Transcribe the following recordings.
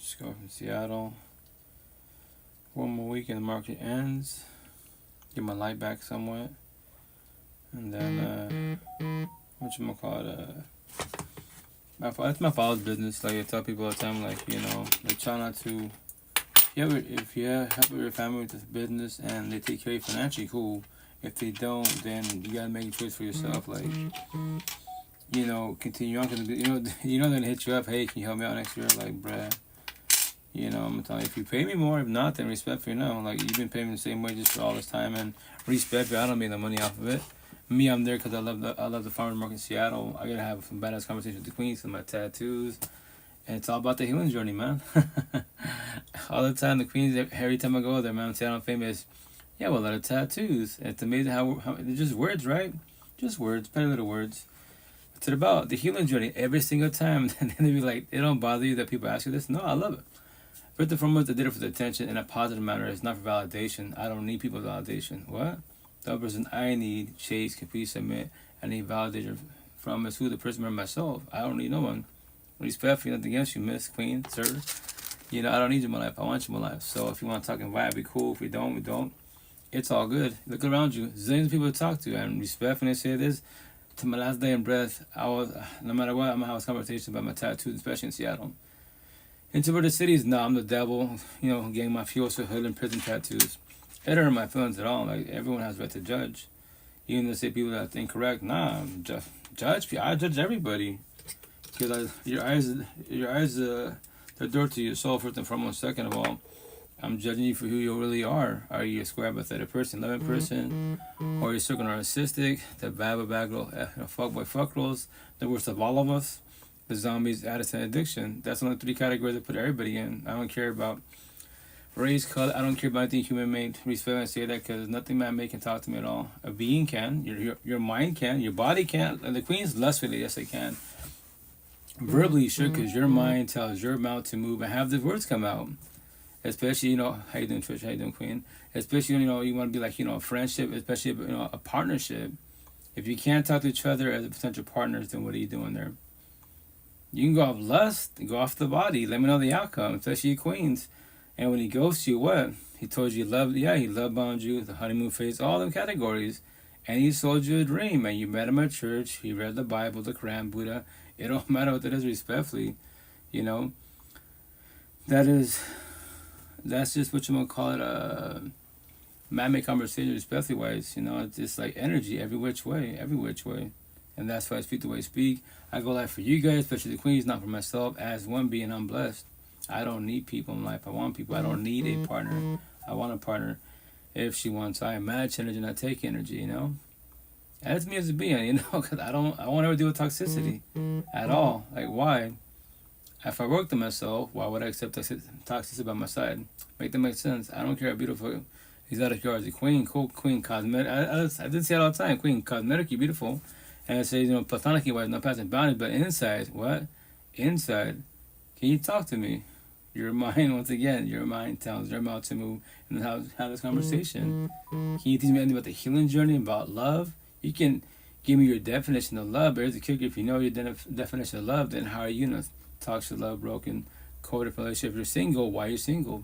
Just go from Seattle. One more week and the market ends. Get my light back somewhat. And then, whatchamacallit, it's my father's business. Like I tell people all the time, like, they try not to. If you help your family with this business and they take care of you financially, cool. If they don't, then you gotta make a choice for yourself. Like, continue on because they're gonna hit you up. Hey, can you help me out next year? Like, bruh, I'm telling you, if you pay me more, if not, then respect for you now. Like, you've been paying me the same wages for all this time, and respect for I don't make the money off of it. Me, I'm there because I love the farmers market in Seattle. I gotta have some badass conversations with the queens and my tattoos. And it's all about the healing journey, man. All the time, the queens, every time I go there, man, I'm saying I'm famous. Yeah, well, a lot of tattoos. It's amazing how they're just words, right? Just words, petty little words. It's about the healing journey every single time. And then they be like, it don't bother you that people ask you this? No, I love it. First and foremost, I did it for the attention in a positive manner. It's not for validation. I don't need people's validation. What? The other person I need, chase, compete, submit, I need validation from is who the person is myself. I don't need no one. Respect for nothing else, you miss, queen, sir. I don't need you in my life. I want you in my life. So if you want to talk and vibe, be cool. If we don't, we don't. It's all good. Look around you. Zillions of people to talk to. And respect when they say this. To my last day in breath, no matter what, I'm going to have a conversation about my tattoos, especially in Seattle. Introverted cities, no, I'm the devil, getting my fuel to hood and prison tattoos. It don't hurt my feelings at all. Like, everyone has the right to judge. Even to say people that's incorrect, nah, judge. I judge everybody. Because your eyes, the door to your soul, first and foremost. Second of all, I'm judging you for who you really are. Are you a square, empathetic person, loving person? Or are you circle narcissistic, the bag fuckboy, fuck girls, the worst of all of us? The zombies, addicts, and addiction. That's only 3 categories I put everybody in. I don't care about race, color. I don't care about anything human made. Respect and say that because nothing man-made can talk to me at all. A being can. Your mind can. Your body can. And the queens, lustfully, yes, they can. Verbally, you should, because your mind tells your mouth to move and have the words come out. Especially, how you doing, Trish? How you doing, Queen? Especially, you want to be like, a friendship, especially, a partnership. If you can't talk to each other as a potential partners, then what are you doing there? You can go off lust, go off the body. Let me know the outcome, especially queens. And when he goes to you, what? He told you he love bombed you, the honeymoon phase, all them categories. And he sold you a dream, and you met him at church. He read the Bible, the Quran, Buddha. It don't matter what it is, respectfully. That's just what you want to call it, man-made conversation, respectfully wise. It's just like energy every which way. And that's why I speak the way I speak. I go live for you guys, especially the queens, not for myself. As one being, I'm blessed. I don't need people in life. I want people. I don't need a partner. I want a partner if she wants. I match energy and I take energy, That's me as a being, because I won't ever deal with toxicity at all. Like, why? If I worked on myself, why would I accept toxicity by my side? Make that make sense. I don't care how beautiful he's out of here as a queen, cool, queen, cosmetic. I did say it all the time, queen, cosmetically beautiful. And I say, platonically wise, not passing boundaries, but inside, what? Inside, can you talk to me? Your mind, once again, your mind tells your mouth to move and have this conversation. Can you teach me anything about the healing journey, about love? You can give me your definition of love, but here's the kicker. If you know your definition of love, then how are you going to talk to love, broken, coded relationship? If you're single, why are you single?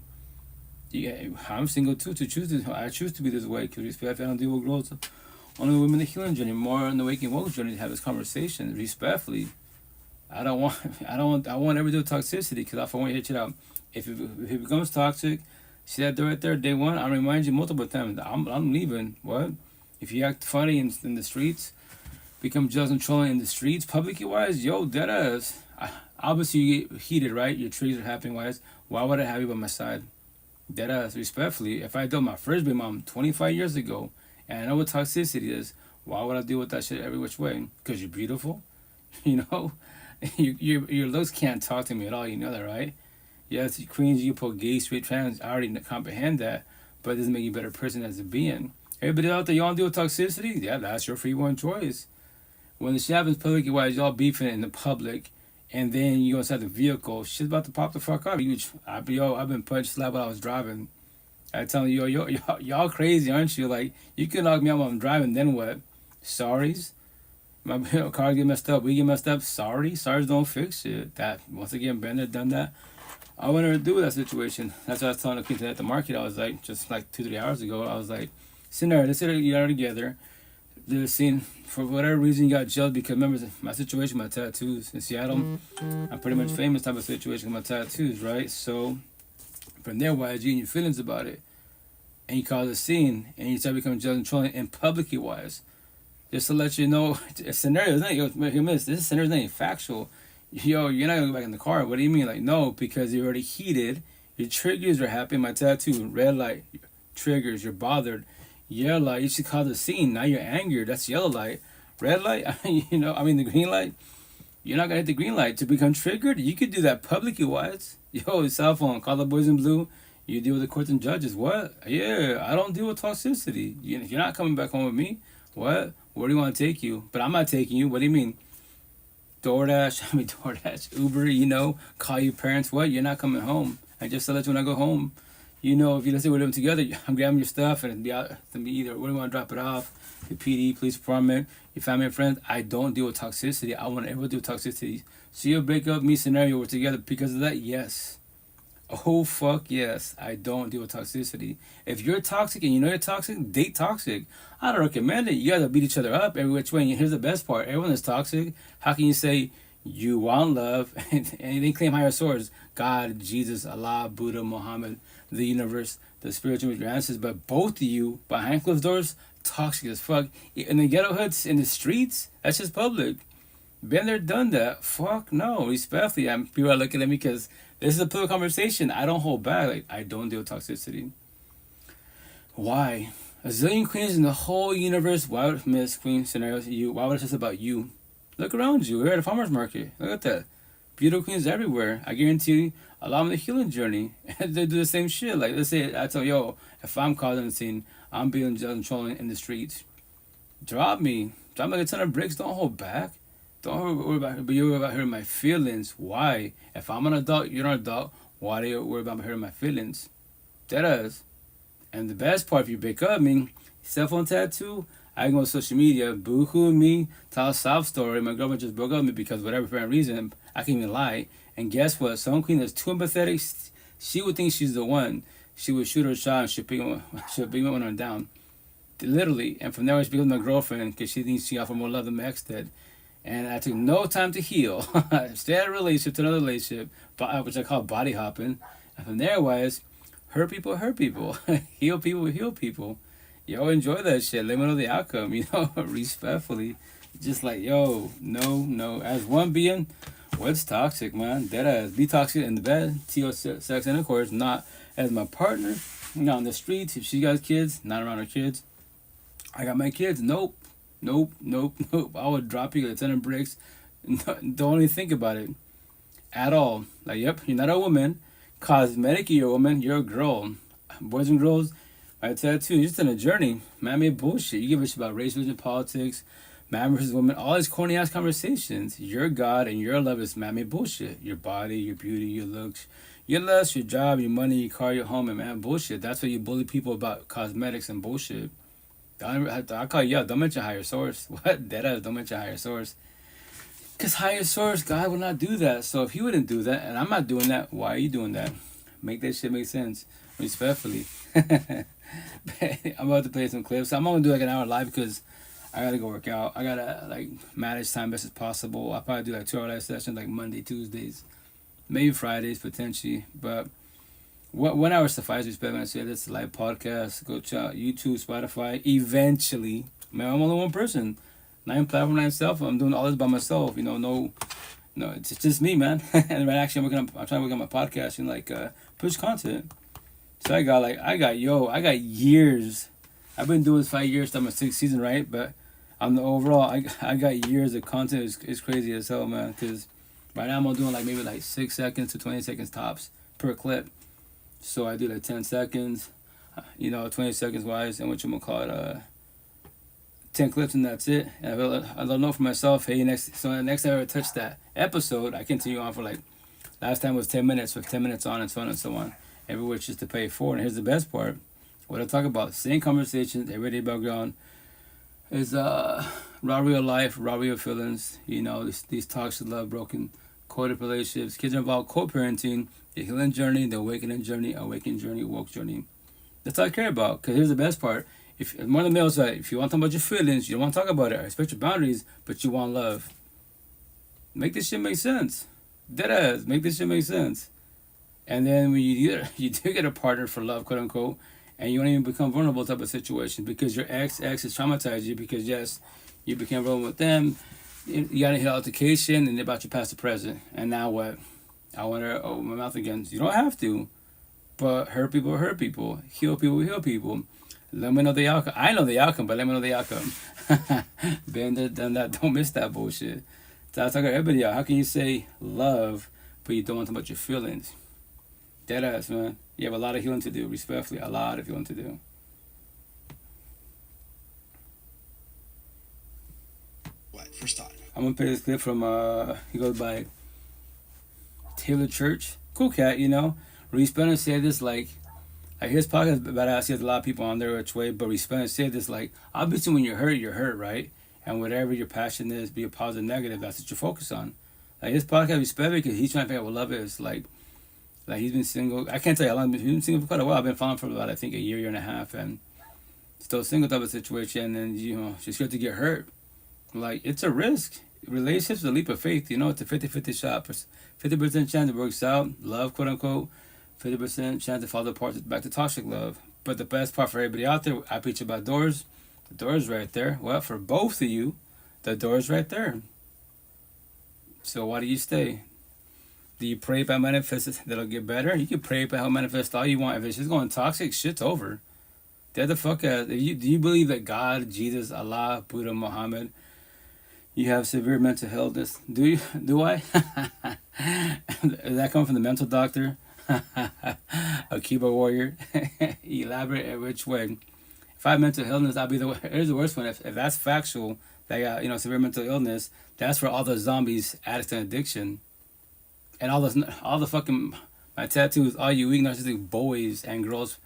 Yeah, I'm single too. I choose to be this way because respect. I don't deal with girls. Only women in the healing journey, more on the waking woke journey to have this conversation respectfully. I won't ever do toxicity because I want you to hit it out. If it becomes toxic, see that door right there, day one, I remind you multiple times, I'm leaving. What? If you act funny in the streets, become jealous and trolling in the streets, publicly wise, dead ass. Obviously you get heated, right? Your trees are happening wise. Why would I have you by my side? Dead ass, respectfully. If I did my first baby mom 25 years ago, and I know what toxicity is, why would I deal with that shit every which way? Because you're beautiful, Your looks can't talk to me at all. You know that, right? Yes, queens, you put gay, straight, trans. I already comprehend that, but it doesn't make you a better person as a being. Everybody out there, y'all deal with toxicity? Yeah, that's your free one choice. When the shit happens publicly, wise, y'all beefing in the public, and then you go inside the vehicle, shit's about to pop the fuck up. I've been punched, slapped while I was driving. I tell you, y'all crazy, aren't you? Like, you can knock me out while I'm driving, then what? Sorries? My car get messed up, we get messed up. Sorries don't fix it. That, once again, been there, done that. I want to do with that situation. That's what I was telling the kid at the market. I was like, just like 2-3 hours ago, I was like, scenario, let's say you are together. The scene, for whatever reason, you got jealous because remember my situation, my tattoos in Seattle. I'm pretty much famous type of situation with my tattoos, right? So from there, why you and your feelings about it, and you cause a scene, and you start becoming jealous and trolling in publicly wise. Just to let you know, a scenario is not this scenario is not even factual. Yo, you're not gonna go back in the car. What do you mean? Like, no, because you're already heated. Your triggers are happy. My tattoo, red light, triggers. You're bothered. Yellow light, you should cause a scene. Now you're angry. That's yellow light. Red light, the green light. You're not gonna hit the green light to become triggered. You could do that publicly wise. Yo, cell phone, call the boys in blue. You deal with the courts and judges. What? Yeah, I don't deal with toxicity. You're not coming back home with me. What? Where do you want to take you? But I'm not taking you. What do you mean? DoorDash, Uber, call your parents. What? You're not coming home. I just to let you when I go home. If you let's say we're living together, I'm grabbing your stuff and be out to me either where do you want to drop it off? The PD, police department, your family and friends. I don't deal with toxicity. I want everyone to deal with toxicity. So you'll break up me scenario, we're together because of that? Yes. Oh fuck yes. I don't deal with toxicity. If you're toxic and you know you're toxic, date toxic. I don't recommend it. You gotta beat each other up every which way. And here's the best part. Everyone is toxic. How can you say you want love and they claim higher source? God, Jesus, Allah, Buddha, Muhammad, the universe, the spiritual your answers, but both of you behind closed doors, toxic as fuck. In the ghetto hoods, in the streets, that's just public. Been there, done that. Fuck no, respectfully. People are looking at me because this is a political conversation. I don't hold back. Like, I don't deal with toxicity. Why? A zillion queens in the whole universe. Why would Miss Queen scenarios you? Why would it just about you? Look around you. We're at a farmer's market. Look at that. Beautiful queens everywhere. I guarantee you, a lot of the healing journey. They do the same shit. Like, let's say I tell yo, if I'm causing a scene, I'm being judged and trolling in the streets. Drop me. Drop me like a ton of bricks. Don't hold back. Don't worry about, but you're worried about hurting my feelings. Why? If I'm an adult, you're an adult. Why do you worry about hurting my feelings? That is. And the best part, if you break up, cell phone tattoo, I can go to social media, boo-hoo me, tell a sob story. My girlfriend just broke up with me because whatever apparent reason, I can even lie. And guess what? Some queen that's too empathetic, she would think she's the one. She would shoot her shot and she'll pick me when I'm down. Literally. And from there on, she becomes my girlfriend because she thinks she offered more love than my ex did. And I took no time to heal. Stay out of a relationship to another relationship, which I call body hopping. And from there, hurt people. Heal people. Yo, enjoy that shit. Let me know the outcome, respectfully. Just like, yo, no. As one being, what's toxic, man? Deadass. Be toxic in the bed, sex intercourse, not as my partner, not on the streets. If she got kids, not around her kids. I got my kids. Nope. I would drop you like 10 bricks. Don't even think about it at all. Like, yep, you're not a woman. Cosmetic, you're a woman. You're a girl. Boys and girls, my tattoo, you're just on a journey. Man-made bullshit. You give a shit about race, religion, politics, man versus woman, all these corny ass conversations. Your God and your love is man-made bullshit. Your body, your beauty, your looks, your lust, your job, your money, your car, your home, and man bullshit. That's why you bully people about cosmetics and bullshit. I call you out. Don't mention higher source. What? Deadass, don't mention higher source. Because higher source, God would not do that. So if he wouldn't do that, and I'm not doing that, why are you doing that? Make that shit make sense. Respectfully. I'm about to play some clips. I'm only do like an hour live because I gotta go work out. I gotta manage time best as possible. I'll probably do 2-hour live sessions Monday, Tuesdays, maybe Fridays potentially. But 1 hour suffices. Respect when I say this live podcast. Go check out YouTube, Spotify. Eventually, man, I'm only one person. 9 platform, 9 cell phone. I'm doing all this by myself. No, it's just me, man. And right, actually, I'm trying to work on my podcast and push content. So I got years. I've been doing this 5 years. Start my 6th season, right? But on the overall, I got years of content. It's crazy as hell, man. Because right now I'm doing maybe 6 seconds to 20 seconds tops per clip. So I do 10 seconds, 20 seconds wise, and what you gonna call it, 10 clips, and that's it. And I don't know for myself. Hey, next time I ever touch that episode, I continue on for last time was 10 minutes, with 10 minutes on and so on and so on. Everywhere just to pay it forward. And here's the best part: what I talk about, same conversations, everyday background is raw real life, raw real feelings. These talks of love, broken co-parenting relationships. Kids are involved co-parenting, the healing journey, the awakening journey, woke journey. That's all I care about. Because here's the best part. If one of the males, like, if you want to talk about your feelings, you don't want to talk about it. I respect your boundaries, but you want love. Make this shit make sense. Deadass. Make this shit make sense. And then when you do get a partner for love, quote unquote, and you don't even become vulnerable type of situation because your ex has traumatized you because yes, you became vulnerable with them. You got to hit altercation and they're about your past to present. And now what? I want to open my mouth again. You don't have to, but hurt people hurt people. Heal people heal people. Let me know the outcome. I know the outcome, but let me know the outcome. Been there, done that. Don't miss that bullshit. So I talk to everybody out. How can you say love, but you don't want to talk about your feelings? Deadass, man. You have a lot of healing to do, respectfully. A lot of healing to do. What? First thought. I'm going to play this clip from, he goes by Taylor Church. Cool cat, you know. Respect said this, like his podcast badass. He has a lot of people on there which way, but Respect said this, like, obviously when you're hurt, right? And whatever your passion is, be a positive, negative, that's what you focus on. Like his podcast, Respect, because he's trying to figure out what love is. Like he's been single. I can't tell you how long. He's been single for quite a while. I've been following for about, I think, a year and a half, and still single type of situation. And you know, just scared to get hurt. Like it's a risk. Relationships is a leap of faith. You know, it's a 50-50 shot. 50% chance it works out. Love, quote unquote. 50% chance to fall apart back to toxic love. But the best part for everybody out there, I preach about doors. The door is right there. Well, for both of you, the door is right there. So why do you stay? Do you pray about manifest that'll get better? You can pray about how manifest all you want. If it's just going toxic, shit's over. Get the fuck out. Do you believe that God, Jesus, Allah, Buddha, Muhammad, you have severe mental illness? Do you? Do I? Does that come from the mental doctor? A keyboard warrior? Elaborate in which way? If I have mental illness, I'll be here's the worst one. If that's factual, that I got, severe mental illness, that's for all the zombies, addicts and addiction. And all the fucking, my tattoos, all you weak narcissistic boys and girls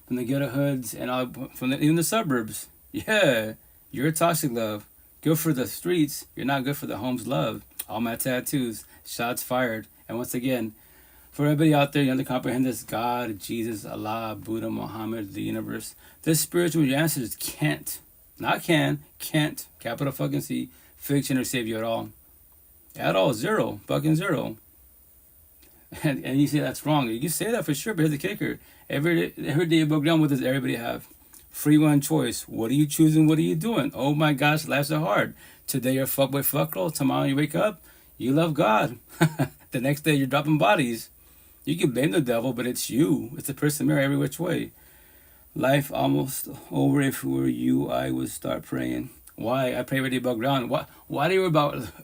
from the ghetto hoods and all from even the suburbs. Yeah, you're a toxic love. Good for the streets. You're not good for the home's love. All my tattoos, shots fired. And once again, for everybody out there, you have to comprehend this: God, Jesus, Allah, Buddha, Muhammad, the universe. This spiritual answers can't, not can, can't, capital fucking C, fix you or save you at all. At all, zero, fucking zero. And you say that's wrong. You can say that for sure, but here's the kicker. Every day you broke down, what does everybody have? Free one choice. What are you choosing? What are you doing? Oh my gosh, life's so hard. Today you're fuckboy fuckgirl. Tomorrow you wake up, you love God. The next day you're dropping bodies. You can blame the devil, but it's you. It's a person mirror every which way. Life almost over. If it were you, I would start praying. Why? I pray every day above ground. Why do you worry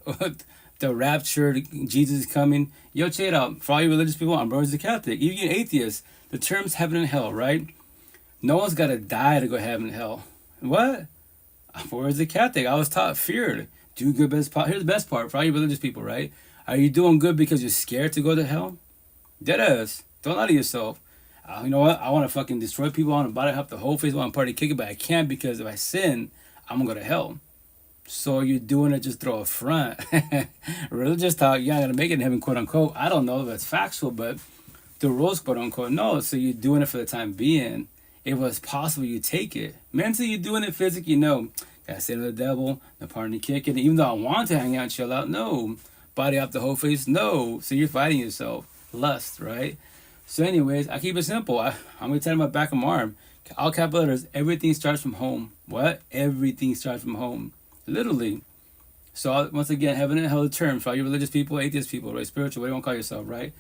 about the rapture, Jesus is coming? Yo, check it out. For all you religious people, I'm brothers the Catholic. Even you atheists, the terms heaven and hell, right? No one's got to die to go to heaven and hell. What? Where's the Catholic? I was taught feared. Do good, best part. Here's the best part for all you religious people, right? Are you doing good because you're scared to go to hell? Deadass. Don't lie to yourself. You know what? I want to fucking destroy people. I want to body up the whole face. I want to party kick it, but I can't because if I sin, I'm going to go to hell. So you're doing it just throw a front. Religious talk, you're not going to make it in heaven, quote unquote. I don't know if that's factual, but the rules, quote unquote, no. So you're doing it for the time being. If it was possible, you take it. Mentally, you're doing it physically, no. Gotta say to the devil, the party kicking. Even though I want to hang out and chill out, no. Body up the whole face, no. So you're fighting yourself. Lust, right? So anyways, I keep it simple. I'm going to tell you my back of my arm. All capital letters, everything starts from home. What? Everything starts from home. Literally. So once again, heaven and hell are terms for all you religious people, atheist people, right? Spiritual, whatever you want to call yourself, right?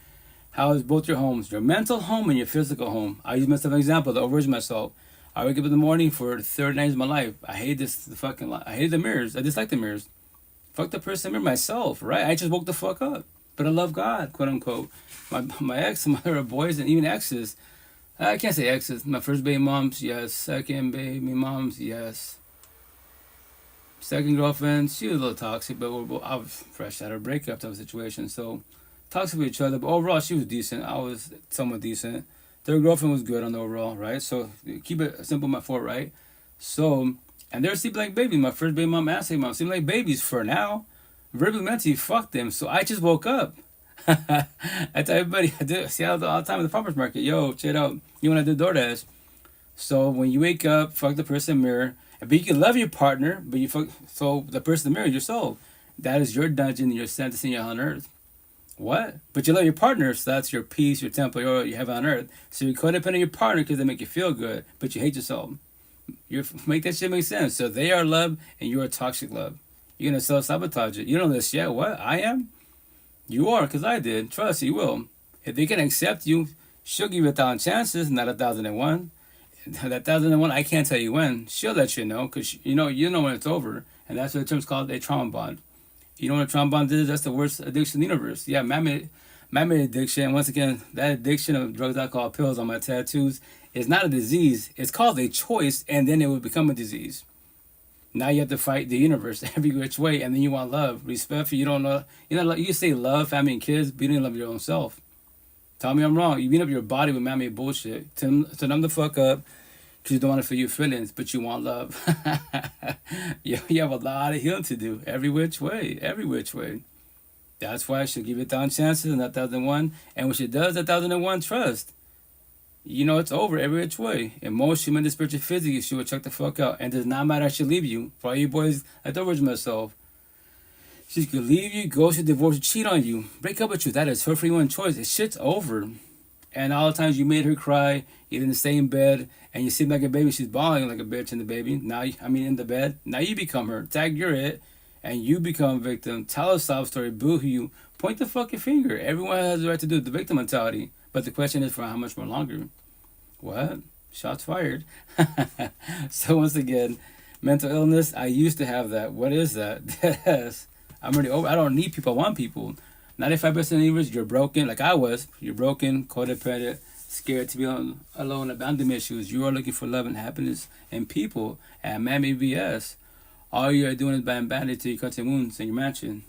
How is both your homes, your mental home and your physical home? I use myself as an example to overuse myself. I wake up in the morning for the 30 days of my life. I hate the fucking life. I hate the mirrors. I dislike the mirrors. Fuck the person mirror myself, right? I just woke the fuck up. But I love God, quote unquote. My ex, my other boys, and even exes. I can't say exes. My first baby moms, yes. Second baby moms, yes. Second girlfriend, she was a little toxic, but I was fresh out of a breakup type of situation. So toxic with each other, but overall she was decent. I was somewhat decent. Third girlfriend was good on the overall, right? So keep it simple, my four, right? So, and they're sleeping like babies. My first baby mom and second mom sleeping like babies for now. Verbally, mentally, fuck them. So I just woke up. I tell everybody, I do see all the time at the farmer's market. Yo, check it out. You want to do DoorDash? So when you wake up, fuck the person in the mirror. But you can love your partner, but you fuck. So the person in the mirror, your soul. That is your dungeon, your sentence in on earth. What? But you love your partner, so that's your peace, your temple, you have on earth. So you're codependent on your partner because they make you feel good, but you hate yourself. You make that shit make sense. So they are love, and you are toxic love. You're gonna self sabotage it. You don't know this yet. What? I am. You are, because I did. Trust, you will. If they can accept you, she'll give you 1,000 chances, not 1,001. That 1,001, I can't tell you when. She'll let you know, because you know when it's over. And that's what the term's called, a trauma bond. You know what a trauma bond is? That's the worst addiction in the universe. Yeah, man-made addiction. And once again, that addiction of drugs, alcohol, pills on my tattoos is not a disease. It's called a choice, and then it will become a disease. Now you have to fight the universe every which way, and then you want love, respect for you don't know. You say love, family, and kids, but you don't love your own self. Tell me I'm wrong. You beat up your body with man-made bullshit. To numb the fuck up, because you don't want to feel your feelings, but you want love. You have a lot of healing to do, every which way, every which way. That's why I should give it 1,000 chances and 1,001. And when she does 1,001, trust. You know it's over every which way. Emotion, mental, spiritual, physically, she will check the fuck out. And it does not matter if she leave you. For all you boys, I told myself. She could leave you, ghost you, divorce you, cheat on you, break up with you. That is her free one choice. This shit's over. And all the times you made her cry, you're in the same bed, and you seem like a baby, she's bawling like a bitch in the baby. In the bed. Now you become her. Tag you're it, and you become a victim. Tell a sob story, boo-hoo you. Point the fucking finger. Everyone has the right to do the victim mentality. But the question is for how much more longer? What? Shots fired. So once again, mental illness, I used to have that. What is that? Yes. I'm already over. I don't need people. I want people. 95% of believers, you're broken, like I was. You're broken, codependent, scared to be alone, abandonment issues. You are looking for love and happiness in people. And man-made BS. All you are doing is buying bandage till you cut your wounds in your mansion.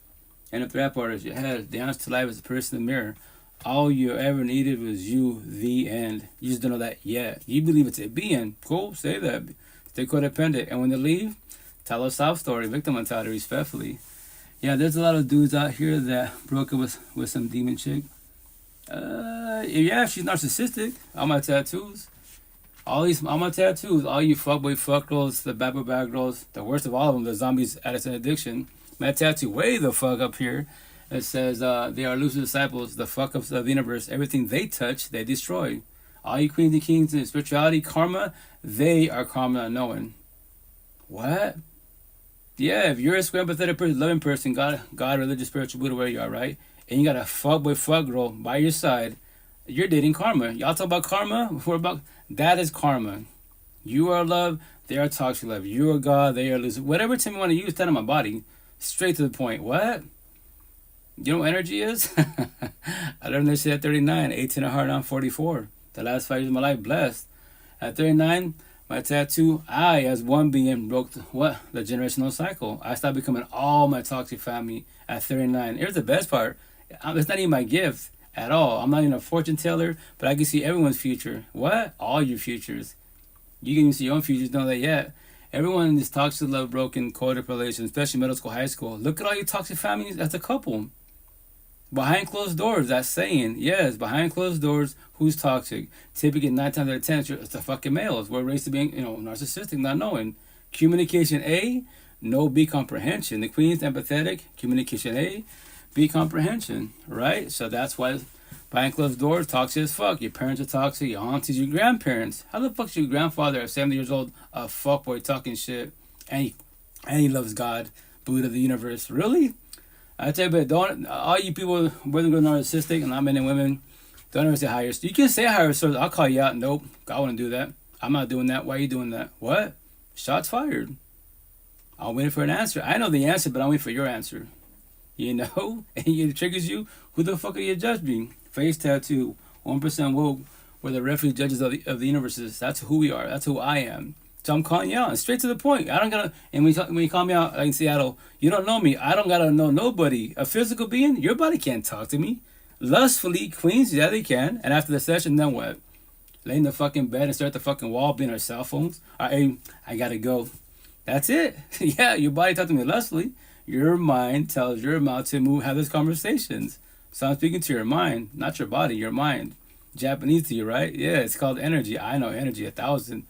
And the threat part is your head. The answer to life is the person in the mirror. All you ever needed was you, the end. You just don't know that yet. You believe it's a being. Cool, say that. Stay codependent. And when they leave, tell a sob story, victim mentality, respectfully. Yeah, there's a lot of dudes out here that broke up with some demon chick. Yeah, she's narcissistic. All my tattoos. All my tattoos. All you fuckboy fuck girls, the bad boy bad girls. The worst of all of them, the zombies, addicts, and addiction. My tattoo way the fuck up here. It says they are elusive disciples, the fuck ups of the universe. Everything they touch, they destroy. All you queens and kings in spirituality, karma, they are karma unknowing. What? Yeah, if you're a square empathetic person, loving person, God, religious, spiritual, Buddha, where you are, right? And you got a fuckboy fuck girl by your side, you're dating karma. Y'all talk about karma? That is karma. You are love, they are toxic love. You are God, they are elusive. Whatever term you want to use, that on my body. Straight to the point. What? You know what energy is? I learned this shit at 39, 18 at heart, I'm 44. The last 5 years of my life, blessed. At 39, my tattoo, I, as one being, broke the generational cycle. I stopped becoming all my toxic family at 39. Here's the best part. It's not even my gift at all. I'm not even a fortune teller, but I can see everyone's future. What? All your futures. You can even see your own futures, know that yet. Everyone in this toxic love, broken, coded relation, especially middle school, high school. Look at all your toxic families as a couple. Behind closed doors, that's saying, yes, behind closed doors, who's toxic? Typically, 9 times out of 10, it's the fucking males. We're raised to be, narcissistic, not knowing. Communication A, no B, comprehension. The queen's empathetic, communication A, B, comprehension, right? So that's why behind closed doors, toxic as fuck. Your parents are toxic, your aunties, your grandparents. How the fuck's your grandfather at 70 years old, a fuckboy talking shit, and he loves God, Buddha, the universe? Really? I tell you, but don't, all you people, whether you're narcissistic, and I'm men and women, don't ever say higher. You can say higher source. I'll call you out. Nope, I wouldn't do that. I'm not doing that. Why are you doing that? What? Shots fired. I'm waiting for an answer. I know the answer, but I'm waiting for your answer. You know? And it triggers you. Who the fuck are you judging? Face tattoo. 1% woke. We're the refuge judges of the universes. That's who we are. That's who I am. So I'm calling you out, and straight to the point. I don't gotta. And when you call me out, like in Seattle, you don't know me. I don't gotta know nobody. A physical being, your body can't talk to me. Lustfully, queens, yeah, they can. And after the session, then what? Lay in the fucking bed and stare at the fucking wall, being our cell phones. I gotta go. That's it. Yeah, your body talks to me lustfully. Your mind tells your mouth to move, have those conversations. So I'm speaking to your mind, not your body, your mind. Japanese to you, right? Yeah, it's called energy. I know energy, 1,000.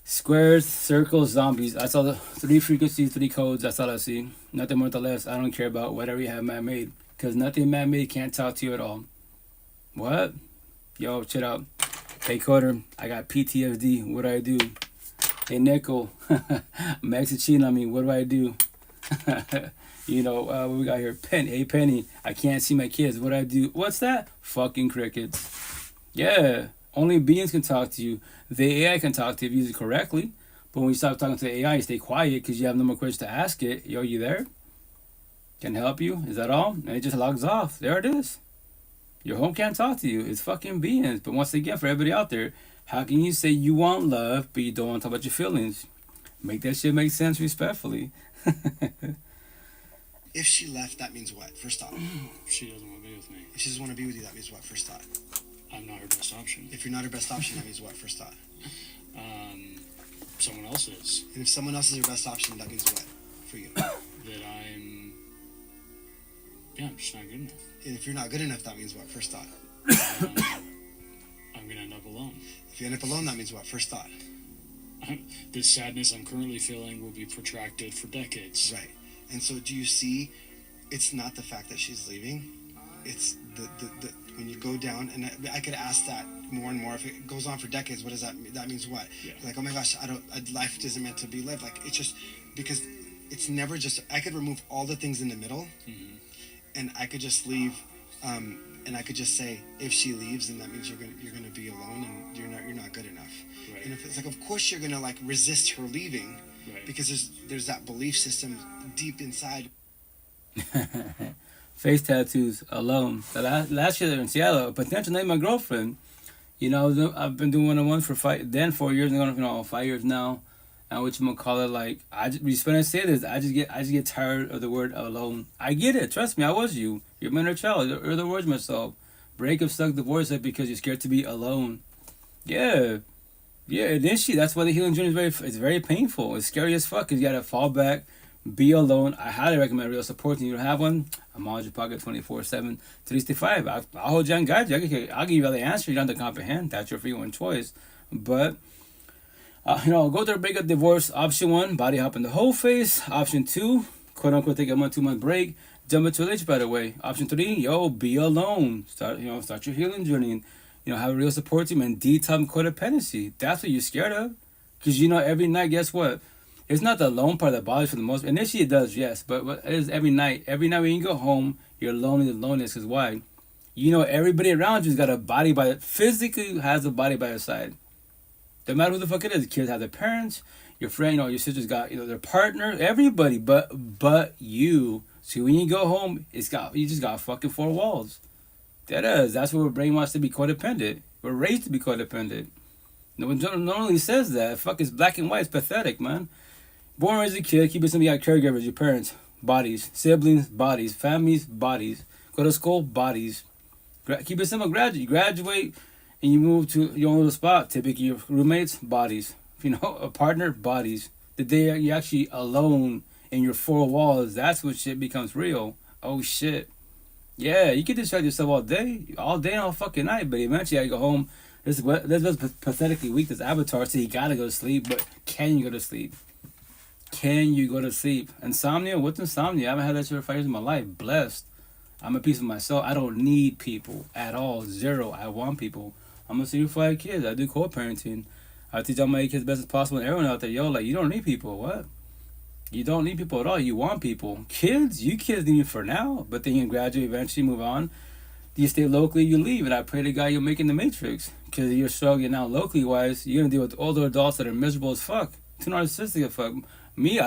Squares, circles, zombies. I saw the 3 frequencies, 3 codes. That's all I see. Nothing more or less. I don't care about whatever you have man-made. Because nothing man-made can't talk to you at all. What? Yo, chill out. Hey, Coder, I got PTSD. What do I do? Hey, Nickel. Max cheating on me. What do I do? What we got here? Hey, Penny. I can't see my kids. What do I do? What's that? Fucking crickets. Yeah. Only beings can talk to you. The AI can talk to you if you use it correctly. But when you stop talking to the AI, you stay quiet because you have no more questions to ask it. Yo, you there? Can I help you? Is that all? And it just logs off. There it is. Your home can't talk to you. It's fucking beings. But once again, for everybody out there, how can you say you want love, but you don't want to talk about your feelings? Make that shit make sense respectfully. If she left, that means what? First thought. If she doesn't want to be with me, If she doesn't want to be with you, that means what? First thought. I'm not her best option. If you're not her best option, that means what? First thought. Someone else is. And if someone else is your best option, that means what for you? That I'm just not good enough. And if you're not good enough, that means what? First thought. I'm gonna end up alone. If you end up alone, that means what? First thought. This sadness I'm currently feeling will be protracted for decades. Right. And so do you see, it's not the fact that she's leaving. It's the when you go down, and I could ask that more and more. If it goes on for decades, what does that mean? That means what? Yeah. Like, oh my gosh, life isn't meant to be lived. Like, it's just, because it's never just, I could remove all the things in the middle, and I could just leave, and I could just say, if she leaves, then that means you're gonna be alone, and you're not good enough. Right. And if it's like, of course you're gonna like resist her leaving, Right. because there's that belief system deep inside. Face tattoos alone. So last year in Seattle, a potential name my girlfriend. I've been doing one-on-ones for 4 years, and 5 years now. And whatchamacallit, like, when I say this, I just get tired of the word alone. I get it. Trust me, I was you. You're my inner child. You're the words myself. Breakup, stuck, divorce, because you're scared to be alone. Yeah. Yeah, and then that's why the healing journey is very painful. It's scary as fuck because you gotta fall back, be alone. I highly recommend real support. And you don't have one, I'm on your pocket 24/7, 365. I'll hold you and guide you. I'll give you all the answer. You don't have to comprehend. That's your free one choice. But go through a breakup, divorce. Option 1, body hop in the whole face. Option 2, quote unquote, take a 2-month break. Jump into a relationship right away. Option 3, be alone. Start your healing journey. And, have a real support team and detox codependency. That's what you're scared of. Because, every night, guess what? It's not the alone part that bothers you for the most. Initially, it does, yes. But it is every night. Every night when you go home, you're lonely. The loneliness. Because why? Everybody around you's got a body physically has a body by their side. No matter who the fuck it is. The kids have their parents. Your friend, your sister's got, their partner. Everybody but you. So when you go home, you just got fucking 4 walls. That's what we're brainwashed to be codependent. We're raised to be codependent. No one normally says that. Fuck, it's black and white. It's pathetic, man. Born as a kid, keep it simple. You got caregivers, your parents, bodies, siblings, bodies, families, bodies. Go to school, bodies. Keep it simple. You graduate, and you move to your own little spot. Typically, your roommates, bodies. A partner, bodies. The day you're actually alone in your 4 walls, that's when shit becomes real. Oh shit. Yeah, you can distract yourself all day and all fucking night, but eventually I go home. This was pathetically weak, this avatar, so you gotta go to sleep, but can you go to sleep? Can you go to sleep? Insomnia? What's insomnia? I haven't had that shit for 5 years in my life. Blessed. I'm a piece of myself. I don't need people at all. 0. I want people. I'm a single 5 kids. I do co-parenting. I teach all my kids best as possible, and everyone out there, you don't need people. What? You don't need people at all. You want people. Kids need me for now. But then you graduate, eventually move on. You stay locally, you leave. And I pray to God you'll make in the matrix. Because you're struggling now locally wise. You're going to deal with older adults that are miserable as fuck. Too narcissistic as fuck. Me,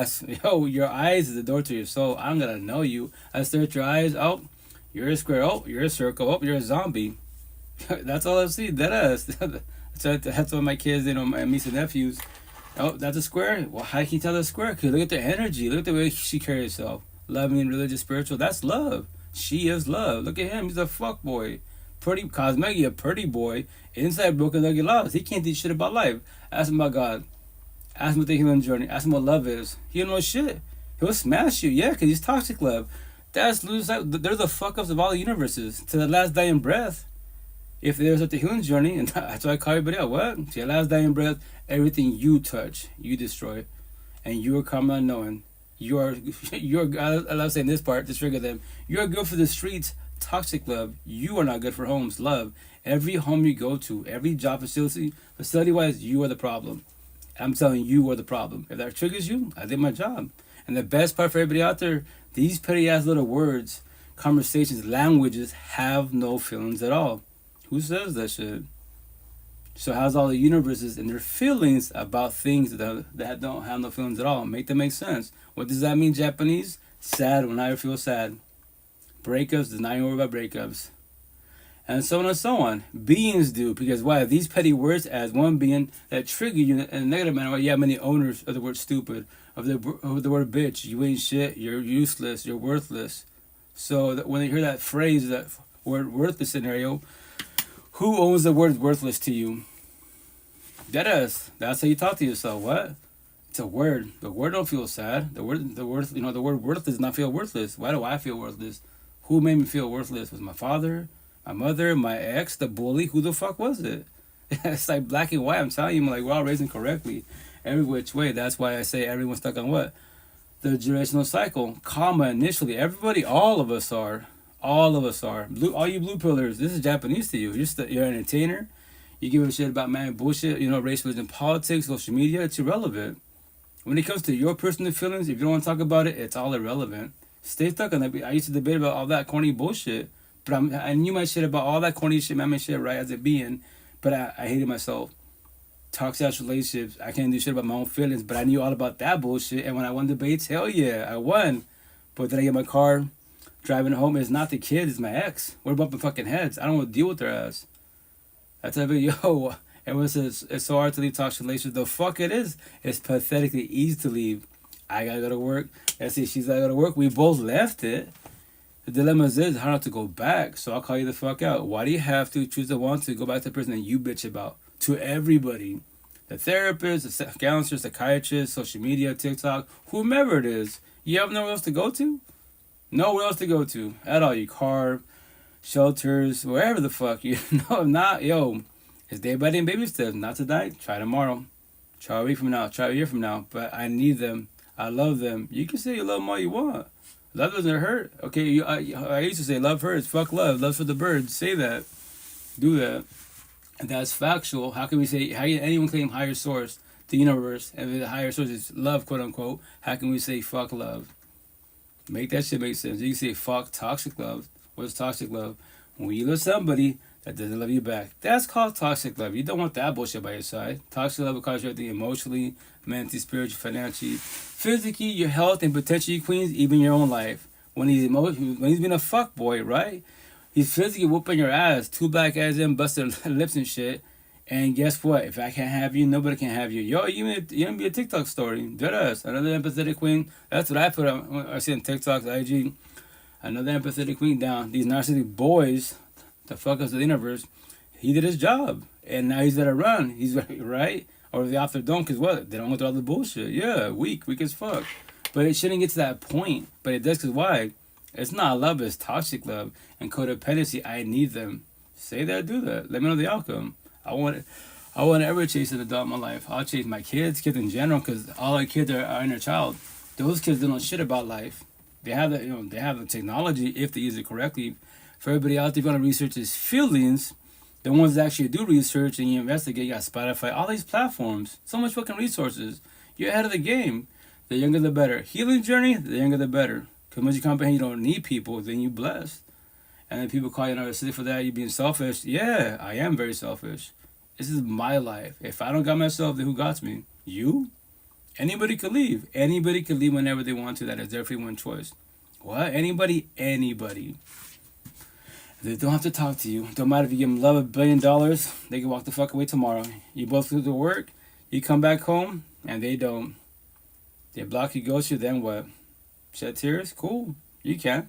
your eyes is the door to your soul. I'm going to know you. I stare at your eyes. Oh, you're a square. Oh, you're a circle. Oh, you're a zombie. That's all I see. That's what my kids, my nieces and nephews. Oh, that's a square? Well, how can you tell that's a square? Because look at the energy. Look at the way she carries herself. Loving, religious, spiritual. That's love. She is love. Look at him. He's a fuck boy. Pretty, cosmetic, a pretty boy. Inside broken, ugly loves. He can't teach shit about life. Ask him about God. Ask him what the healing journey. Ask him what love is. He don't know shit. He'll smash you. Yeah, because he's toxic love. That's lose sight. They're the fuck ups of all the universes. To the last dying breath. If there's such a healing journey, and that's why I call everybody out. What? To your last dying breath, everything you touch, you destroy. And you are karma unknowing. You're I love saying this part to trigger them. You're good for the streets, toxic love. You are not good for homes, love. Every home you go to, every job facility wise, you are the problem. I'm telling you, you are the problem. If that triggers you, I did my job. And the best part for everybody out there, these petty ass little words, conversations, languages have no feelings at all. Who says that shit? So how's all the universes and their feelings about things that don't have no feelings at all? Make them make sense. What does that mean, Japanese? Sad when I feel sad. Breakups does not even worry about breakups. And so on and so on. Beings do, because why? These petty words as one being that trigger you in a negative manner. You have many owners of the word stupid, of the word bitch. You ain't shit, you're useless, you're worthless. So that when they hear that phrase, that word worthless scenario, who owns the word worthless to you? That is. That's how you talk to yourself. What? It's a word. The word don't feel sad. The word worthless does not feel worthless. Why do I feel worthless? Who made me feel worthless? Was my father, my mother, my ex, the bully? Who the fuck was it? It's like black and white. I'm telling you, like, we're all raised incorrectly. Every which way. That's why I say everyone's stuck on what? The generational cycle. Karma initially. Everybody, all of us are. All of us are. All you blue pillars, this is Japanese to you. You're an entertainer. You give a shit about man bullshit, race, religion, politics, social media. It's irrelevant. When it comes to your personal feelings, if you don't want to talk about it, it's all irrelevant. Stay stuck on that. I used to debate about all that corny bullshit. But I knew my shit about all that corny shit, man, shit, right, as it being. But I hated myself. Toxic relationships. I can't do shit about my own feelings. But I knew all about that bullshit. And when I won debates, hell yeah, I won. But then I get my car, driving home. It's not the kid, it's my ex. We're bumping fucking heads. I don't want to deal with their ass. I tell you, yo, everyone says it's so hard to leave toxic relationships. The fuck it is. It's pathetically easy to leave. I gotta go to work. Let's see, she's gotta go to work. We both left it. The dilemma is how not to go back. So I'll call you the fuck out. Why do you have to choose to want to go back to the person that you bitch about? To everybody. The therapist, the counselor, psychiatrist, social media, TikTok, whomever it is. You have nowhere else to go to? Nowhere else to go to. At all. Your car, shelters, wherever the fuck. Not, it's day by day baby steps. Not tonight. Try tomorrow. Try a week from now. Try a year from now. But I need them. I love them. You can say you love them all you want. Love doesn't hurt. Okay, I used to say love hurts. Fuck love. Love for the birds. Say that. Do that. And that's factual. How can anyone claim higher source, the universe, and the higher source is love, quote unquote? How can we say fuck love? Make that shit make sense. You can say fuck toxic love. What's toxic love? When you love somebody that doesn't love you back. That's called toxic love. You don't want that bullshit by your side. Toxic love will cause you everything emotionally, mentally, spiritually, financially, physically, your health, and potentially, queens, even your own life. When he's being a fuck boy, right? He's physically whooping your ass, two black ass in, busted lips and shit. And guess what? If I can't have you, nobody can have you. Yo, you gonna be a TikTok story. Deadass. Another empathetic queen. That's what I put on. I see on TikTok, IG. Another empathetic queen down. These narcissistic boys, the fuck us of the universe. He did his job, and now he's gotta run. He's right, or the author don't, cause what? They don't go through all the bullshit. Yeah, weak as fuck. But it shouldn't get to that point. But it does, cause why? It's not love, it's toxic love and codependency. I need them. Say that, do that. Let me know the outcome. I want to ever chase an adult in my life. I'll chase my kids in general, cause all our kids are inner child. Those kids don't know shit about life. They have the technology if they use it correctly. For everybody out there, if you want to research his feelings, the ones that actually do research and you investigate, you got Spotify, all these platforms, so much fucking resources. You're ahead of the game. The younger the better. Healing journey, the younger the better. Because once you comprehend you don't need people, then you're blessed. And then people call you narcissistic for that, you being selfish. Yeah, I am very selfish. This is my life. If I don't got myself, then who got me? You? Anybody could leave. Anybody could leave whenever they want to. That is their free one choice. What? Anybody? They don't have to talk to you. Don't matter if you give them love $1 billion, they can walk the fuck away tomorrow. You both do the work, you come back home, and they don't. They block you, ghost you, then what? Shed tears? Cool. You can.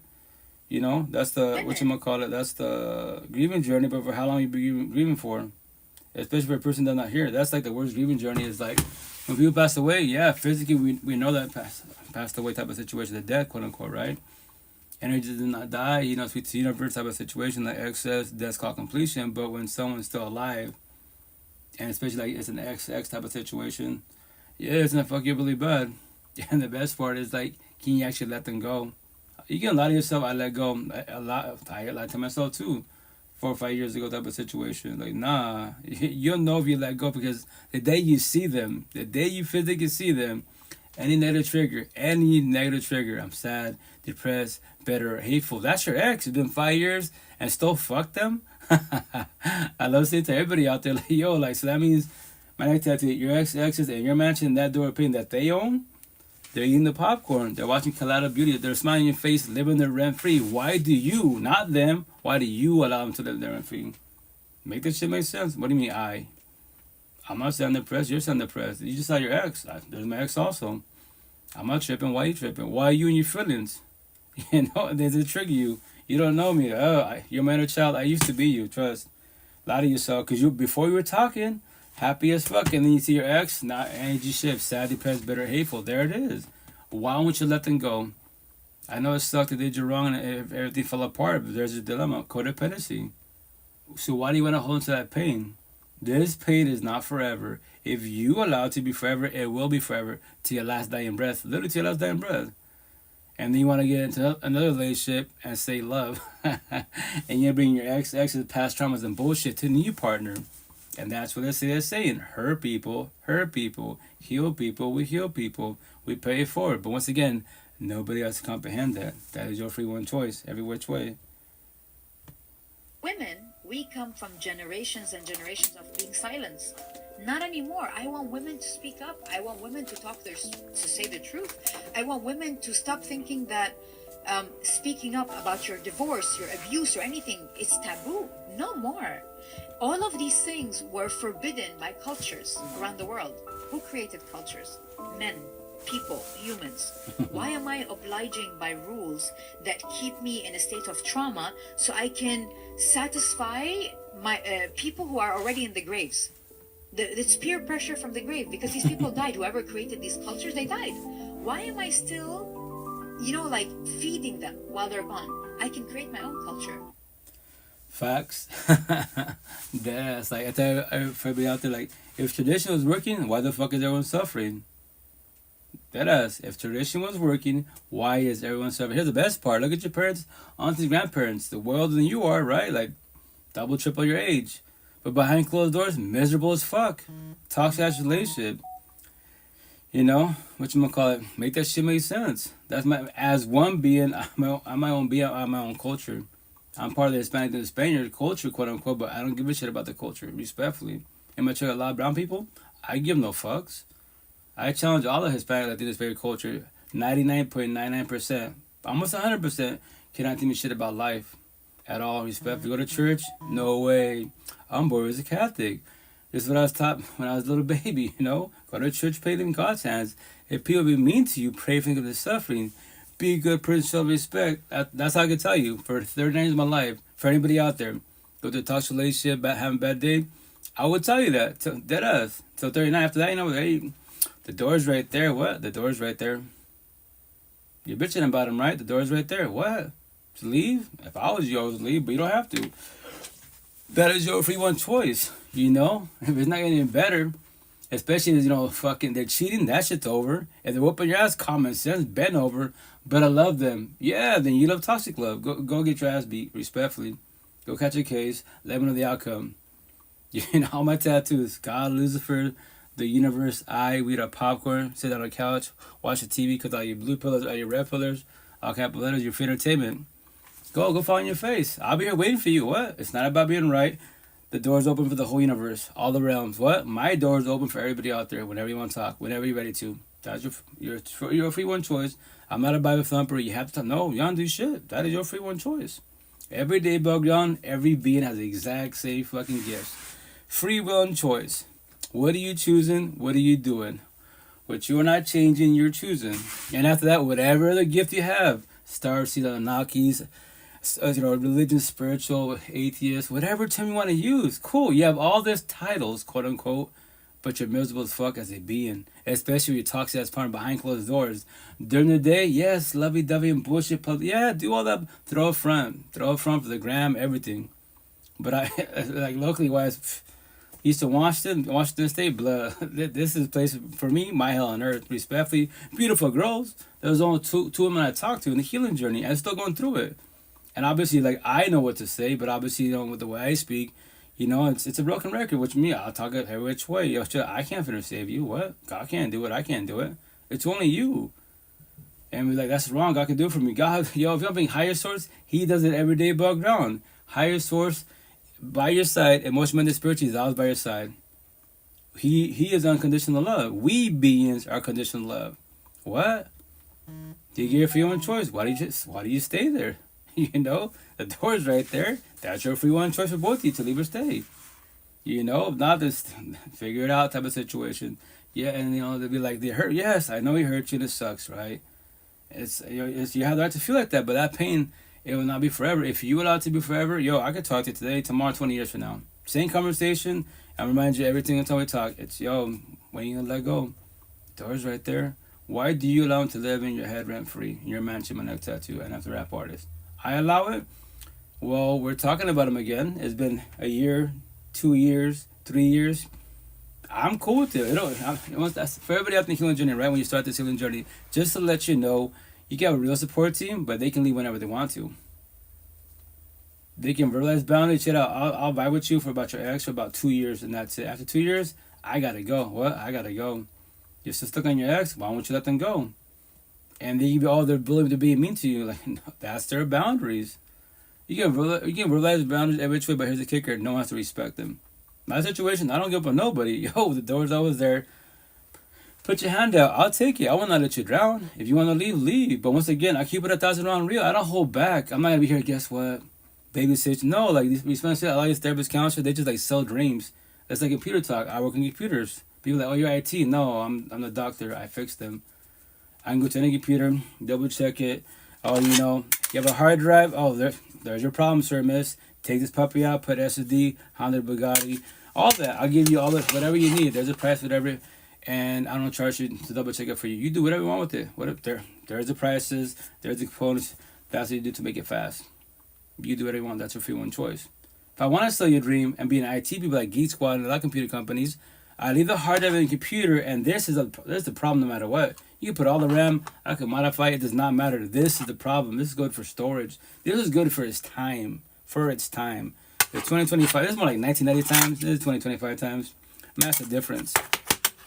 That's the, that's the grieving journey, but for how long you be grieving for? Especially for a person that's not here. That's like the worst grieving journey is like, when people pass away, yeah, physically we know that passed away type of situation, the death, quote unquote, right? Energy does not die. You know, it's a universe type of situation, like excess, that's called completion. But when someone's still alive, and especially like it's an XX type of situation, yeah, it's gonna fuck you really bad. And the best part is like, can you actually let them go? You can lie to yourself. I let go a lot. I lied to myself too. 4 or 5 years ago, type of situation. Like, nah, you'll know if you let go because the day you see them, the day you physically see them, any negative trigger, I'm sad, depressed, bitter, hateful. That's your ex. It's been 5 years and still fuck them. I love saying to everybody out there, like, yo, like, so that means my next tattoo, your exes in your mansion, that door pin that they own, they're eating the popcorn. They're watching Collateral Beauty. They're smiling in your face, living their rent free. Why do you, not them, why do you allow them to live their rent free? Make that shit make sense. What do you mean, I? I'm not saying depressed. You're saying depressed. You just saw your ex. There's my ex also. I'm not tripping. Why you tripping? Why are you and your feelings? You know, they trigger you. You don't know me. You're my inner child. I used to be you. Trust. Lie to yourself. Because before you were talking, happy as fuck, and then you see your ex, not energy shift, sad, depressed, bitter, hateful. There it is. Why won't you let them go? I know it sucked that they did you wrong and everything fell apart, but there's a dilemma, codependency. So why do you want to hold on to that pain? This pain is not forever. If you allow it to be forever, it will be forever till your last dying breath. Literally till your last dying breath. And then you want to get into another relationship and say love. And you bring your ex's past traumas and bullshit to the new partner. And that's what they're saying. Hurt people, heal people, we heal people, we pay it forward. But once again, nobody else can comprehend that. That is your free one choice, every which way. Women, we come from generations and generations of being silenced. Not anymore. I want women to speak up. I want women to to say the truth. I want women to stop thinking that speaking up about your divorce, your abuse, or anything, it's taboo. No more. All of these things were forbidden by cultures around the world. Who created cultures? Men, people, humans. Why am I obliging by rules that keep me in a state of trauma so I can satisfy my people who are already in the graves? It's peer pressure from the grave because these people died. Whoever created these cultures, they died. Why am I still, feeding them while they're gone? I can create my own culture. Facts. That's like, I tell everybody out there, like, if tradition was working, why the fuck is everyone suffering? Deadass. If tradition was working, why is everyone suffering? Here's the best part. Look at your parents, aunties, grandparents. The world than you are, right? Like, double, triple your age. But behind closed doors, miserable as fuck. Toxic ass relationship. You know, whatchamacallit, make that shit make sense. That's as one being, I'm my own being, I'm my own culture. I'm part of the Hispanic and the Spaniard culture, quote unquote, but I don't give a shit about the culture, respectfully. Am I trying a lot of brown people? I give no fucks. I challenge all the Hispanic Latino Spaniard culture, 99.99%, almost 100%, cannot tell me shit about life at all. Respect. Go to church? No way. I'm born as a Catholic. This is what I was taught when I was a little baby, you know? Go to church, pray in God's hands. If people be mean to you, pray for the suffering. Be a good person, show respect. That's how I can tell you. For 39 years of my life, for anybody out there, go through a toxic relationship, having a bad day, I would tell you that. Dead ass. Till 39. After that, you know, hey, the door's right there. What? The door's right there. You're bitching about him, right? The door's right there. What? To leave? If I was you, I would leave, but you don't have to. That is your free one choice, you know? If it's not getting better, especially, you know, fucking, they're cheating, that shit's over. If they're whooping your ass, common sense, bend over, but I love them. Yeah, then you love toxic love. Go get your ass beat, respectfully. Go catch a case, let me know the outcome. You know, all my tattoos, God, Lucifer, the universe, we eat our popcorn, sit on the couch, watch the TV, because all your blue pillars, all your red pillars, all capital letters, your free entertainment. Go fall in your face. I'll be here waiting for you. What? It's not about being right. The door's open for the whole universe, all the realms. What? My door's open for everybody out there whenever you want to talk, whenever you're ready to. That's your free one choice. I'm not a Bible thumper. You have to talk. No, you don't do shit. That is your free one choice. Every day, Bogdan, every being has the exact same fucking gifts. Free will and choice. What are you choosing? What are you doing? What you are not changing, you're choosing. And after that, whatever other gift you have, Star Seed, Anunnakis, religion, spiritual, atheist, whatever term you want to use. Cool. You have all these titles, quote unquote, but you're miserable as fuck as a being. Especially when you talk to that partner behind closed doors. During the day, yes, lovey-dovey and bullshit. Yeah, do all that. Throw a front for the gram, everything. But I, like, locally wise, used to Washington State, blah. This is a place for me, my hell on earth. Respectfully, beautiful girls. There was only two women I talked to in the healing journey. I'm still going through it. And obviously, like, I know what to say, but obviously, with the way I speak, it's a broken record, which me, I'll talk it every which way. Yo, shit, I can't finish save you. What? God can't do it. I can't do it. It's only you. And we're like, that's wrong. God can do it for me. God, yo, if you're being higher source, he does it every day above ground. Higher source, by your side, emotional, mental, spiritually, is always by your side. He is unconditional love. We beings are conditional love. What? You get your free one choice. Why do you stay there? The door's right there. That's your free one choice for both of you to leave or stay. Not this figure it out type of situation. Yeah, and they'll be like, they hurt. Yes, I know he hurt you. This sucks, right? You have the right to feel like that, but that pain, it will not be forever. If you allow it to be forever, I could talk to you today, tomorrow, 20 years from now. Same conversation. I remind you everything until we talk. It's when you gonna let go? Door's right there. Why do you allow him to live in your head rent free, in your mansion, my neck tattoo, and after rap artist? I allow it. Well, we're talking about him again. It's been a year, 2 years, 3 years. I'm cool with it. That's for everybody out in the healing journey, right? When you start this healing journey, just to let you know, you can have a real support team, but they can leave whenever they want to. They can realize boundaries. Shit, I'll vibe with you for about your ex for about 2 years, and that's it. After 2 years, I gotta go. What? I gotta go. You're still stuck on your ex. Why won't you let them go? And they give you all their ability to be mean to you. Like, no, that's their boundaries. You can realize boundaries every which way, but here's the kicker: no one has to respect them. My situation, I don't give up on nobody. The door's always there. Put your hand out. I'll take it. I will not let you drown. If you want to leave, leave. But once again, I keep it 1,000 round real. I don't hold back. I'm not gonna be here. Guess what? Babysit. No, like we spend shit. A lot of these therapists, counselors, they just like sell dreams. That's like computer talk. I work in computers. People like, oh, you're IT. No, I'm the doctor. I fix them. I can go to any computer, double check it. Oh, you have a hard drive. Oh, there's your problem, sir, miss. Take this puppy out, put SSD, Honda Bugatti, all that. I'll give you all this, whatever you need. There's a price, whatever, and I don't charge you to double check it for you. You do whatever you want with it. There's the prices, there's the components. That's what you do to make it fast. You do whatever you want. That's your free one choice. If I want to sell your dream and be an IT people like Geek Squad and a lot of computer companies, I leave the hard drive in the computer, and there's the problem no matter what. You can put all the RAM, I can modify it, does not matter. This is the problem. This is good for storage. This is good for its time. It's 2025. This is more like 1990 times. This is 2025 times. Massive difference.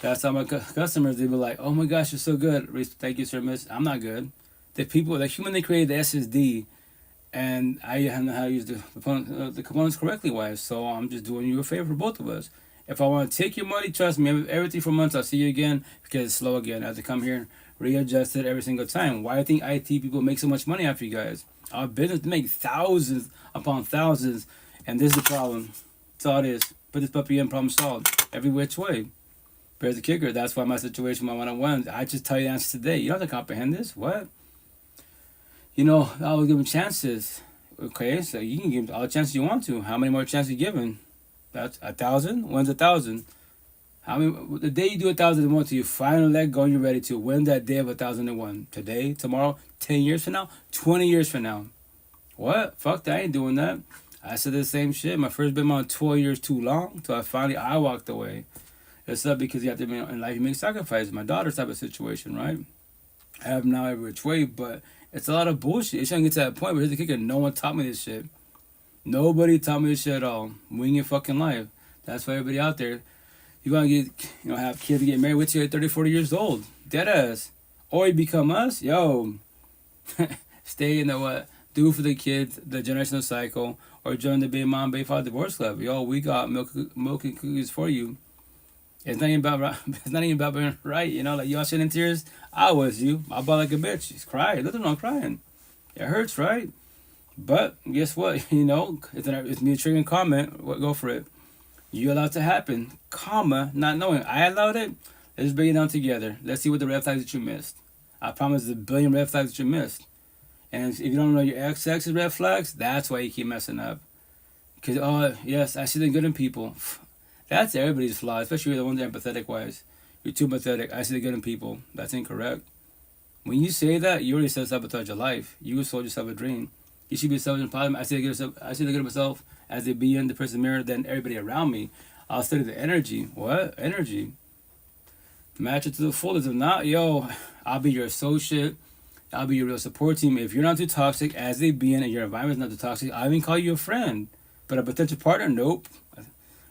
That's how my customers, they be like, oh my gosh, you're so good. Thank you, sir, miss. I'm not good. The human, they created the SSD, and I know how to use the components correctly, wise. So I'm just doing you a favor for both of us. If I want to take your money, trust me, everything for months, I'll see you again because it's slow again. I have to come here and readjust it every single time. Why do you think IT people make so much money after you guys? Our business make thousands upon thousands, and this is the problem. That's all it is. Put this puppy in, problem solved. Every which way. But here's the kicker. That's why my situation, my one-on-ones, I just tell you the answer today. You don't have to comprehend this. What? I will give them chances. Okay, so you can give them all the chances you want to. How many more chances are you giving? That's 1,000. When's 1,000? How many? The day you do 1,001, till you finally let go and you're ready to win that day of 1,001. Today, tomorrow, 10 years from now, 20 years from now. What? Fuck that. I ain't doing that. I said the same shit. My first been on 12 years too long. Till I walked away. It's not because you have to be in life. You make sacrifices. My daughter's type of situation, right? I have now every which way, but it's a lot of bullshit. It's trying to get to that point. But here's the kicker. No one taught me this shit. Nobody taught me this shit at all. Wing your fucking life. That's why everybody out there, you want to get, have kids get married with you at 30, 40 years old. Deadass. Or you become us. Yo. Stay in the what? Do for the kids, the generational cycle. Or join the baby mom, baby father divorce club. Yo, we got milk and cookies for you. It's not even about being right. Like y'all shit in tears. I was you. I bought like a bitch. She's crying. Nothing wrong crying. It hurts, right? But guess what? It's me a triggering comment. Go for it. You allowed to happen. Comma, not knowing. I allowed it. Let's bring it down together. Let's see what the red flags that you missed. I promise there's a billion red flags that you missed. And if you don't know your ex's red flags, that's why you keep messing up. Because, oh, yes, I see the good in people. That's everybody's flaw, especially the ones that are empathetic wise. You're too pathetic. I see the good in people. That's incorrect. When you say that, you already self-sabotage your life. You sold yourself a dream. You should be self-empowered. I see the good of myself as they be in the person mirror than everybody around me. I'll study the energy. What? Energy. Match it to the fullest. If not, yo, I'll be your associate. I'll be your real support team. If you're not too toxic as they be in and your environment's not too toxic, I'll even call you a friend. But a potential partner, nope.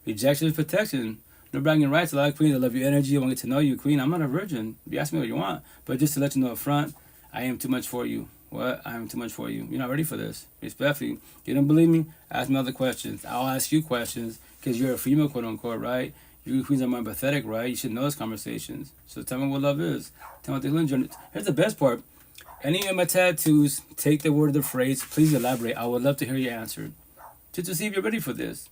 Rejection is protection. No bragging rights. A lot of queens, I love your energy. I want to get to know you, queen. I'm not a virgin. You ask me what you want. But just to let you know up front, I am too much for you. What? I am too much for you. You're not ready for this. Respectfully. You don't believe me? Ask me other questions. I'll ask you questions because you're a female, quote unquote, right? You queens are more empathetic, right? You should know those conversations. So tell me what love is. Tell me what the healing journey. Here's the best part. Any of my tattoos, take the word of the phrase. Please elaborate. I would love to hear your answer. Just to see if you're ready for this.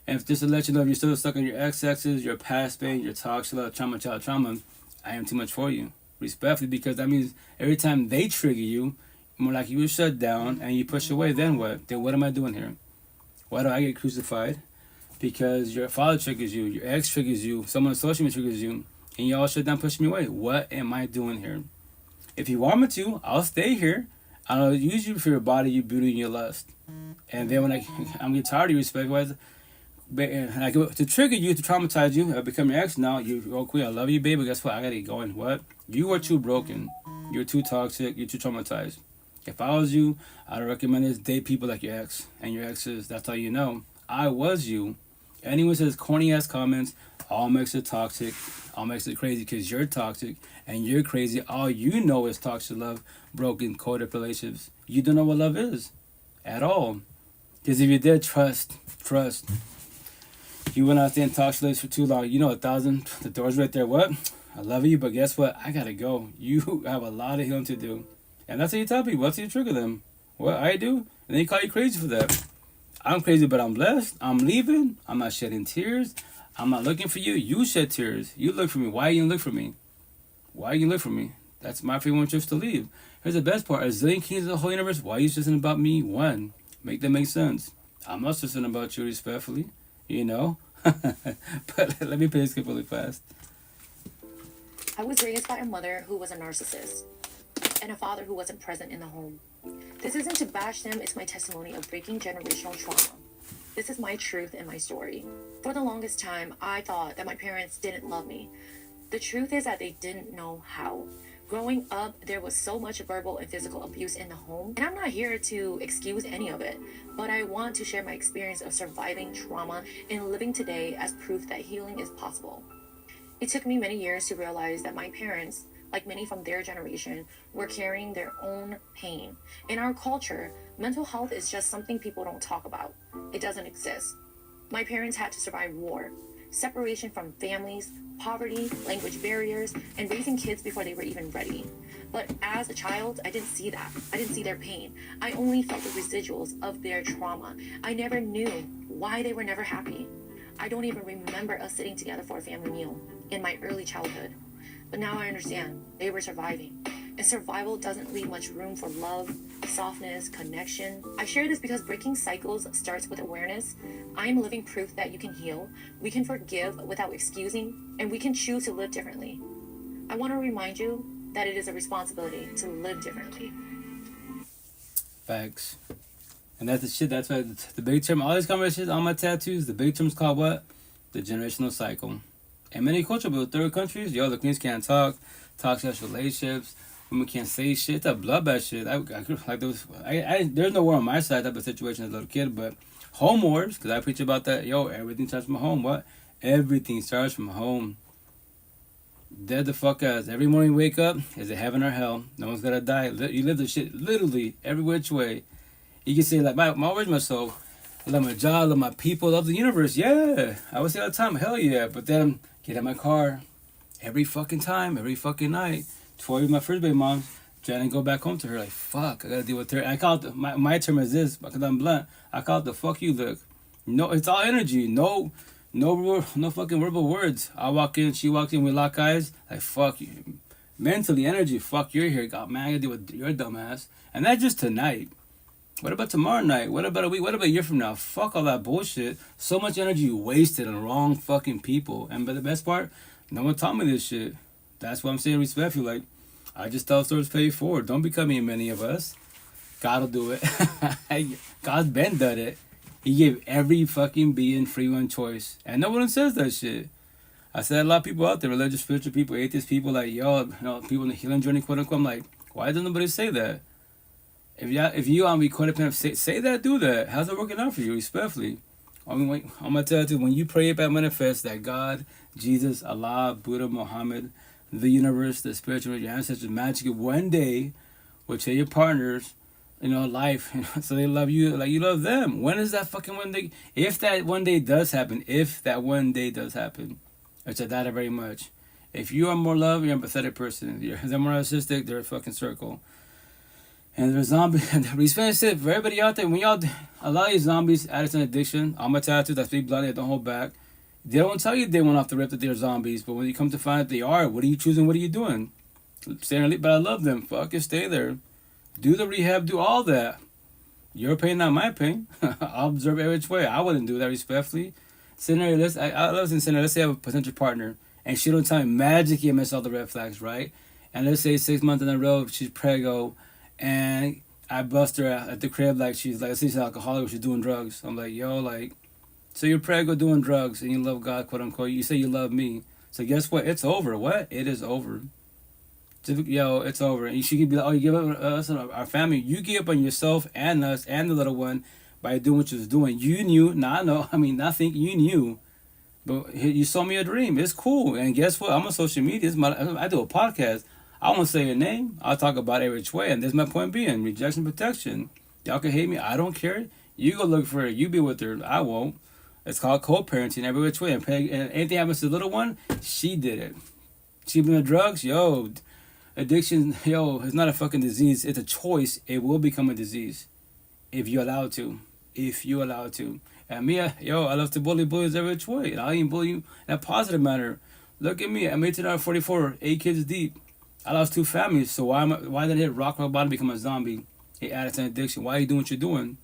And just to let you know if you're still stuck on your ex-exes, your past pain, your toxic love, trauma, child trauma, I am too much for you. Respectfully, because that means every time they trigger you, more like you were shut down and you push away, then what? Then what am I doing here? Why do I get crucified? Because your father triggers you, your ex triggers you, someone on social media triggers you, and you all shut down, push me away. What am I doing here? If you want me to, I'll stay here. I'll use you for your body, your beauty, and your lust. And then when I'm getting tired of you, respect-wise, and I go to trigger you, to traumatize you, I become your ex now. You're all queen. I love you, baby. Guess what? I gotta get going. What? You are too broken. You're too toxic. You're too traumatized. If I was you, I'd recommend is date people like your ex and your exes. That's how you know. I was you. Anyone says corny ass comments, all makes it toxic, all makes it crazy because you're toxic and you're crazy. All you know is toxic love, broken, coded relationships. You don't know what love is at all. Because if you did, trust. You went out there and toxic relations for too long. You know 1,000, the door's right there. What? I love you, but guess what? I gotta go. You have a lot of healing to do. And that's how you tell people. That's how you trigger them. What I do? And then you call you crazy for that. I'm crazy, but I'm blessed. I'm leaving. I'm not shedding tears. I'm not looking for you. You shed tears. You look for me. Why you look for me? Why you look for me? That's my free one choice to leave. Here's the best part. A zillion kings of the whole universe. Why are you stressing about me? One. Make that make sense. I'm not stressing about you respectfully. You know? But let me play this clip really fast. I was raised by a mother who was a narcissist and a father who wasn't present in the home. This isn't to bash them, it's my testimony of breaking generational trauma. This is my truth and my story. For the longest time, I thought that my parents didn't love me. The truth is that they didn't know how. Growing up, there was so much verbal and physical abuse in the home, and I'm not here to excuse any of it, but I want to share my experience of surviving trauma and living today as proof that healing is possible. It took me many years to realize that my parents, like many from their generation, were carrying their own pain. In our culture, mental health is just something people don't talk about. It doesn't exist. My parents had to survive war, separation from families, poverty, language barriers, and raising kids before they were even ready. But as a child, I didn't see that. I didn't see their pain. I only felt the residuals of their trauma. I never knew why they were never happy. I don't even remember us sitting together for a family meal in my early childhood. But now I understand they were surviving. And survival doesn't leave much room for love, softness, connection. I share this because breaking cycles starts with awareness. I am living proof that you can heal, we can forgive without excusing, and we can choose to live differently. I want to remind you that it is a responsibility to live differently. Facts. And that's the shit. That's why the big term, all these conversations on my tattoos, the big term's called what? The generational cycle. And many cultures, but third countries, yo, the queens can't talk sexual relationships, women can't say shit. It's a bloodbath shit. There's no war on my side type of situation as a little kid, but home wars, because I preach about that. Yo, everything starts from home. What? Everything starts from home. Dead the fuck ass. Every morning you wake up, is it heaven or hell? No one's gonna die. You live the shit literally every which way. You can say, like, my original soul, I love my job, love my people, love the universe. Yeah, I would say all the time, hell yeah. But then get in my car every fucking time, every fucking night. Before my first baby mom, trying to go back home to her, like, fuck, I gotta deal with her. I call it, my term is this, because I'm blunt, I call it the fuck you look. No, it's all energy. No fucking verbal words. I walk in, she walks in, we lock eyes, like, fuck you. Mentally, energy, fuck, you're here. God, man, I gotta deal with your dumb ass. And that's just tonight. What about tomorrow night? What about a week? What about a year from now? Fuck all that bullshit. So much energy wasted on wrong fucking people. And but the best part, no one taught me this shit. That's why I'm saying respectfully. Like, I just tell stories pay it forward. Don't become me and many of us. God'll do it. God's been done it. He gave every fucking being free one choice. And no one says that shit. I said a lot of people out there, religious, spiritual people, atheist people, like, yo, people in the healing journey, quote unquote. I'm like, why doesn't nobody say that? If you on be codependent, say that, do that. How's it working out for you, respectfully? I mean, I'm gonna tell you, when you pray about manifest that God, Jesus, Allah, Buddha, Muhammad, the universe, the spiritual, your ancestors, magically one day will tell your partners, life, so they love you like you love them. When is that fucking one day? If that one day does happen, which I doubt it very much. If you are more love, you're an empathetic person. If they're more narcissistic, they're a fucking circle. And there's zombies. Respect it for everybody out there. When y'all, a lot of these zombies, addicts and addiction. I'm a tattoo. That's big bloody. Don't hold back. They don't tell you they went off the rip that they're zombies. But when you come to find out they are, what are you choosing? What are you doing? Staying elite, but I love them. Fuck it, stay there. Do the rehab. Do all that. Your pain, not my pain. I'll observe every which way. I wouldn't do that respectfully. Scenario. I love this scenario. Let's say I have a potential partner, and she don't tell me magically I miss all the red flags, right? And let's say 6 months in a row she's preggo. And I bust her at the crib like she's an alcoholic or she's doing drugs. I'm like, yo, like, so you're preggo doing drugs and you love God, quote unquote. You say you love me. So guess what? It's over. What? It is over. Yo, it's over. And she could be like, oh, you give up on us and our family. You give up on yourself and us and the little one by doing what you was doing. You knew. Not think you knew. But you sold me a dream. It's cool. And guess what? I'm on social media. I do a podcast. I won't say your name. I'll talk about every which way. And this is my point being. Rejection protection. Y'all can hate me. I don't care. You go look for her. You be with her. I won't. It's called co-parenting every which way. And anything happens to the little one, she did it. She been on drugs. Yo, addiction, it's not a fucking disease. It's a choice. It will become a disease. If you allow it to. And me, I love to bully bullies every which way. And I ain't bully you in a positive manner. Look at me. I'm 18 out of 44. 8 kids deep. I lost 2 families, so why did I hit rock bottom and become a zombie? It added to addiction. Why are you doing what you're doing?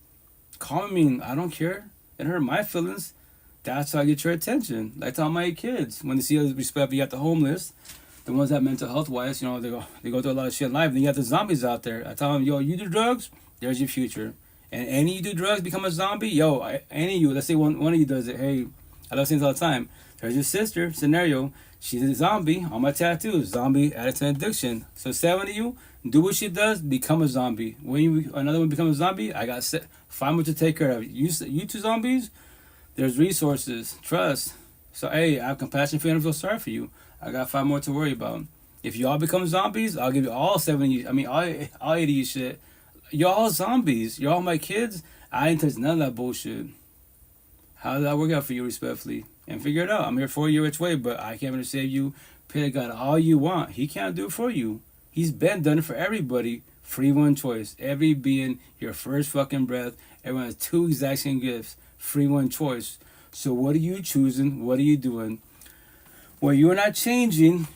Call me. I don't care. It hurt my feelings. That's how I get your attention. Like tell my kids when they see us respect, you got the homeless, the ones that mental health wise, they go through a lot of shit in life. Then you got the zombies out there. I tell them, yo, you do drugs, there's your future. And any you do drugs, become a zombie, any of you, let's say one of you does it. Hey, I love saying this all the time. There's your sister scenario. She's a zombie on my tattoo. Zombie addict and addiction. So 7 of you do what she does. Become a zombie. When another one becomes a zombie, I got 5 more to take care of. You 2 zombies. There's resources, trust. So hey, I have compassion for you and feel sorry for you. I got 5 more to worry about. If you all become zombies, I'll give you all 7 of you. I mean, all 8 of you shit. You're all zombies. You're all my kids. I ain't touch none of that bullshit. How does that work out for you, respectfully? And figure it out. I'm here for you which way, but I can't really save you. Pay God all you want. He can't do it for you. He's been done it for everybody. Free one choice. Every being, your first fucking breath. Everyone has 2 exact same gifts. Free one choice. So what are you choosing? What are you doing? Well, you're not changing.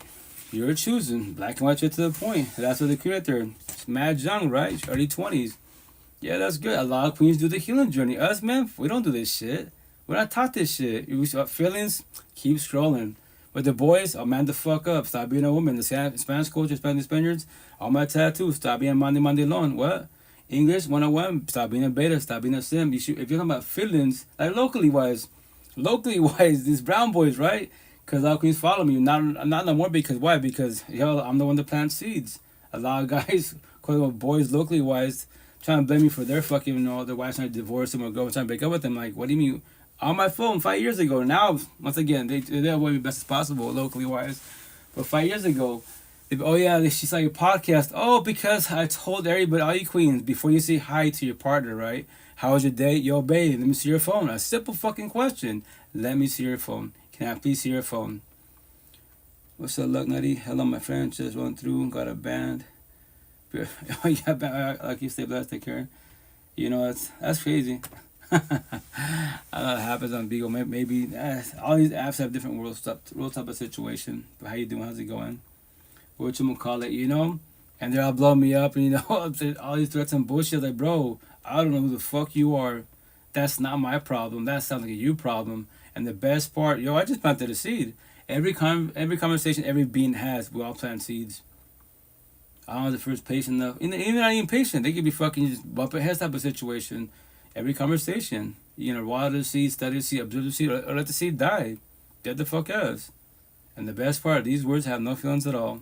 You're choosing. Black and white shit to the point. That's what the queen right there. It's mad young, right? Early 20s. Yeah, that's good. A lot of queens do the healing journey. Us, man, we don't do this shit. We're not taught this shit. You got feelings, keep scrolling. With the boys, man the fuck up. Stop being a woman. The Spanish culture, Spaniards, all my tattoos. Stop being mandilon. What? English 101. Stop being a beta. Stop being a sim. If you're talking about feelings, like locally wise, these brown boys, right? Because a lot of queens follow me. Not no more because why? Because I'm the one that plants seeds. A lot of guys, quote unquote, boys locally wise, trying to blame me for their fucking, their wives trying to divorce them or go trying to break up with them. Like, what do you mean? On my phone 5 years ago. Now, once again, they avoid me best as possible, locally wise. But 5 years ago, she saw your podcast. Oh, because I told everybody, all you queens, before you say hi to your partner, right? How was your date? Yo, babe, let me see your phone. A simple fucking question. Let me see your phone. Can I please see your phone? What's up, Luck Nutty? Hello, my friend. Just run through. Got a band. Oh, yeah, like you stay blessed, take care. That's crazy. I know it happens on Beagle. Maybe all these apps have different world type of situation. But how you doing? How's it going? What you gonna call it? And they're all blowing me up. And all these threats and bullshit. Like, bro, I don't know who the fuck you are. That's not my problem. That sounds like a you problem. And the best part, yo, I just planted a seed. Every conversation every being has, we all plant seeds. I was the first patient enough. Even not even patient. They could be fucking just bumping heads type of situation. Every conversation. You know, water the seed, study the seed, observe the seed, or let the seed die. Dead the fuck else. And the best part, these words have no feelings at all.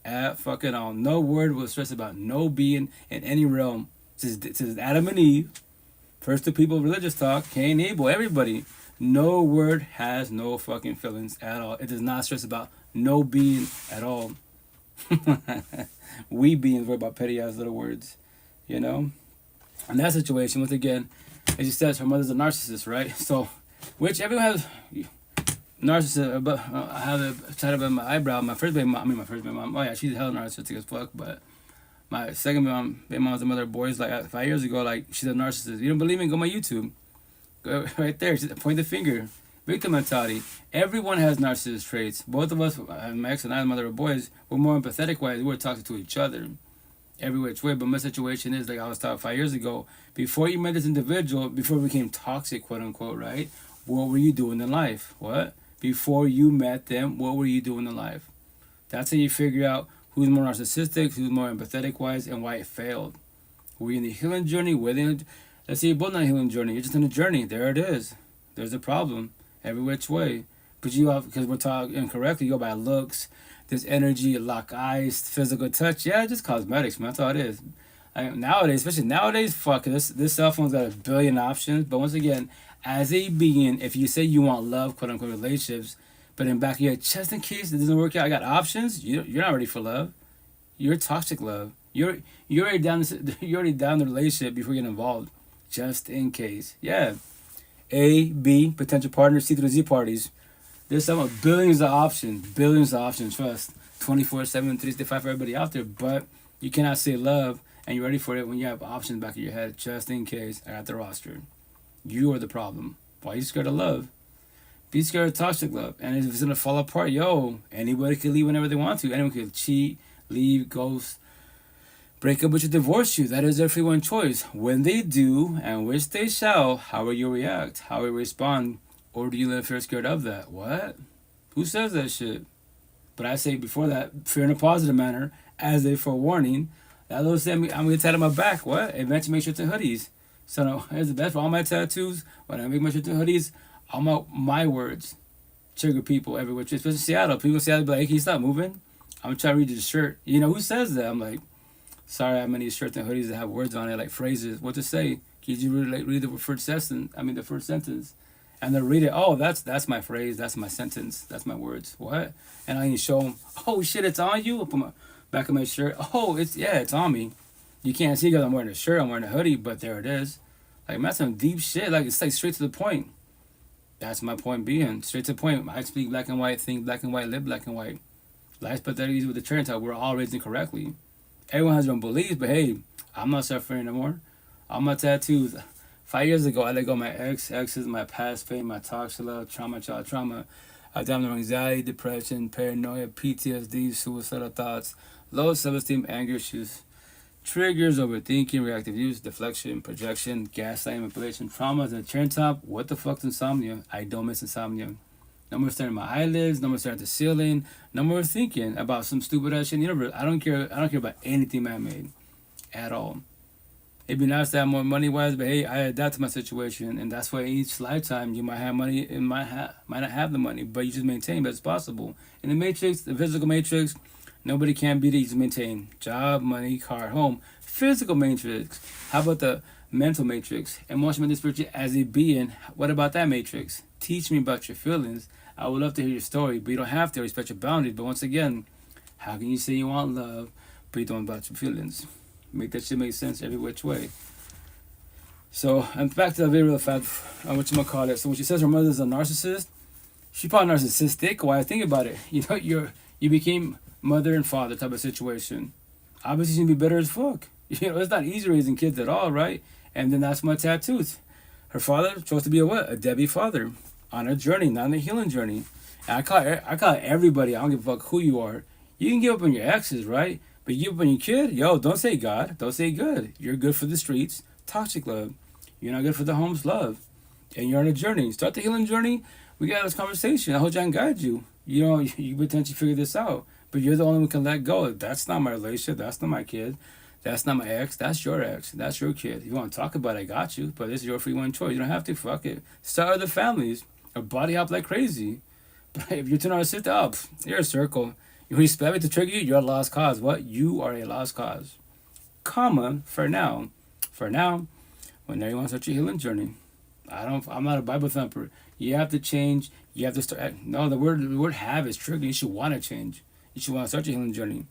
At fucking all. No word will stress about no being in any realm. Since Adam and Eve, first two people religious talk, Cain, Abel, everybody. No word has no fucking feelings at all. It does not stress about no being at all. We beings worry about petty ass little words, you know. In that situation, once again, as you said, her mother's a narcissist, right? So, which everyone has narcissist. But I have a chat about my eyebrow. My first baby mom. Oh yeah, she's hella narcissistic as fuck. But my second baby mom was the mother of boys. Like 5 years ago, like she's a narcissist. You don't believe me? Go on my YouTube. Go right there. Point the finger. Victim mentality. Everyone has narcissist traits. Both of us, my ex and I, the mother of boys, we're more empathetic wise. We're talking to each other every which way. But my situation is, like I was taught 5 years ago, before you met this individual, before we became toxic, quote unquote, right? What were you doing in life? What? Before you met them, what were you doing in life? That's how you figure out who's more narcissistic, who's more empathetic wise, and why it failed. Were you in the healing journey? Let's say you're both on a healing journey. You're just in a journey. There it is. There's a problem. Every which way. Because we're talking incorrectly, you go by looks, this energy, lock eyes, physical touch. Yeah, just cosmetics, man. That's all it is. Nowadays, especially nowadays, fuck, this cell phone's got a billion options. But once again, as a being, if you say you want love, quote unquote, relationships, but in back of your head, just in case it doesn't work out, I got options. You're not ready for love. You're toxic love. You're already down the relationship before you get involved, just in case. Yeah. A, B, potential partners, C through Z parties. There's some billions of options, trust. 24/7, 365 for everybody out there, but you cannot say love and you're ready for it when you have options back of your head, just in case. I got the roster. You are the problem. Why are you scared of love? Be scared of toxic love. And if it's gonna fall apart, anybody can leave whenever they want to. Anyone can cheat, leave, ghost, break up with you, divorce you. That is their free one choice. When they do, and which they shall, how will you react? How will you respond? Or do you live fear scared of that? What? Who says that shit? But I say before that, fear in a positive manner, as a forewarning. That little say I'm gonna tat on my back. What? Eventually make shirts and hoodies. So no, here's the best for all my tattoos. When I make my shirts and hoodies, all my words trigger people everywhere. Especially Seattle. People in Seattle be like, hey, can you stop moving? I'm trying to read your shirt. You know, who says that? I'm like, sorry, I have many shirts and hoodies that have words on it, like phrases. What to say? Can you read the first sentence? The first sentence. And they'll read it. Oh, that's my phrase. That's my sentence. That's my words. What? And I can show them. Oh shit, it's on you. I'll put my back of my shirt. Oh, it's on me. You can't see because I'm wearing a shirt. I'm wearing a hoodie, but there it is. Like, man, that's some deep shit. Like, it's like straight to the point. That's my point being straight to the point. I speak black and white, think black and white, live black and white. Life's pathetic with the stereotype. We're all raised incorrectly. Everyone has their own beliefs, but hey, I'm not suffering anymore. All my tattoos. 5 years ago, I let go of my exes, my past pain, my toxic love, child trauma. I dealt with anxiety, depression, paranoia, PTSD, suicidal thoughts, low self-esteem, anger issues, triggers, overthinking, reactive use, deflection, projection, gaslighting, manipulation, traumas, and turn top. What the fuck's insomnia? I don't miss insomnia. No more staring at my eyelids, no more staring at the ceiling, no more thinking about some stupid ass shit in the universe. I don't care about anything man-made at all. It'd be nice to have more money wise, but hey, I adapt to my situation, and that's why each lifetime you might have money and might not have the money, but you just maintain best possible. In the matrix, the physical matrix, nobody can beat it. You just maintain job, money, car, home. Physical matrix. How about the mental matrix? Emotional, mental, spiritual as a being. What about that matrix? Teach me about your feelings. I would love to hear your story, but you don't have to respect your boundaries. But once again, how can you say you want love, but you don't about your feelings? Make that shit make sense every which way. So, and back to the very real fact, whatchamacallit. So when she says her mother's a narcissist, she's probably narcissistic. Why? Think about it. You know, you became mother and father type of situation. Obviously, she's gonna be better as fuck. You know, it's not easy raising kids at all, right? And then that's my tattoos. Her father chose to be a deadbeat father on a journey, not on a healing journey. And I call everybody. I don't give a fuck who you are. You can give up on your exes, right? But you give up on your kid, don't say God, don't say good. You're good for the streets. toxic love. You're not good for the home's love. And you're on a journey. Start the healing journey. We got this conversation. I hope I can guide you. You know, you potentially figure this out. But you're the only one who can let go. That's not my relationship. That's not my kid. That's not my ex. That's your ex. That's your kid. If you want to talk about it, I got you. But this is your free one choice. You don't have to. Fuck it. Start other families. Or body hop like crazy. But if you're too narcissistic, oh, you're a circle. You respect me to trigger you, you're a lost cause. What? You are a lost cause. Comma, for now. For now, whenever you want to start your healing journey. I'm not a Bible thumper. You have to change. You have to start. No, the word have is trigger. You should want to change. You should want to start your healing journey.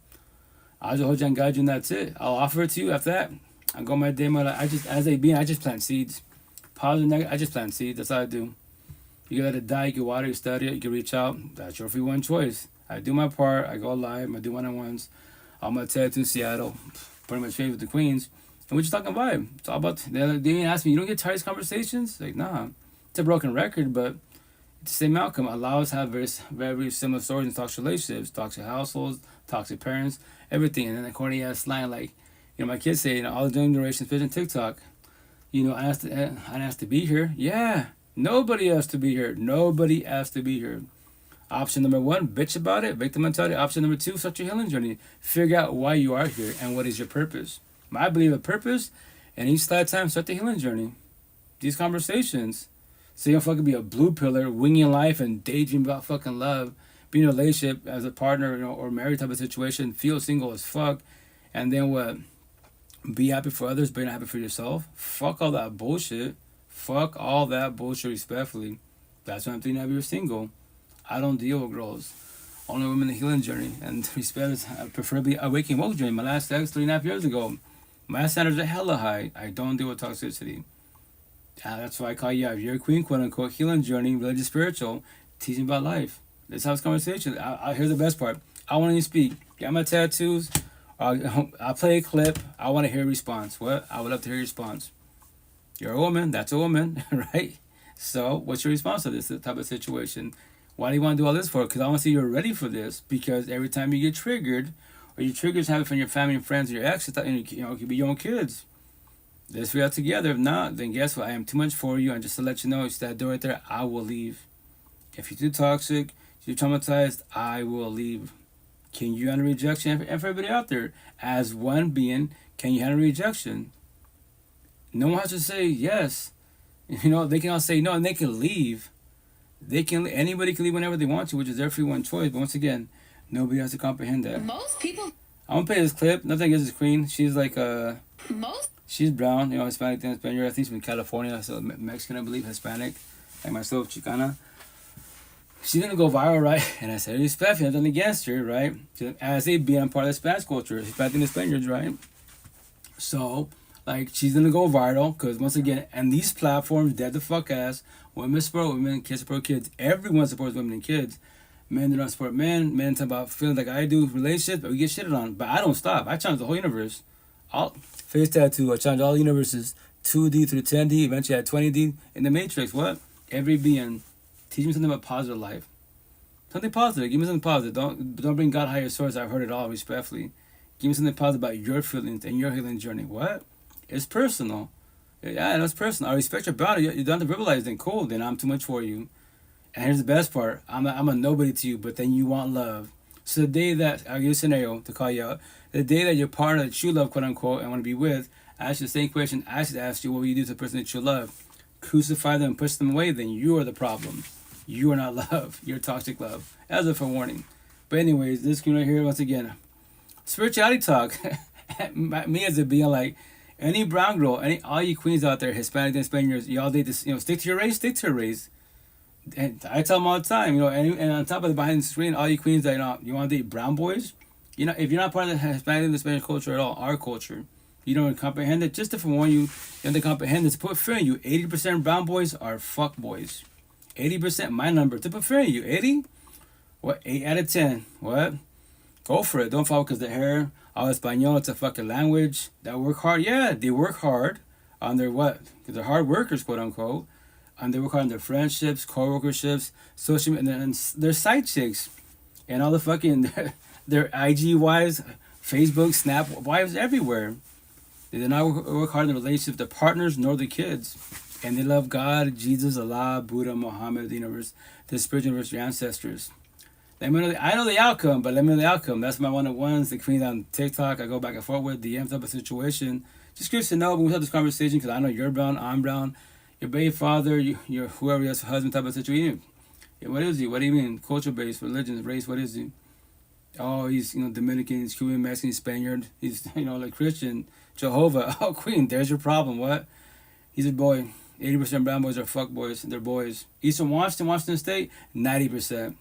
I'll just hold you and guide you, and that's it. I'll offer it to you after that. I go my day, my life. As a being, I just plant seeds. Positive, negative, I just plant seeds. That's all I do. You can let it die, you can water, you study it, you can reach out. That's your free one choice. I do my part, I go live, I do one-on-ones. I'm going to tell you to Seattle, pretty much famous with the Queens. And we're just talking vibe. It's all about, they didn't ask me, you don't get tired of these conversations? Like, nah. It's a broken record, but it's the same outcome. Allow us to have very, very similar stories in toxic relationships, toxic households, toxic parents, everything. And then the corny ass line, like, you know, my kids say, you know, all the young generations, especially TikTok, you know, I asked to be here. Yeah. Nobody has to be here. Nobody has to be here. Option number one, bitch about it, victim mentality. Option number two, start your healing journey. Figure out why you are here and what is your purpose. I believe a purpose, and each lifetime, start the healing journey. These conversations. So you don't fucking be a blue pillar, winging life and daydream about fucking love, being in a relationship as a partner, you know, or married type of situation, feel single as fuck, and then what? Be happy for others, but you're not happy for yourself. Fuck all that bullshit. Fuck all that bullshit, respectfully. That's why I'm thinking of you're single. I don't deal with girls. Only women in the healing journey. And respect, preferably a waking woke journey. My last ex, 3.5 years ago. My standards are hella high. I don't deal with toxicity. That's why I call you out. You're a queen, quote unquote, healing journey, religious, spiritual, teaching about life. Let's have this conversation. Here's the best part. I want you to speak. Get my tattoos. I'll play a clip. I want to hear a response. What? I would love to hear your response. You're a woman. That's a woman, right? So what's your response to this type of situation? Why do you want to do all this for? Because I want to see you're ready for this. Because every time you get triggered, or your triggers have it from your family and friends or your ex, you know, it could be your own kids. Let's figure out together. If not, then guess what? I am too much for you. And just to let you know, it's that door right there. I will leave. If you're too toxic, you're traumatized, I will leave. Can you handle rejection? And for everybody out there, as one being, can you handle rejection? No one has to say yes. You know, they can all say no, and they can leave. Anybody can leave whenever they want to, which is their free one choice. But once again, nobody has to comprehend that. Most people. I'm gonna play this clip. Nothing against this queen. She's like Most. she's brown, you know, Hispanic and Spaniard. I think she's from California, so Mexican, I believe, Hispanic, like myself, Chicana. She's gonna go viral, right? And I said, respect, nothing against her, right? As a being part of the Spanish culture, Hispanic and Spaniards, right? So, like, she's gonna go viral, because once again, and these platforms, dead the fuck ass, women support women, kids support kids, everyone supports women and kids. Men do not support men, men talk about feeling like I do, relationships, but we get shitted on. But I don't stop, I challenge the whole universe. Face tattoo, I challenge all universes, 2D through 10D, eventually at 20D, in the Matrix, what? Every being, teach me something about positive life. Something positive, give me something positive, don't bring God higher source, I've heard it all, respectfully. Give me something positive about your feelings and your healing journey. What? It's personal. Yeah, it's personal. I respect your boundary. You don't have to verbalize, then cool, then I'm too much for you. And here's the best part. I'm a nobody to you, but then you want love. So the day that, I'll give you a scenario to call you out. The day that your partner that you love, quote unquote, and want to be with, ask you the same question I should ask you, what will you do to the person that you love? Crucify them, push them away, then you are the problem. You are not love. You're toxic love. As a forewarning. But anyways, this screen right here, once again, spirituality talk. Me as a being, like, any brown girl, all you queens out there, Hispanic and Spaniards, y'all date this, you know, stick to your race, stick to your race. And I tell them all the time, you know, and on top of the behind the screen, all you queens that, you know, you want to date brown boys, you know, if you're not part of the Hispanic and the Spanish culture at all, our culture, you don't comprehend it, just to forewarn you, you have to comprehend it, to put fear in you. 80% brown boys are fuck boys. 80%, my number, to put fear in you. 80? What? 8 out of 10. What? Go for it. Don't fall because the hair, all Espanol, it's a fucking language. That work hard. Yeah, they work hard on their what? Because they're hard workers, quote unquote. And they work hard on their friendships, co-workerships, social media, and their side chicks. And all the fucking, their IG wives, Facebook, Snap wives everywhere. They did not work hard in the relationship with their partners nor their kids. And they love God, Jesus, Allah, Buddha, Muhammad, the universe, the spiritual universe, your ancestors. Let me know I know the outcome, but let me know the outcome. That's my one-on-ones, the queen on TikTok. I go back and forth with DMs type of situation. Just curious to know when we have this conversation, because I know you're brown, I'm brown, your baby father, your whoever else, husband type of situation. Yeah, what is he? What do you mean? Culture based, religion, race, what is he? Oh, he's Dominican, he's Cuban, Mexican, Spaniard. He's like Christian, Jehovah. Oh, queen, there's your problem. What? He's a boy. 80% brown boys are fuck boys. They're boys. Eastern Washington State, 90%.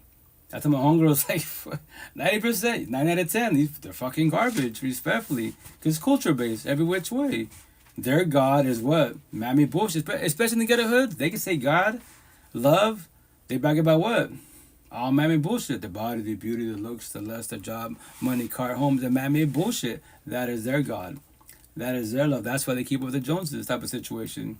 I tell my homegirls, like, 90%, 9 out of 10, they're fucking garbage, respectfully. Because it's culture based, every which way. Their God is what? Mammy bullshit. Especially in the ghetto hoods, they can say God, love, they brag about what? All mammy bullshit. The body, the beauty, the looks, the lust, the job, money, car, home, the mammy bullshit. That is their God. That is their love. That's why they keep up with the Joneses type of situation.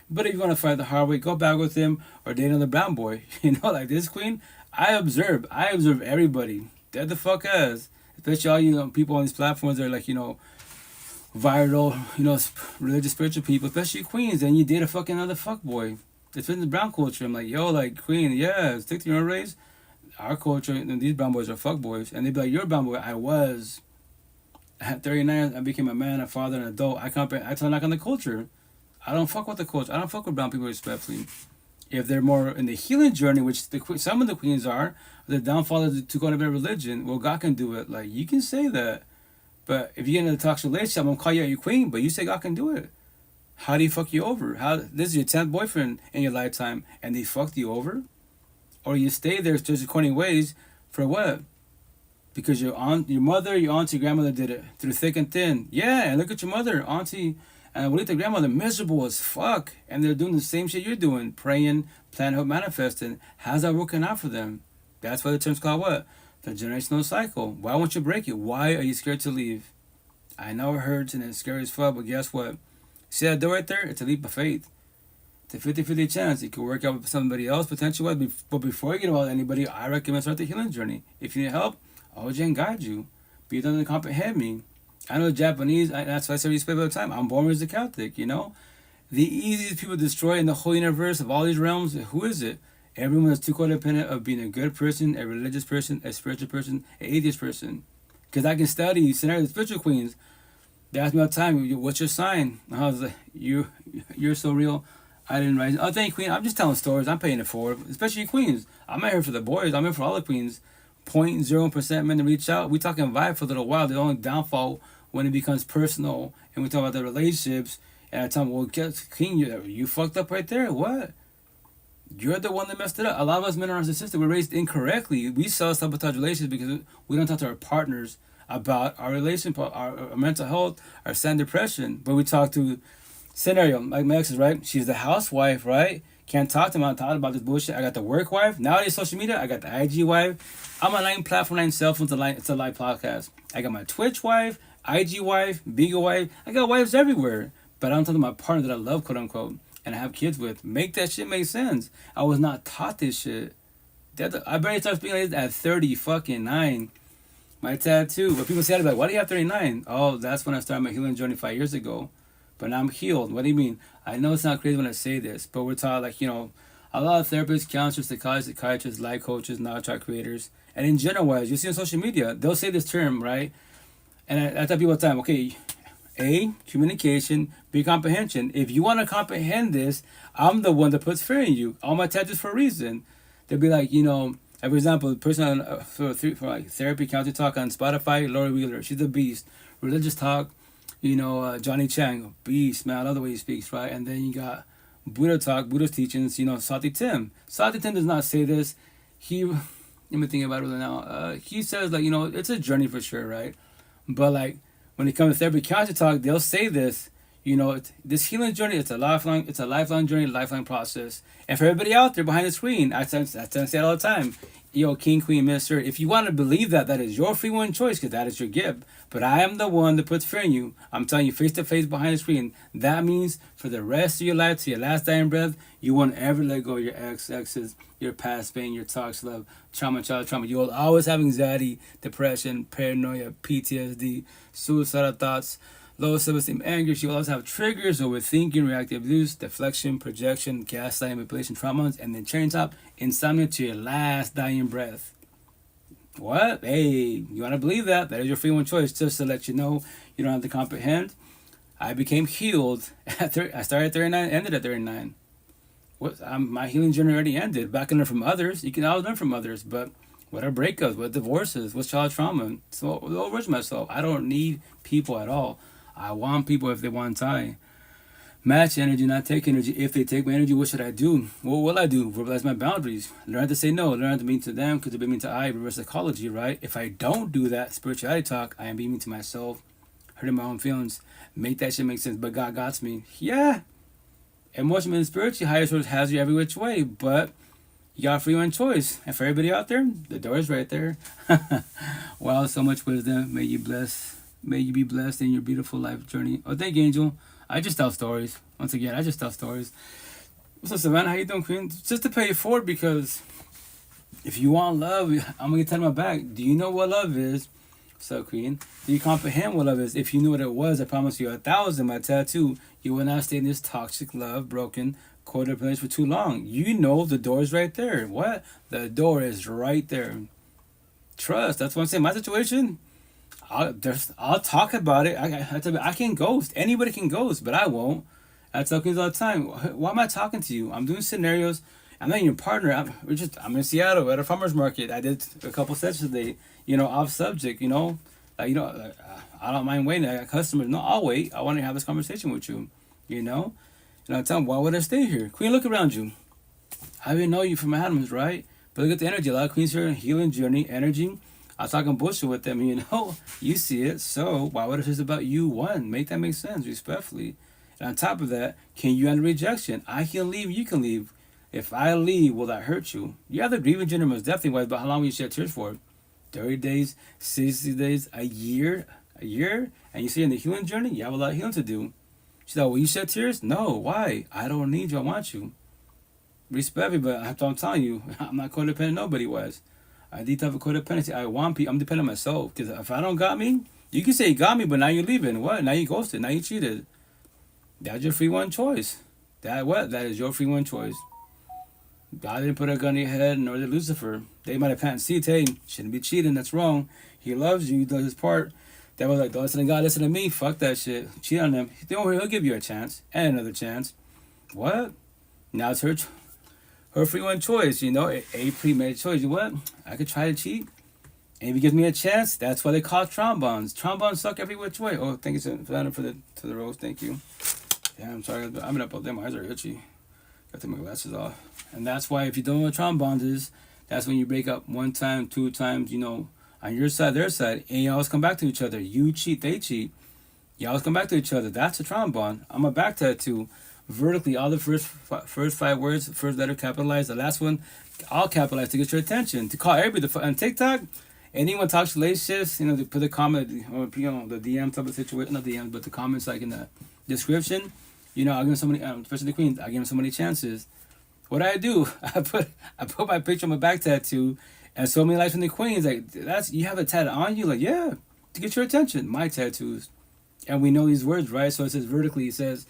But if you want to fight the hard way, go back with him or date another brown boy. Like this queen, I observe everybody. Dead the fuck ass. Especially all people on these platforms that are like, viral, religious spiritual people, especially queens, and you date a fucking other fuck boy. It's in the brown culture. I'm like, yo, like queen, yeah, stick to your race. Our culture, and these brown boys are fuck boys. And they'd be like, you're a brown boy. I was. At 39, I became a man, a father, an adult. I tell knock on the culture. I don't fuck with the culture. I don't fuck with brown people respectfully. If they're more in the healing journey, which some of the queens are, the downfall to go into their religion, well, God can do it. Like, you can say that. But if you get in a toxic relationship, I'm going to call you out your queen, but you say God can do it. How do you fuck you over? This is your 10th boyfriend in your lifetime, and they fucked you over? Or you stay there just according ways for what? Because your mother, your auntie, grandmother did it through thick and thin. Yeah, and look at your mother, auntie, and abuelita, grandmother, miserable as fuck. And they're doing the same shit you're doing, praying, planning, hope, manifesting. How's that working out for them? That's why the term's called what? The generational cycle. Why won't you break it? Why are you scared to leave? I know it hurts and it's scary as fuck, but guess what? See that door right there? It's a leap of faith. It's a 50-50 chance. It could work out with somebody else, potentially. But before you get involved with anybody, I recommend start the healing journey. If you need help, OJ and guide you. Be done to comprehend me. I know Japanese, that's why I say respect all the time. I'm born as a Catholic, The easiest people to destroy in the whole universe of all these realms, who is it? Everyone is too codependent of being a good person, a religious person, a spiritual person, an atheist person. Because I can study scenarios of spiritual queens. They ask me all the time, what's your sign? I was like, you're so real. I didn't write. Oh, thank you, queen. I'm just telling stories. I'm paying it forward. Especially queens. I'm not here for the boys. I'm here for all the queens. 0.01% men to reach out. We talking vibe for a little while. The only downfall when it becomes personal and we talk about the relationships. And I tell them, well, king, you fucked up right there. What? You're the one that messed it up. A lot of us men are narcissistic. We're raised incorrectly. We self-sabotage relationships because we don't talk to our partners about our relationship, our mental health, our sad depression. But we talk to scenario, like my ex is right. She's the housewife, right? Can't talk to me. I'm talking about this bullshit. I got the work wife. Nowadays, social media, I got the IG wife. I'm on 9 platform, 9 cell phones. It's a live podcast. I got my Twitch wife, IG wife, Beagle wife. I got wives everywhere. But I'm talking to my partner that I love, quote unquote, and I have kids with. Make that shit make sense. I was not taught this shit. I barely started speaking like this at 39. My tattoo. But people say, like, why do you have 39? Oh, that's when I started my healing journey 5 years ago. But now I'm healed. What do you mean? I know it's not crazy when I say this, but we're taught, like, a lot of therapists, counselors, psychiatrists, life coaches, knowledge chart creators, and in general wise, you see on social media, they'll say this term, right? And I tell people all the time, okay, A, communication, B, comprehension. If you want to comprehend this, I'm the one that puts fear in you. All my tattoos for a reason. They'll be like, for example, the person for like therapy, counseling talk on Spotify, Lori Wheeler, she's a beast. Religious talk, Johnny Chang, beast, man, I love the way he speaks, right? And then you got Buddha talk, Buddha's teachings, Sati Tim. Sati Tim does not say this. Let me think about it now. He says, like, it's a journey for sure, right? But, like, when it comes to therapy, counseling talk, they'll say this, this healing journey, it's a lifelong journey, a lifelong process. And for everybody out there behind the screen, I tend to say it all the time, king, queen, mister, if you want to believe that is your free will and choice, because that is your gift. But I am the one that puts fear in you. I'm telling you face to face behind the screen. That means for the rest of your life, to your last dying breath, you won't ever let go of your exes, your past pain, your toxic love, trauma, child trauma. You will always have anxiety, depression, paranoia, PTSD, suicidal thoughts, low self-esteem, anger. She will also have triggers, overthinking, reactive abuse, deflection, projection, gaslighting, manipulation, traumas, and then cherry top, insomnia to your last dying breath. What? Hey, you want to believe that? That is your free one choice. Just to let you know, you don't have to comprehend. I became healed at I started at 39, ended at 39. My healing journey already ended. Back and learn from others. You can always learn from others, but what are breakups? What divorces? What's child trauma? So I'll enrich myself. I don't need people at all. I want people if they want to tie. Match energy, not take energy. If they take my energy, what should I do? What will I do? Verbalize my boundaries. Learn to say no. Learn to mean to them because they're being mean to I. Reverse psychology, right? If I don't do that, spirituality talk, I am being mean to myself, hurting my own feelings. Make that shit make sense. But God got me. Yeah. Emotionally and spiritually, higher source has you every which way. But you got a free one choice. And for everybody out there, the door is right there. Wow, so much wisdom. May you be blessed in your beautiful life journey. Oh, thank you, Angel. I just tell stories. Once again, I just tell stories. What's up, Savannah? How you doing, Queen? Just to pay it forward, because if you want love, I'm going to tell my back. Do you know what love is? What's up, Queen? Do you comprehend what love is? If you knew what it was, I promise you 1,000, my tattoo, you will not stay in this toxic love, broken, codependence for too long. You know the door is right there. What? The door is right there. Trust. That's what I'm saying. My situation, I'll talk about it. I can ghost. Anybody can ghost, but I won't. I tell kids all the time, why am I talking to you? I'm doing scenarios. I'm not your partner. I'm in Seattle at a farmer's market. I did a couple sessions today, off subject, I don't mind waiting. I got customers. No, I'll wait. I want to have this conversation with you, And I tell them, why would I stay here? Queen, look around you. I didn't know you from Adams, right? But look at the energy. A lot of queens here, healing journey, energy. I was talking bullshit with them, you see it. So why would it just about you? One, make that make sense, respectfully. And on top of that, can you handle rejection? I can leave, you can leave. If I leave, will that hurt you? Yeah, the grieving journey most definitely was, but how long will you shed tears for? 30 days, 60 days, a year, and you see in the healing journey, you have a lot of healing to do. She said, will you shed tears? No, why? I don't need you, I want you. Respect me, but I'm telling you, I'm not codependent, nobody was. I need to have a codependency. I want people. I'm dependent on myself. Because if I don't got me, you can say you got me, but now you're leaving. What? Now you ghosted. Now you cheated. That's your free one choice. That is your free one choice. God didn't put a gun in your head, nor did Lucifer. They might have planted seeds. Hey, shouldn't be cheating. That's wrong. He loves you. He does his part. That was like, don't listen to God, listen to me. Fuck that shit. Cheat on him. Don't worry, he'll give you a chance. And another chance. What? Now it's her free one choice, a premeditated choice. You know what? I could try to cheat. And if he gives me a chance, that's why they call trombones. Trombones suck every which way. Oh, thank you for the rose. Thank you. Yeah, I'm sorry. I've been up all day. My eyes are itchy. Got to take my glasses off. And that's why if you don't know what trombones is, that's when you break up one time, two times, on your side, their side, and you always come back to each other. You cheat, they cheat. You always come back to each other. That's a trombone. I'm a back tattoo. Vertically, all the first 5 words, first letter capitalized, the last one all capitalized to get your attention. To call everybody on TikTok, anyone talks relationships, they put a comment or the DM type of situation, not DMs, but the comments like in the description. I'll give somebody, especially the queens, I give them so many chances. What I do, I put my picture on my back tattoo, and so many likes from the queens. Like you have a tattoo on you, like yeah, to get your attention. My tattoos, and we know these words, right? So it says vertically, it says.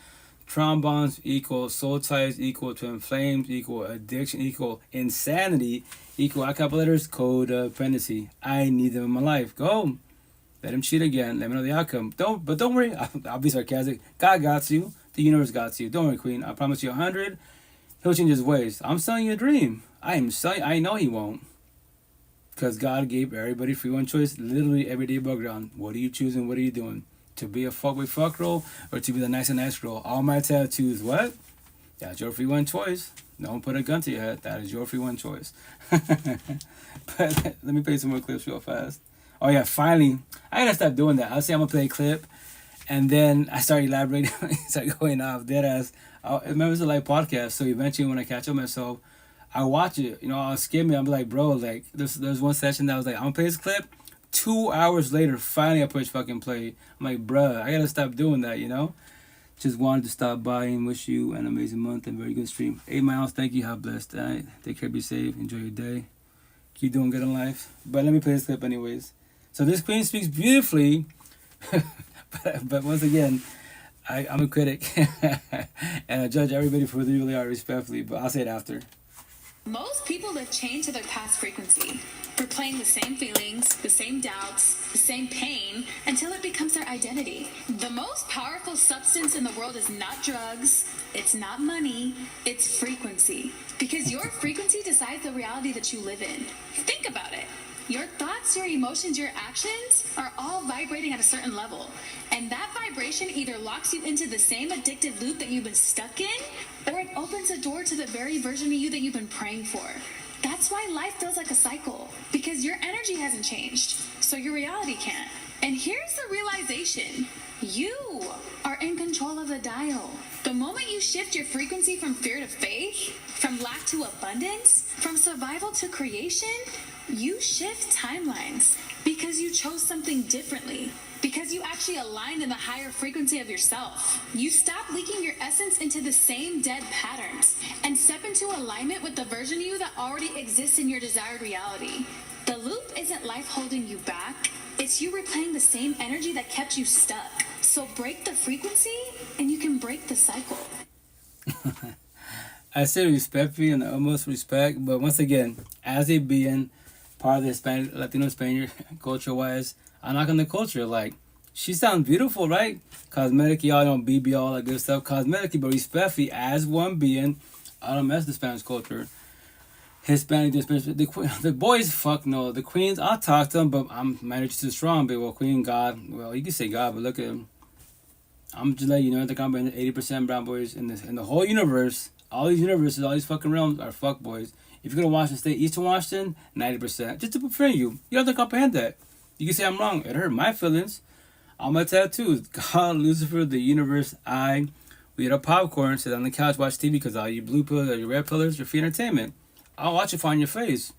Trombones equal soul ties equal twin flames equal addiction equal insanity equal I couple letters codependency. I need them in my life. Go. Let him cheat again. Let me know the outcome. Don't worry. I'll be sarcastic. God got you. The universe got you. Don't worry, Queen. I promise you 100. He'll change his ways. I'm selling you a dream. I know he won't. Because God gave everybody free one choice. Literally every day above ground. What are you choosing? What are you doing? To be a fuck girl or to be the nice girl. All my tattoos, what? That's your free one choice. Don't put a gun to your head. That is your free one choice. But let me play some more clips real fast. Oh yeah, finally. I gotta stop doing that. I'll say I'm gonna play a clip and then I start elaborating. Start going off dead ass. Remember it's a live podcast, so eventually when I catch up myself, I watch it. I'll skim it. I'm like, bro, like there's one session that I was like, I'm gonna play this clip. 2 hours later, finally I push fucking play. I'm like, bruh, I gotta stop doing that, Just wanted to stop by and wish you an amazing month and very good stream. 8 miles, thank you, have a blessed night. Take care, be safe, enjoy your day. Keep doing good in life. But let me play this clip anyways. So this queen speaks beautifully But once again, I'm a critic, and I judge everybody for who they really are respectfully. But I'll say it after. Most people live chained to their past frequency, replaying the same feelings, the same doubts, the same pain, until it becomes their identity. The most powerful substance in the world is not drugs, it's not money, it's frequency. Because your frequency decides the reality that you live in. Think about it. Your thoughts, your emotions, your actions are all vibrating at a certain level. And that vibration either locks you into the same addictive loop that you've been stuck in, or it opens a door to the very version of you that you've been praying for. That's why life feels like a cycle, because your energy hasn't changed, so your reality can't. And here's the realization. You are in control of the dial. The moment you shift your frequency from fear to faith, from lack to abundance, from survival to creation, you shift timelines because you chose something differently, because you actually aligned in the higher frequency of yourself. You stop leaking your essence into the same dead patterns and step into alignment with the version of you that already exists in your desired reality. The loop isn't life holding you back. It's you replaying the same energy that kept you stuck. So break the frequency and you can break the cycle. I say respectfully and almost respect, but once again, as a being part of the Hispanic, Latino, Spaniard culture-wise, I'm not gonna culture. Like, she sounds beautiful, right? Cosmetic, y'all don't BB all that good stuff. Cosmetic, but respectfully, as one being, I don't mess with the Spanish culture. Hispanic, the boys, fuck no. The queens, I'll talk to them, but I'm managed too strong. But well, queen, God, well, you can say God, but look at him. I'm just letting you know, I think I'm 80% brown boys in the whole universe. All these universes, all these fucking realms are fuck boys. If you go to Washington State, Eastern Washington, 90%. Just to befriend you. You don't have to comprehend that. You can say I'm wrong. It hurt my feelings. All my tattoos. God, Lucifer, the universe, I. We had a popcorn, sit on the couch, watch TV, because all you blue pillars or your red pillars are free entertainment. I'll watch it find your face.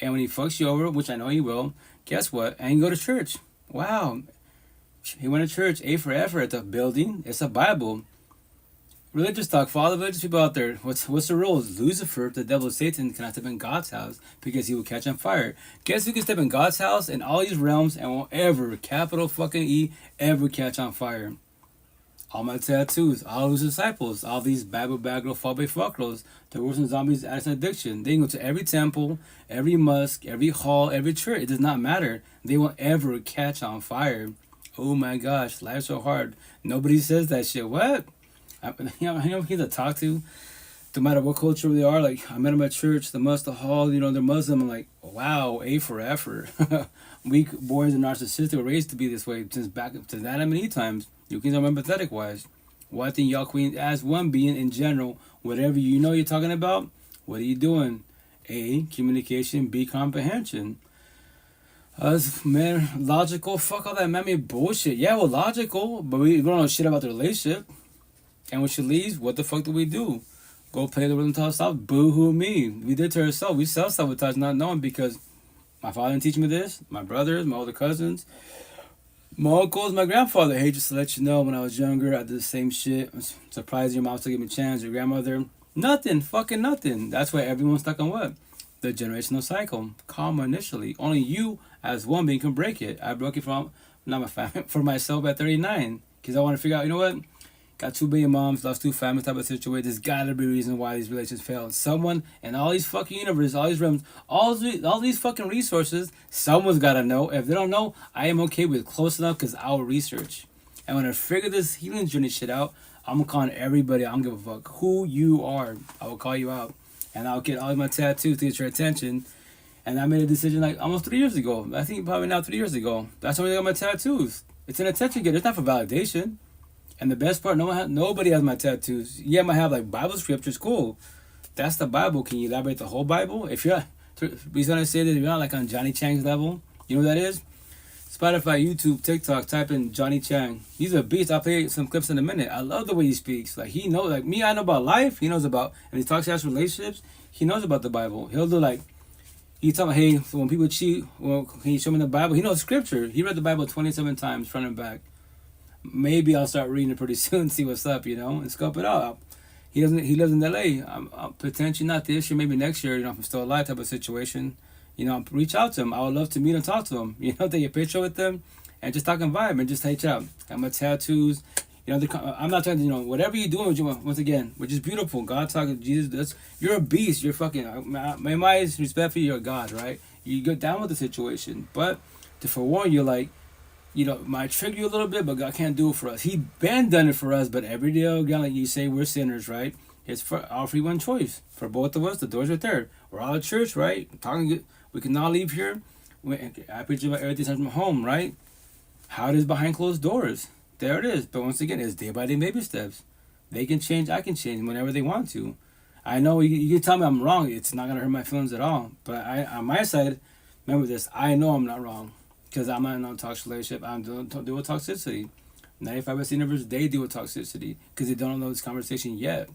And when he fucks you over, which I know he will, guess what? And you go to church. Wow. He went to church, A for effort at the building. It's a Bible. Religious talk for all the religious people out there. What's the rules? Lucifer, the devil Satan, cannot step in God's house because he will catch on fire. Guess who can step in God's house in all these realms and won't ever, capital fucking E, ever catch on fire? All my tattoos, all those disciples, all these Bible bagro phobic fuckros, the worst zombies addicts and addiction. They can go to every temple, every mosque, every hall, every church. It does not matter. They won't ever catch on fire. Oh my gosh, life's so hard. Nobody says that shit. What? I know kids I talk to, no matter what culture they are. Like, I met them at church, the mosque, the hall, they're Muslim. I'm like, wow, A for effort. Weak boys and narcissistic were raised to be this way since back to Adam and Eve times. You kids are empathetic wise. Well, I think y'all queens, as one being in general, whatever you know you're talking about, what are you doing? A, communication, B, comprehension. Man, logical, fuck all that mammy bullshit. Yeah, well, logical, but we don't know shit about the relationship. And when she leaves, what the fuck do we do? Go play the rhythm to ourselves? Boo-hoo me. We did to ourselves. We self-sabotage not knowing, because my father didn't teach me this. My brothers, my older cousins, my uncles, my grandfather. Hey, just to let you know, when I was younger, I did the same shit. I'm surprised your mom still gave me a chance. Your grandmother, nothing. Fucking nothing. That's why everyone's stuck on what? The generational cycle. Karma initially. Only you, as one being, can break it. I broke it from, not my family, for myself at 39. Because I want to figure out, you know what? Got 2 baby moms, lost 2 families type of situation. There's gotta be a reason why these relations failed. Someone in all these fucking universes, all these realms, all these fucking resources, someone's gotta know. If they don't know, I am okay with close enough because I'll research. And when I figure this healing journey shit out, I'm gonna call everybody. I don't give a fuck who you are. I will call you out. And I'll get all of my tattoos to get your attention. And I made a decision like almost 3 years ago. I think probably now 3 years ago. That's when I got my tattoos. It's an attention getter. It's not for validation. And the best part, nobody has my tattoos. Yeah, I might have like Bible scriptures, cool. That's the Bible. Can you elaborate the whole Bible? If you're, the reason I say that, you're not like on Johnny Chang's level. You know what that is? Spotify, YouTube, TikTok, type in Johnny Chang. He's a beast. I'll play some clips in a minute. I love the way he speaks. Like, he knows, like me, I know about life. He knows about, and he talks about relationships. He knows about the Bible. He'll do like, he tell me, hey, so when people cheat, well, can you show me the Bible? He knows scripture. He read the Bible 27 times, front and back. Maybe I'll start reading it pretty soon, see what's up, and scope it out. He lives in LA. I'm potentially not this year, maybe next year, if I'm still alive type of situation. Reach out to him. I would love to meet and talk to him. Take a picture with them and just talking vibe and just hey, check out. Got my tattoos. You know, I'm not trying to, you know, whatever you're doing, once again, which is beautiful. God talking, Jesus, you're a beast. You're fucking, my eyes, respectfully, you're a God, right? You get down with the situation. But to forewarn you, like, you know, might trigger you a little bit, but God can't do it for us. He been done it for us, but every day, again, like you say, we're sinners, right? It's for our free one choice. For both of us, the door's right there. We're all at church, right? We can all leave here. I preach about everything from home, right? How it is behind closed doors. There it is. But once again, it's day by day baby steps. They can change. I can change whenever they want to. I know you can tell me I'm wrong. It's not going to hurt my feelings at all. But on my side, remember this. I know I'm not wrong. Because I'm not in a toxic relationship. I'm dealing with toxicity. 95% of universe, they deal with toxicity. Because they don't know this conversation yet.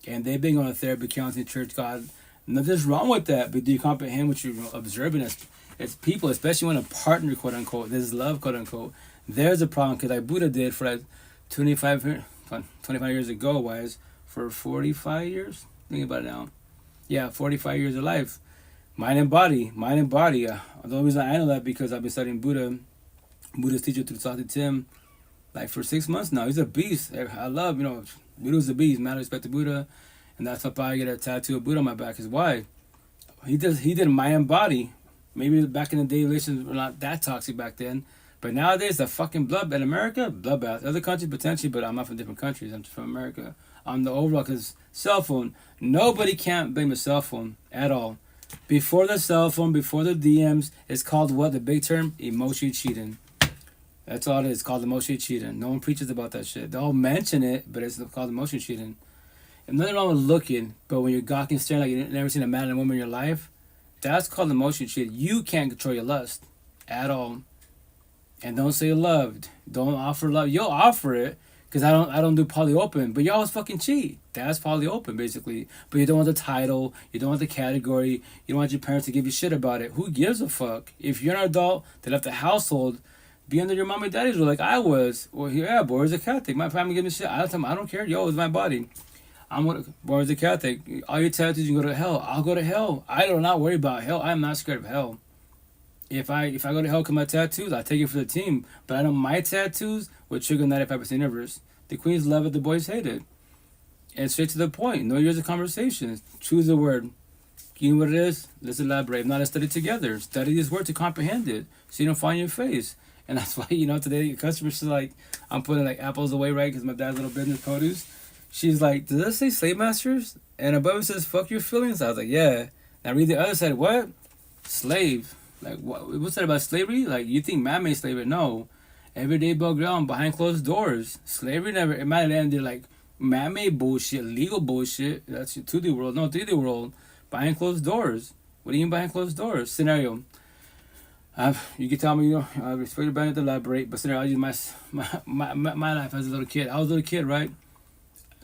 And they've been going to therapy, counseling, church, God. Nothing's wrong with that. But do you comprehend what you're observing as people, especially when a partner, quote unquote, there's love, quote unquote. There's a problem because like Buddha did for like 25 years ago was for 45 years. Think about it now. Yeah, 45 years of life. Mind and body. The only reason I know that because I've been studying Buddha's teacher through Sati Tim, like for 6 months now. He's a beast. I love, you know, Buddha's a beast. Man, I respect the Buddha. And that's why I get a tattoo of Buddha on my back is why. He did mind and body. Maybe back in the day, relations were not that toxic back then. But nowadays, the fucking blood in America, bloodbath. Other countries potentially, but I'm not from different countries. I'm just from America. On the overall, because cell phone, nobody can't blame a cell phone at all. Before the cell phone, before the DMs, it's called what? The big term? Emotionally cheating. That's all it is. It's called emotionally cheating. No one preaches about that shit. They'll mention it, but it's called emotionally cheating. And nothing wrong with looking, but when you're gawking, staring like you've never seen a man and a woman in your life, that's called emotionally cheating. You can't control your lust at all. And don't say loved. Don't offer love. You'll offer it because I don't do poly open. But you always fucking cheat. That's poly open basically. But you don't want the title. You don't want the category. You don't want your parents to give you shit about it. Who gives a fuck? If you're an adult that left the household, be under your mom and daddy's rule like I was. Well, yeah, boy, as a Catholic, my family give me shit. I don't care. Yo, it's my body. Born as a Catholic. All your tattoos, you go to hell. I'll go to hell. I do not worry about hell. I'm not scared of hell. If I go to hell because my tattoos, I take it for the team. But I know my tattoos would trigger 95% universe. The queens love it, the boys hate it. And straight to the point. No years of conversations. Choose a word. You know what it is? Let's elaborate. If not, let's study together. Study this word to comprehend it. So you don't fall on your face. And that's why, you know, today customers are like, I'm putting like apples away, right? Because my dad's little business produce. She's like, does that say slave masters? And above it says, fuck your feelings. I was like, yeah. And I read the other side, what? Slave. Like, what's that about slavery? Like, you think man-made slavery? No. Everyday above ground, behind closed doors. Slavery never, it might have ended like man-made bullshit, legal bullshit. That's 2D world. No, 3D world. Behind closed doors. What do you mean behind closed doors? Scenario. You can tell me, you know, I respect your banner to elaborate, but scenario, I'll use my life as a little kid. I was a little kid, right?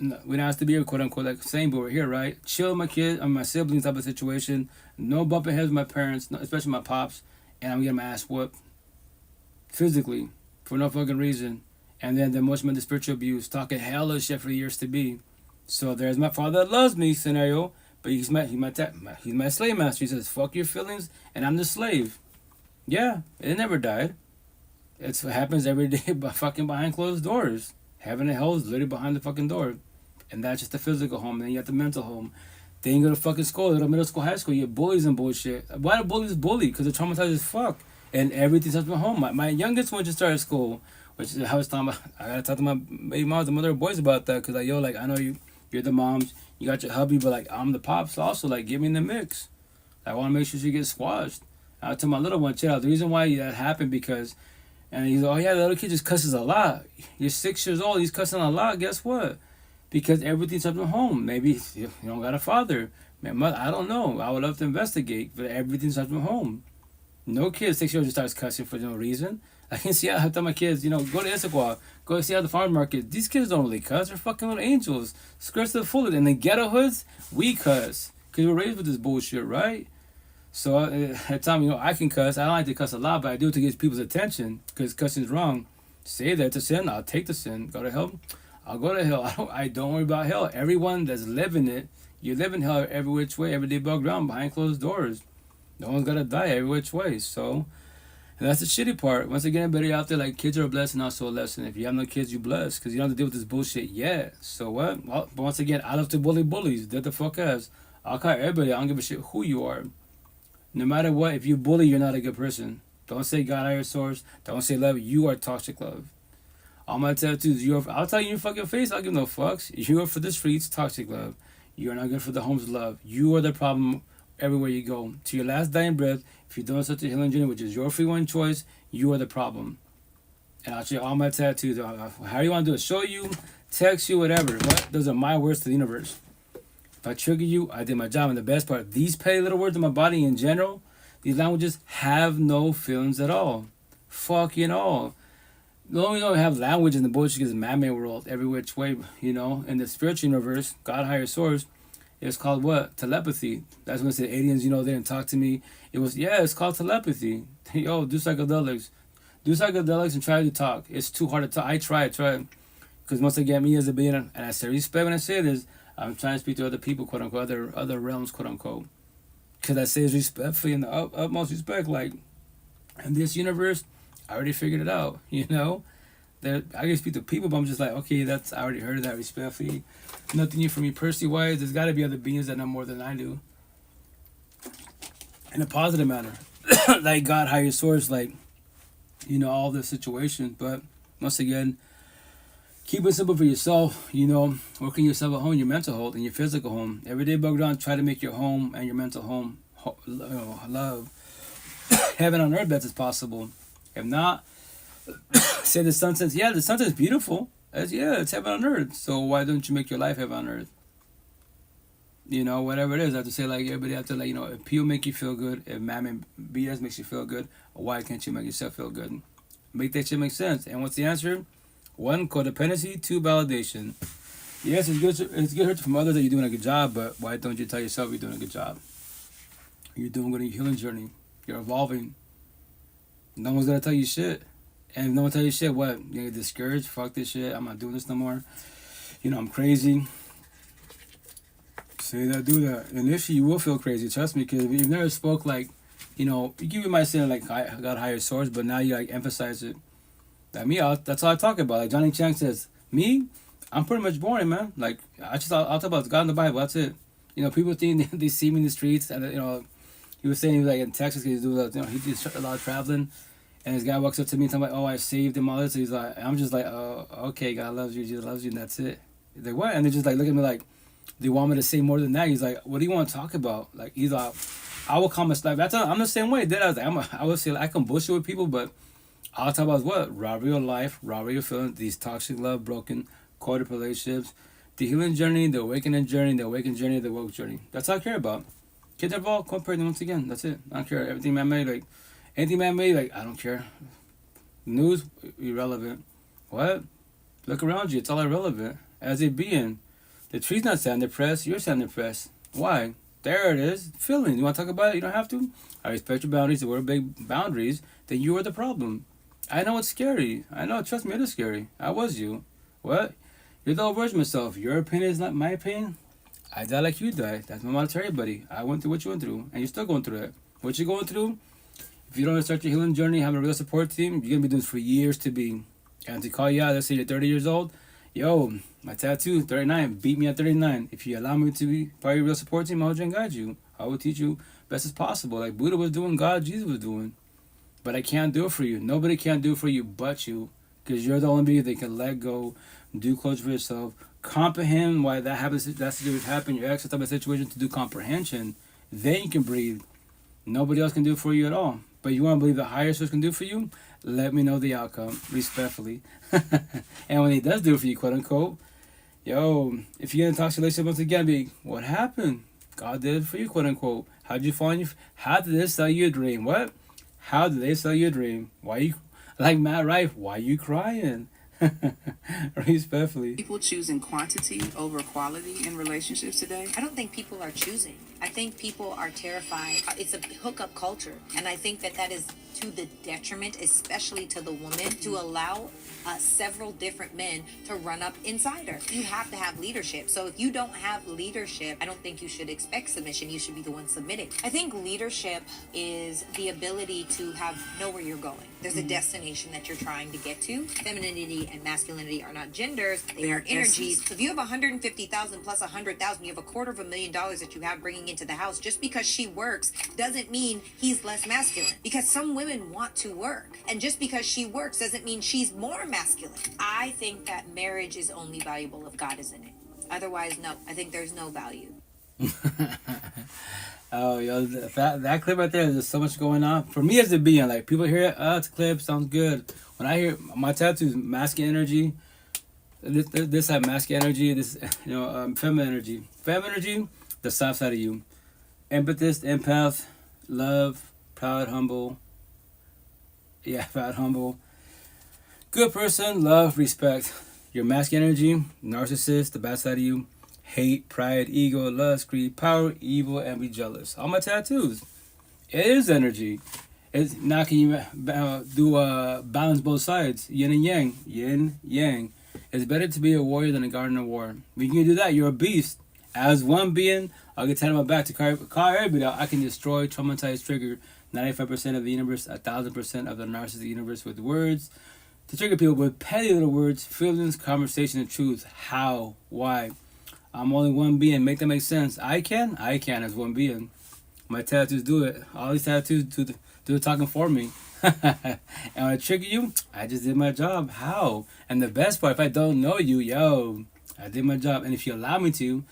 We don't have to be a quote unquote like same, but we're here, right? Chill with my kids, my siblings type of situation. No bumping heads with my parents, especially my pops, and I'm getting my ass whooped physically for no fucking reason. And then the emotional, the spiritual abuse, talking hella shit for years to be. So there's my father that loves me scenario, but he's my slave master. He says fuck your feelings, and I'm the slave. Yeah, it never died. It happens every day, but fucking behind closed doors. Heaven and hell is literally behind the fucking door. And that's just the physical home. Then you have the mental home. Then you go to fucking school, little middle school, high school. You have bullies and bullshit. Why do bullies bully? Because they're traumatized as fuck. And everything's up at home. My youngest one just started school, which is how I was talking about. I gotta talk to my baby moms and mother boys about that. Because, like, yo, like, I know you're the moms. You got your hubby, but, like, I'm the pops also. Like, get me in the mix. I want to make sure she gets squashed. I tell my little one, chill out. The reason why that happened because... And he's like, oh yeah, the little kid just cusses a lot. You're 6 years old, he's cussing a lot. Guess what? Because everything's up at home. Maybe you don't got a father. I don't know. I would love to investigate, but everything's up at home. No kid 6 years old just starts cussing for no reason. I can see how I tell my kids, you know, go to Issaquah, go see how the farm market. These kids don't really cuss. They're fucking little angels. Skirts to the fullest. In the ghetto hoods, we cuss. Because we're raised with this bullshit, right? So at times, you know, I can cuss. I don't like to cuss a lot, but I do it to get people's attention because cussing's wrong. Say that it's a sin. I'll take the sin. Go to hell. I'll go to hell. I don't worry about hell. Everyone that's living it, you live in hell every which way, every day above ground, behind closed doors. No one's got to die every which way. So And that's the shitty part. Once again, everybody out there, like, kids are a blessing, also a lesson. If you have no kids, you blessed, because you don't have to deal with this bullshit yet. So what? Well, but once again, I love to bully bullies. That the fuck has. I'll call everybody. I don't give a shit who you are. No matter what, if you bully, you're not a good person. Don't say God higher source. Don't say love. You are toxic love. All my tattoos, I'll tell you in your fucking face, I'll give no fucks. You are for the streets, toxic love. You are not good for the homes, love. You are the problem everywhere you go. To your last dying breath, if you're doing such a healing journey, which is your free one choice, you are the problem. And I'll show you all my tattoos. How you want to do it? Show you, text you, whatever. What? Those are my words to the universe. If I trigger you, I did my job. And the best part, these petty little words in my body in general, these languages have no feelings at all. Fucking all. The only way we have language in the bullshit is man-made world, every which way, you know. In the spiritual universe, God higher source, it's called what? Telepathy. That's when I said aliens, you know, they didn't talk to me. It was, yeah, it's called telepathy. Yo, do psychedelics. Do psychedelics and try to talk. It's too hard to talk. I try. Because once again, me as a being, and I say respect when I say this, I'm trying to speak to other people, quote unquote, other realms, quote unquote. Because I say it's respectfully in the utmost respect. Like, in this universe, I already figured it out, you know? I can speak to people, but I'm just like, okay, I already heard of that respectfully. Nothing new for me personally wise. There's got to be other beings that know more than I do. In a positive manner. Like God, higher source, like, you know, all the situations. But once again, keep it simple for yourself, you know, working yourself at home, your mental health, and your physical home. Every day, bug down, try to make your home and your mental home, love, heaven on earth best as possible. If not, say the sun says, yeah, the sun is beautiful. It's heaven on earth. So why don't you make your life heaven on earth? You know, whatever it is. I have to say, like, everybody have to, like, you know, if people make you feel good, if man BS makes you feel good, why can't you make yourself feel good? Make that shit make sense. And what's the answer? 1, codependency. 2, validation. Yes, it's good from others that you're doing a good job, but why don't you tell yourself you're doing a good job? You're doing good in your healing journey. You're evolving. No one's gonna tell you shit. And if no one tell you shit, what? You get discouraged? Fuck this shit. I'm not doing this no more. You know, I'm crazy. Say that, do that. And if you will feel crazy, trust me, because if you've never spoke like, you know, you might say like, I got higher source, but now you like emphasize it. Like me, that's all I talk about. Like Johnny Chang says, me, I'm pretty much boring, man. Like, I'll talk about God in the Bible, that's it. You know, people think they see me in the streets, and, you know, he was saying he was like in Texas, because he did a lot of traveling. And this guy walks up to me and tells me, oh, I saved him, all this. So he's like, I'm just like, oh, okay, God loves you, Jesus loves you, and that's it. He's like, what? And they just like look at me like, do you want me to say more than that? He's like, what do you want to talk about? Like, he's like, I will comment stuff. I'm the same way. Then I was like, I would say like, I can bullshit with people, but I'll talk about what? Robbery of life, robbery of feelings, these toxic love, broken, coded relationships, the healing journey, the awakening journey, the woke journey. That's all I care about. Kids involved, co-parenting once again. That's it. I don't care. Everything man-made, like, anything man-made, like, I don't care. News, irrelevant. What? Look around you. It's all irrelevant. As a being, the tree's not sounding depressed. You're sounding depressed. Why? There it is. Feeling. You want to talk about it? You don't have to. I respect your boundaries. There were big boundaries. Then you are the problem. I know it's scary. I know. Trust me, it is scary. I was you. What? You're the old version of myself. Your opinion is not my opinion. I die like you die. That's my motto to everybody. I went through what you went through, and you're still going through it. What you're going through, if you don't start your healing journey, have a real support team, you're going to be doing this for years to be. And to call you out, let's say you're 30 years old, yo, my tattoo, 39, beat me at 39. If you allow me to be part of your real support team, I'll and guide you. I will teach you best as possible. Like Buddha was doing, God, Jesus was doing. But I can't do it for you. Nobody can do it for you but you. Because you're the only being that can let go, do closure for yourself, comprehend why that happens, that situation happened, your exit type of situation, to do comprehension. Then you can breathe. Nobody else can do it for you at all. But you want to believe the higher source can do it for you? Let me know the outcome, respectfully. And when he does do it for you, quote unquote, yo, if you're in a toxic relationship once again, be, what happened? God did it for you, quote unquote. How did you find you? How did they sell you a dream? What? How did they sell you a dream? Why you, like Matt Rife, why you crying? Respectfully. People choosing quantity over quality in relationships today? I don't think people are choosing. I think people are terrified. It's a hookup culture. And I think that is to the detriment, especially to the woman, to allow several different men to run up inside her. You have to have leadership. So if you don't have leadership, I don't think you should expect submission. You should be the one submitting. I think leadership is the ability to know where you're going. There's a destination that you're trying to get to. Femininity and masculinity are not genders, they are energies. So if you have 150,000 plus 100,000, you have $250,000 that you have bringing into the house. Just because she works doesn't mean he's less masculine, because some women want to work, and just because she works doesn't mean she's more masculine. I think that marriage is only valuable if God is in it. Otherwise, no, I think there's no value. Oh, yo, that clip right there, there's so much going on. For me as a being, like, people hear it, it's a clip, sounds good. When I hear my tattoos, masculine energy, this have masculine energy, this, feminine energy. Feminine energy, the soft side of you. Empathist, empath, love, proud, humble. Yeah, proud, humble. Good person, love, respect. Your masculine energy, narcissist, the bad side of you. Hate, pride, ego, lust, greed, power, evil, envy, jealous. All my tattoos. It is energy. It's now can you balance both sides? Yin and yang. Yin, yang. It's better to be a warrior than a garden of war. When you can do that, you're a beast. As one being, I'll get tied on my back to call everybody out. I can destroy, traumatize, trigger 95% of the universe, 1,000% of the narcissistic universe with words. To trigger people with petty little words, feelings, conversation, and truth. How? Why? I'm only one being. Make that make sense. I can as one being. My tattoos do it. All these tattoos do the talking for me. And when I trigger you, I just did my job. How? And the best part, if I don't know you, I did my job. And if you allow me to,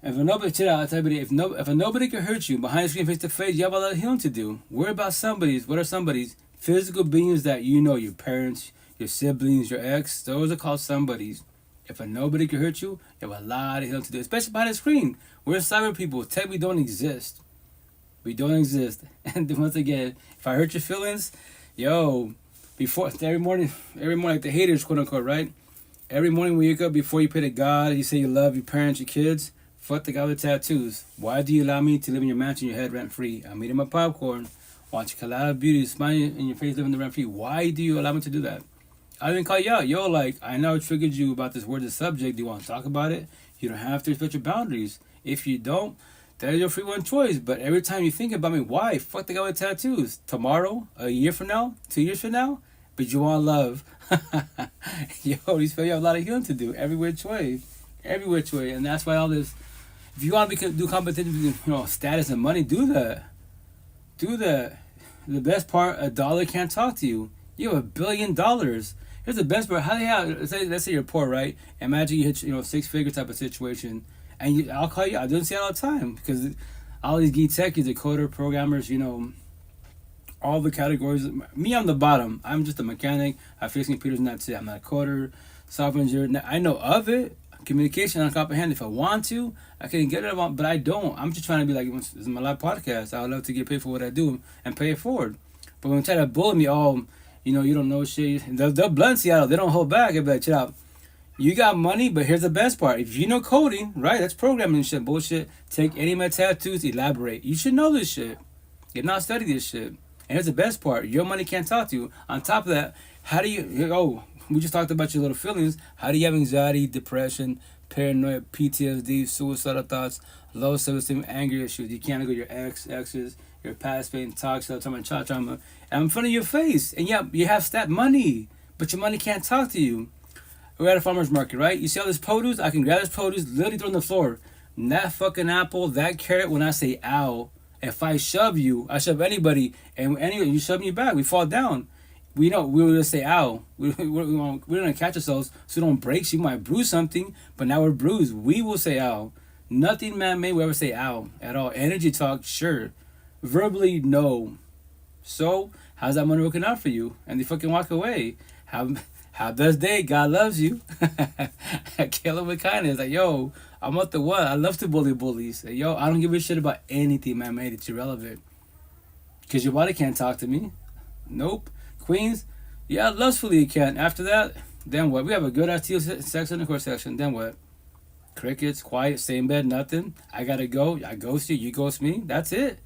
if a nobody, chill out, I'll tell you, if a nobody can hurt you behind the screen, face to face, you have a lot of healing to do. Worry about somebody's. What are somebody's? Physical beings that you know, your parents, your siblings, your ex. Those are called somebody's. If a nobody can hurt you, you have a lot of healing to do, especially behind the screen. We're cyber people. Tech, we don't exist. We don't exist. And once again, if I hurt your feelings, before every morning, like the haters, quote unquote, right? Every morning when you wake up, before you pray to God, you say you love your parents, your kids. Fuck the guy with tattoos. Why do you allow me to live in your mansion, your head rent free? I'm eating my popcorn, watching a lot of beauty, smiling in your face, living the rent free. Why do you allow me to do that? I didn't call you out. I know it triggered you about this word, the subject. Do you want to talk about it? You don't have to respect your boundaries. If you don't, that is your free one choice. But every time you think about me, why? Fuck the guy with tattoos. Tomorrow, a year from now, 2 years from now, but you want love. These people, you have a lot of healing to do. Every which way. And that's why all this, if you want to do competition, status and money, do that. The best part, a dollar can't talk to you. You have $1 billion. Here's the best part. How do you have, let's say you're poor, right? Imagine you hit, 6-figure type of situation. And I'll call you. I don't say it all the time because all these geek techies, the coder, programmers, all the categories. Me, I'm the bottom. I'm just a mechanic. I fix computers and that's it. I'm not a coder, software engineer. Now, I know of it. Communication, I can comprehend. If I want to, I can get it, but I don't. I'm just trying to be like, this is my live podcast. I would love to get paid for what I do and pay it forward. But when they try to bully me, you don't know shit. They'll blunt Seattle. They don't hold back. They'll be like, chill out. You got money, but here's the best part. If you know coding, right, that's programming and shit, bullshit. Take any of my tattoos, elaborate. You should know this shit. If not, study this shit. And here's the best part. Your money can't talk to you. On top of that, how do you, we just talked about your little feelings. How do you have anxiety, depression, paranoia, PTSD, suicidal thoughts, low self-esteem, anger issues? You can't go your exes, your past pain, toxic, trauma, and in front of your face. And yeah, you have stat money, but your money can't talk to you. We're at a farmer's market, right? You see all this produce? I can grab this produce, literally throw it on the floor. And that fucking apple, that carrot, when I say ow, if I shove you, I shove anybody, and anyway, you shove me back, we fall down. We will just say ow. We don't catch ourselves so we don't break. So you might bruise something, but now we're bruised. We will say ow. Nothing man-made will ever say ow at all. Energy talk, sure. Verbally, no. So, how's that money working out for you? And they fucking walk away. How does they? God loves you. Kill him with kindness. Like, I'm not the one. I love to bully bullies. Like, I don't give a shit about anything man-made. It's irrelevant. Because your body can't talk to me. Nope. Queens, lustfully you can. After that, then what? We have a good sex intercourse section. Then what? Crickets, quiet, same bed, nothing. I gotta go. I ghost you. You ghost me. That's it.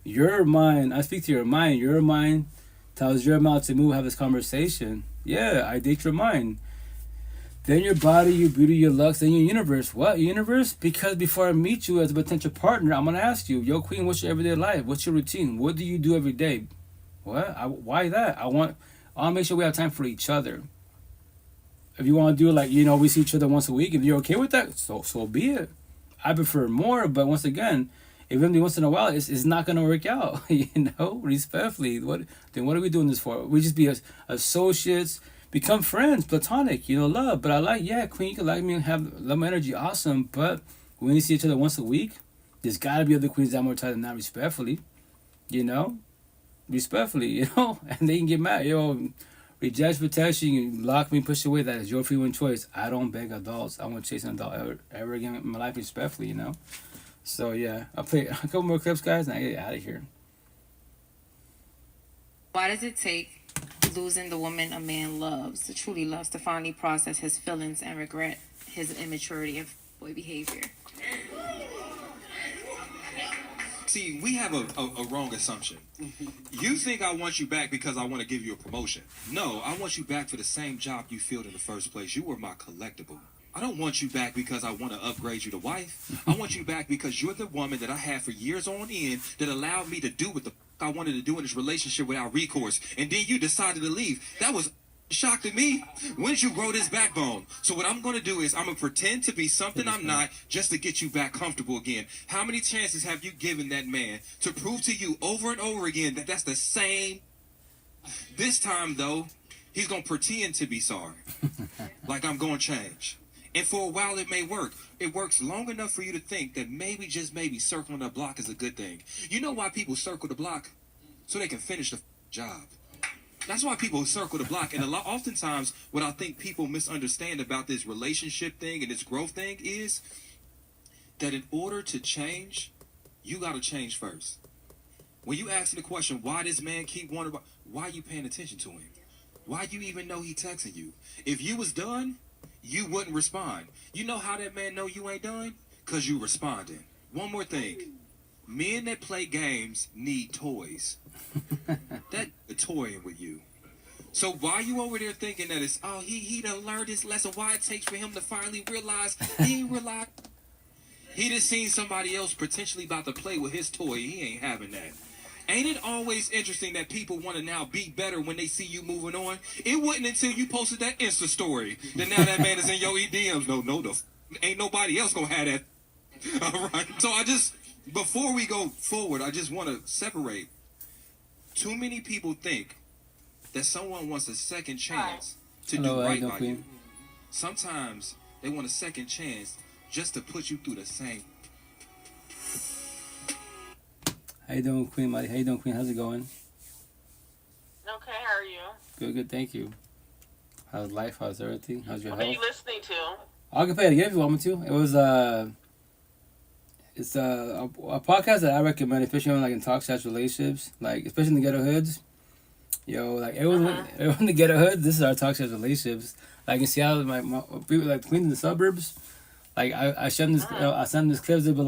Your mind. I speak to your mind. Your mind. tells your mouth to move, have this conversation. Yeah, I date your mind. Then your body, your beauty, your looks, then your universe. What universe? Because before I meet you as a potential partner, I'm gonna ask you, yo, queen, what's your everyday life? What's your routine? What do you do every day? What? Why that? I want to make sure we have time for each other. If you want to do it like, we see each other once a week, if you're okay with that, so be it. I prefer more, but once again, if only once in a while, it's not gonna work out. Respectfully. What are we doing this for? We just be associates, become friends, platonic, love. But I like, yeah, queen, you can like me and have love my energy, awesome. But when we see each other once a week, there's gotta be other queens that more tired than that, respectfully, respectfully, and they can get mad, reject, protection, you block me, push away. That is your free will choice. I don't beg adults. I won't chase an adult ever again in my life, respectfully, So yeah, I'll play a couple more clips, guys, and I get out of here. Why does it take losing the woman a man loves, truly loves, to finally process his feelings and regret his immaturity and boy behavior? See, we have a wrong assumption. You think I want you back because I want to give you a promotion. No, I want you back for the same job you filled in the first place. You were my collectible. I don't want you back because I want to upgrade you to wife. I want you back because you're the woman that I had for years on end that allowed me to do what the I wanted to do in this relationship without recourse. And then you decided to leave. That was shock to me. When did you grow this backbone? So what I'm going to do is I'm going to pretend to be something I'm not just to get you back comfortable again. How many chances have you given that man to prove to you over and over again that that's the same? This time, though, he's going to pretend to be sorry. Like I'm going to change. And for a while, it may work. It works long enough for you to think that maybe, just maybe, circling the block is a good thing. You know why people circle the block? So they can finish the job. That's why people circle the block. And oftentimes, what I think people misunderstand about this relationship thing and this growth thing is that in order to change, you got to change first. When you ask the question, why this man keep wondering, why are you paying attention to him? Why do you even know he texting you? If you was done, you wouldn't respond. You know how that man know you ain't done? Because you responding. One more thing. Men that play games need toys. That toying with you. So why you over there thinking that it's, he done learned his lesson, why it takes for him to finally realize he ain't realized. He just seen somebody else potentially about to play with his toy. He ain't having that. Ain't it always interesting that people want to now be better when they see you moving on? It wasn't until you posted that Insta story that now that man is in your EDMs. Ain't nobody else gonna have that. All right. So before we go forward, I just want to separate. Too many people think that someone wants a second chance to do right by you. Sometimes they want a second chance just to put you through the same. How you doing, Queen? How you doing, Queen? How's it going? Okay, how are you? Good, thank you. How's life? How's everything? How's your What health? are you listening to? I can play it again if you want me to. It was it's a podcast that I recommend, especially in talk sex relationships, especially in the ghetto hoods. Everyone in the ghetto hoods, this is our talk sex relationships. In Seattle, my people Queens in the suburbs. I sent this, I sent this clips. They be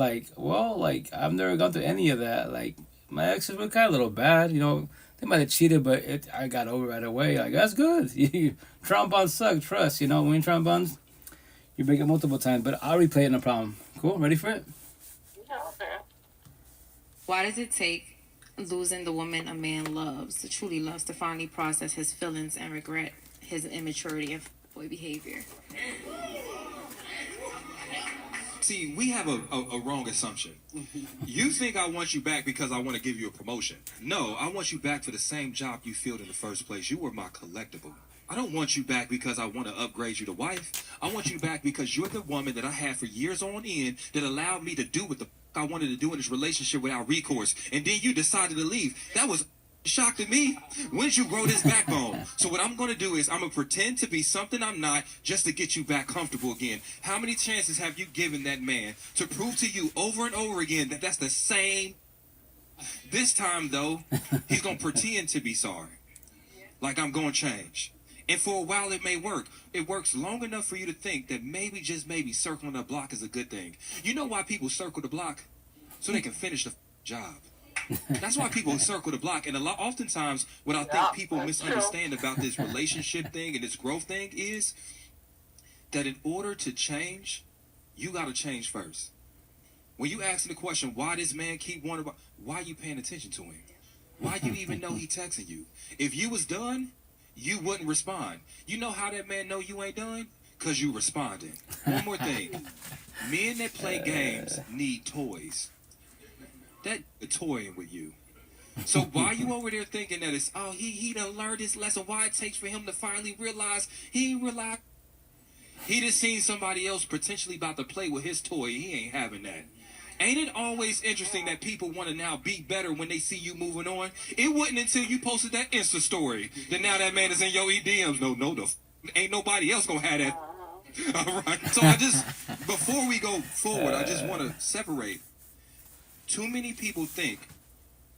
I've never gone through any of that. My exes were kind of a little bad. They might have cheated, but I got over it right away. That's good. Trombones suck. Trust. When trombones, you break it multiple times. But I'll replay it, no problem. Cool. Ready for it? Yeah, okay. Why does it take losing the woman a man loves, truly loves, to finally process his feelings and regret his immaturity and boy behavior? See, we have a wrong assumption. You think I want you back because I want to give you a promotion. No, I want you back for the same job you filled in the first place. You were my collectible. I don't want you back because I want to upgrade you to wife. I want you back because you're the woman that I had for years on end that allowed me to do what the I wanted to do in this relationship without recourse. And then you decided to leave. That was shock to me. When did you grow this backbone? So what I'm going to do is I'm going to pretend to be something I'm not just to get you back comfortable again. How many chances have you given that man to prove to you over and over again that that's the same? This time, though, he's going to pretend to be sorry. Like I'm going to change. And for a while, it may work. It works long enough for you to think that maybe, just maybe, circling the block is a good thing. You know why people circle the block? So they can finish the job. That's why people circle the block. And oftentimes, what I think people misunderstand about this relationship thing and this growth thing is that in order to change, you got to change first. When you ask the question, why this man keep wanting, why are you paying attention to him? Why you even know he texting you? If you was done, you wouldn't respond. You know how that man know you ain't done? Because you responding. One more thing. Men that play games need toys. That toying with you. So why you over there thinking that it's, oh, he done learned his lesson, why it takes for him to finally realize he ain't realized. He just seen somebody else potentially about to play with his toy. He ain't having that. Ain't it always interesting that people want to now be better when they see you moving on? It wasn't until you posted that Insta story that now that man is in your EDMs. Ain't nobody else gonna have that. All right. So before we go forward, I just want to separate. Too many people think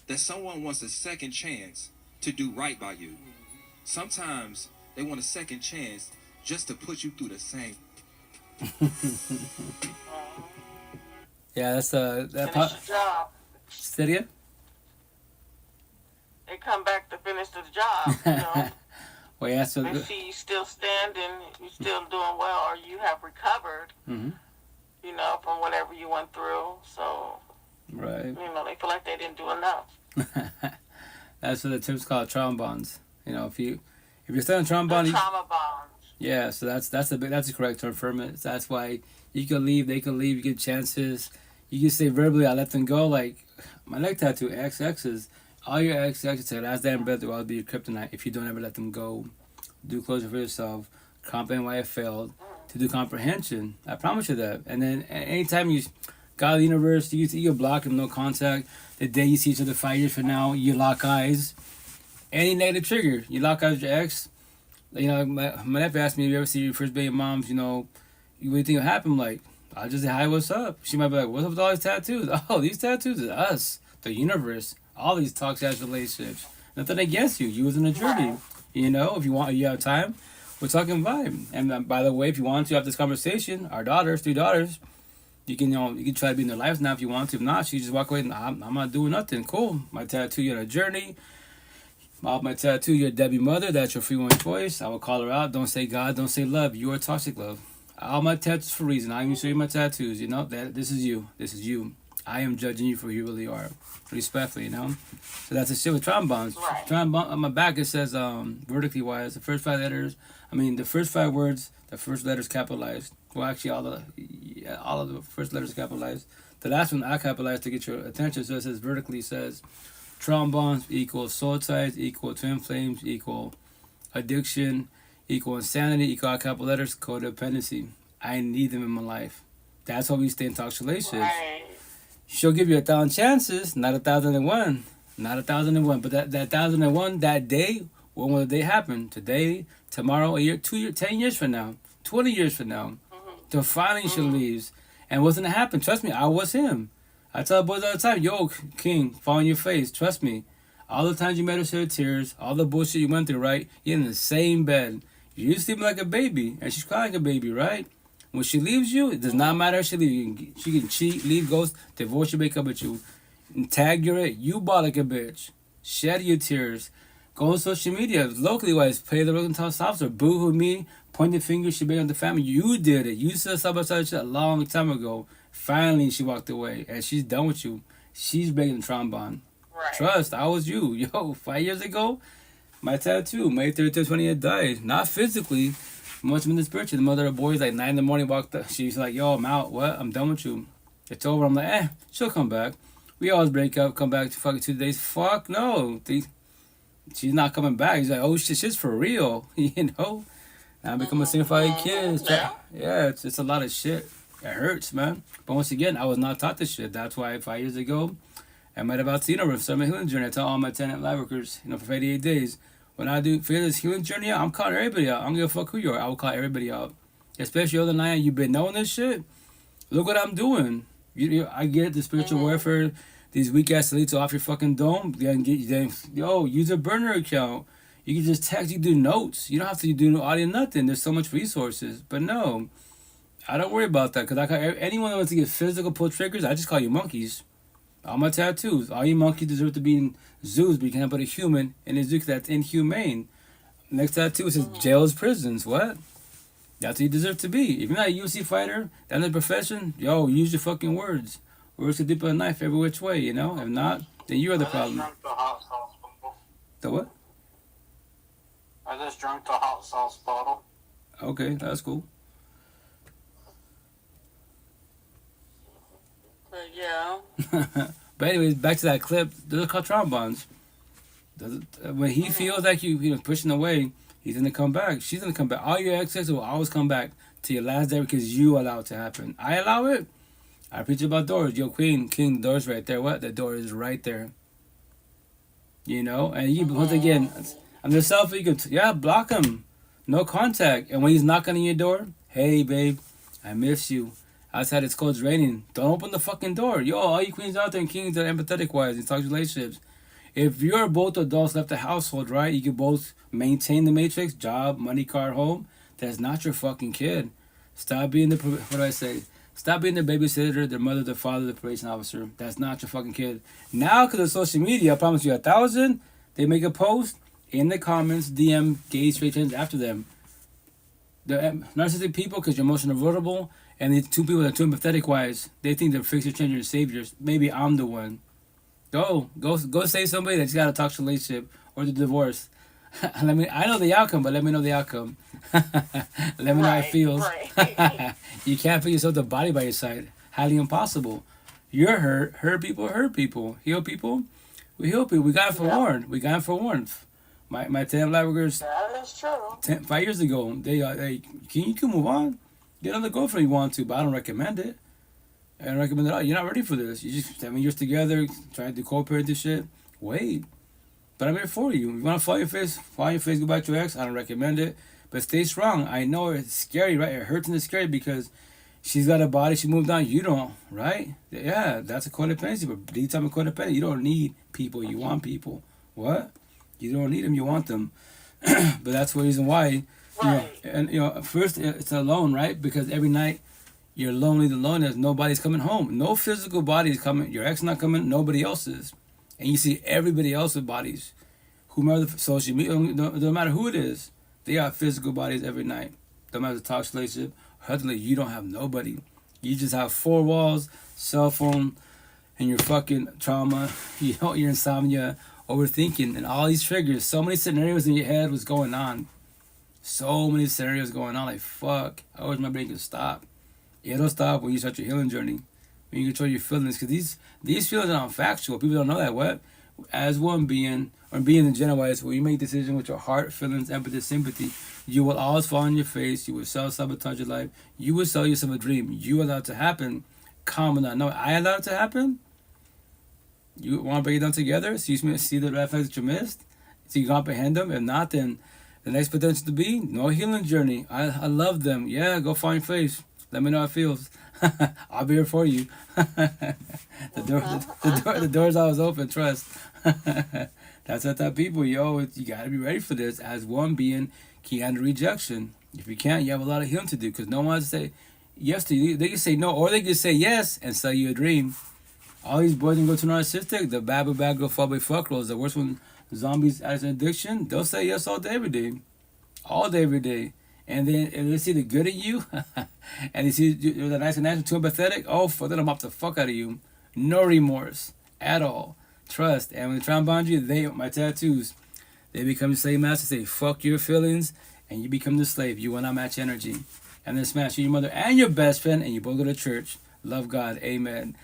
that someone wants a second chance to do right by you. Sometimes they want a second chance just to put you through the same. Yeah, that's that Finish the job. Say it again? They come back to finish the job, you know. Well, yeah, so They see you still standing, you still doing well, or you have recovered, mm-hmm. you know, from whatever you went through. So, Right. you know, they feel like they didn't do enough. That's what the term's called, trauma bonds. You know, if you're still in trauma bond, Trauma bonds. yeah. So that's the correct term for it. That's why you can leave, they can leave, you get chances. You can say verbally, I let them go. Like my neck tattoo, XX's. All your XX's say last day in bed will always be your kryptonite if you don't ever let them go. Do closure for yourself. Comprehend why it failed. To do comprehension. I promise you that. And then anytime you, God, the universe, you block them, no contact. The day you see each other 5 years from now, you lock eyes. Any negative trigger, you lock eyes with your ex. You know, my nephew asked me, if you ever see your first baby moms, you know, what do you think will happen? Like, I'll just say, hi, what's up? She might be like, what's up with all these tattoos? Oh, these tattoos is us, the universe, all these toxic relationships. Nothing against you. You was in a journey. You know, if you have time, we're talking vibe. And by the way, if you want to have this conversation, our daughters, 3 daughters, you can try to be in their lives now if you want to. If not, you just walk away and I'm not doing nothing. Cool. My tattoo, you're on a journey. My tattoo, you're a Debbie mother. That's your free one choice. I will call her out. Don't say God. Don't say love. You are toxic love. All my tattoos for a reason. I even show you my tattoos. You know that this is you. This is you. I am judging you for who you really are, respectfully. You know. So that's the shit with trauma bonds. Right. Trauma bond, on my back it says vertically wise. The first 5 letters. The first 5 words. The first letters capitalized. Well, actually, all of the first letters capitalized. The last one I capitalized to get your attention. So it says vertically says trauma bonds equal soul ties equal twin flames equal addiction equal insanity equal capital letters codependency. I need them in my life. That's why we stay in toxic relationships. Right. She'll give you 1,000 chances, not 1,001. Not 1,001. But that 1,001, that day, when will the day happen? Today, tomorrow, a year, 2 years, 10 years from now, 20 years from now. Till finally she leaves. And what's gonna happen? Trust me, I was him. I tell boys all the time, yo, King, fall on your face. Trust me. All the times you made her shed tears, all the bullshit you went through, right? You're in the same bed. You're sleeping like a baby, and she's crying like a baby, right? When she leaves you, it does not matter if she leaves. She can cheat, leave, ghost, divorce you, break up with you. And tag your it. You bought like a bitch. Shed your tears. Go on social media. Locally wise, play the broken toss officer. Boo-hoo me. Point the finger. She big on the family. You did it. You said side shit a long time ago. Finally, she walked away. And she's done with you. She's breaking the trombone. Right. Trust, I was you. Yo, 5 years ago, my tattoo, May 30th, 20th, died. Not physically, much in the spiritual. The mother of the boys, like 9 in the morning, walked up. She's like, yo, I'm out. What? I'm done with you. It's over. I'm like, she'll come back. We always break up, come back to fucking 2 days. Fuck no. She's not coming back. He's like, oh, shit's for real. You know? Now I become a signified kid. Yeah, it's a lot of shit. It hurts, man. But once again, I was not taught this shit. That's why 5 years ago, I met about with Summer Healing Journey. I tell all my tenant live workers, for 88 days, when I do figure this healing journey out, I'm calling everybody out. I don't give a fuck who you are. I will call everybody out. Especially other than I am. You've been knowing this shit. Look what I'm doing. I get the spiritual warfare. These weak ass elites off your fucking dome. Use a burner account. You can just text. You do notes. You don't have to do no audio, nothing. There's so much resources. But no, I don't worry about that because anyone that wants to get physical pull triggers, I just call you monkeys. All my tattoos. All you monkeys deserve to be in zoos, but you can't put a human in a zoo 'cause that's inhumane. Next tattoo says jails, prisons. What? That's what you deserve to be. If you're not a UFC fighter, that's a profession, yo, use your fucking words. Words to dip a knife every which way, you know? If not, then you are the problem. I just drank the hot sauce bottle. The what? I just drank the hot sauce bottle. Okay, that's cool. But yeah. But anyways, back to that clip. Those are called trauma bonds. When he feels like you know, pushing away, he's gonna come back. She's gonna come back. All your exes will always come back to your last day because you allow it to happen. I allow it. I preach about doors. Yo, king, the door's right there. What? The door is right there. You know, and you once again, I'm the selfie. You can block him, no contact. And when he's knocking on your door, hey babe, I miss you. Outside it's cold, it's raining. Don't open the fucking door. Yo, all you queens out there and kings that are empathetic wise in toxic relationships. If you're both adults left the household, right, you can both maintain the matrix, job, money, car, home. That's not your fucking kid. Stop being what do I say? Stop being the babysitter, the mother, the father, the probation officer. That's not your fucking kid. Now, because of social media, I promise you 1,000, they make a post in the comments, DM gay straight trans after them. The narcissistic people, because you're emotionally vulnerable, and the two people that are too empathetic wise, they think they're fixers, changers, and saviors. Maybe I'm the one. Go save somebody that's got a toxic relationship or the divorce. I know the outcome, but let me know the outcome. Let me know how it feels. Right. You can't put yourself the body by your side. Highly impossible. You're hurt. Hurt people. Heal people. We heal people. We got it forewarned. My 10 Labradors. That is true. 5 years ago, they you can move on. Get another girlfriend if you want to, but I don't recommend it. I don't recommend it at all. You're not ready for this. You just 7 years together, trying to co-parent this shit. Wait. But I'm here for you. You want to fall your face, goodbye to your ex. I don't recommend it. But stay strong. I know it's scary, right? It hurts and it's scary because she's got a body, she moved on. You don't, right? Yeah, that's a codependency. But deep time of codependency, you don't need people. You want people. What? You don't need them. You want them. But that's the reason why. Right. First it's alone, right? Because every night you're lonely. The loneliness. Nobody's coming home. No physical body is coming. Your ex not coming. Nobody else is. And you see everybody else's bodies, whomever the social media, no matter who it is, they have physical bodies every night. No matter the toxic relationship, suddenly you don't have nobody. You just have 4 walls, cell phone, and your fucking trauma, your insomnia, overthinking, and all these triggers. So many scenarios in your head was going on. So many scenarios going on. Like, fuck. I always remember you can stop. It'll stop when you start your healing journey. When you control your feelings, because these feelings are not factual. People don't know that. What? As one being, or being in general, when you make decisions with your heart, feelings, empathy, sympathy, you will always fall on your face. You will self-sabotage your life. You will sell yourself a dream. You allow it to happen. Calm and not know. I allow it to happen. You want to break it down together? So you see the red flags that you missed? So you comprehend them? If not, then the next potential to be, no healing journey. I love them. Yeah, go find face. Let me know how it feels. I'll be here for you. The door's always open. Trust. That's what that people, yo. You gotta be ready for this. As one being, can handle rejection. If you can't, you have a lot of healing to do. Because no one wants to say yes to you. They can say no, or they can say yes and sell you a dream. All these boys can go to narcissistic. The bad girl, fuck girls. The worst one, zombies as an addiction. They'll say yes all day, every day, every day. And then if they see the good in you, and they see you're the nice and natural, too empathetic, oh, fuck, then I'm up the fuck out of you. No remorse at all. Trust. And when they try and bond you, my tattoos, they become the slave master, say, fuck your feelings, and you become the slave. You will not match energy. And then smash your mother and your best friend, and you both go to church. Love God. Amen.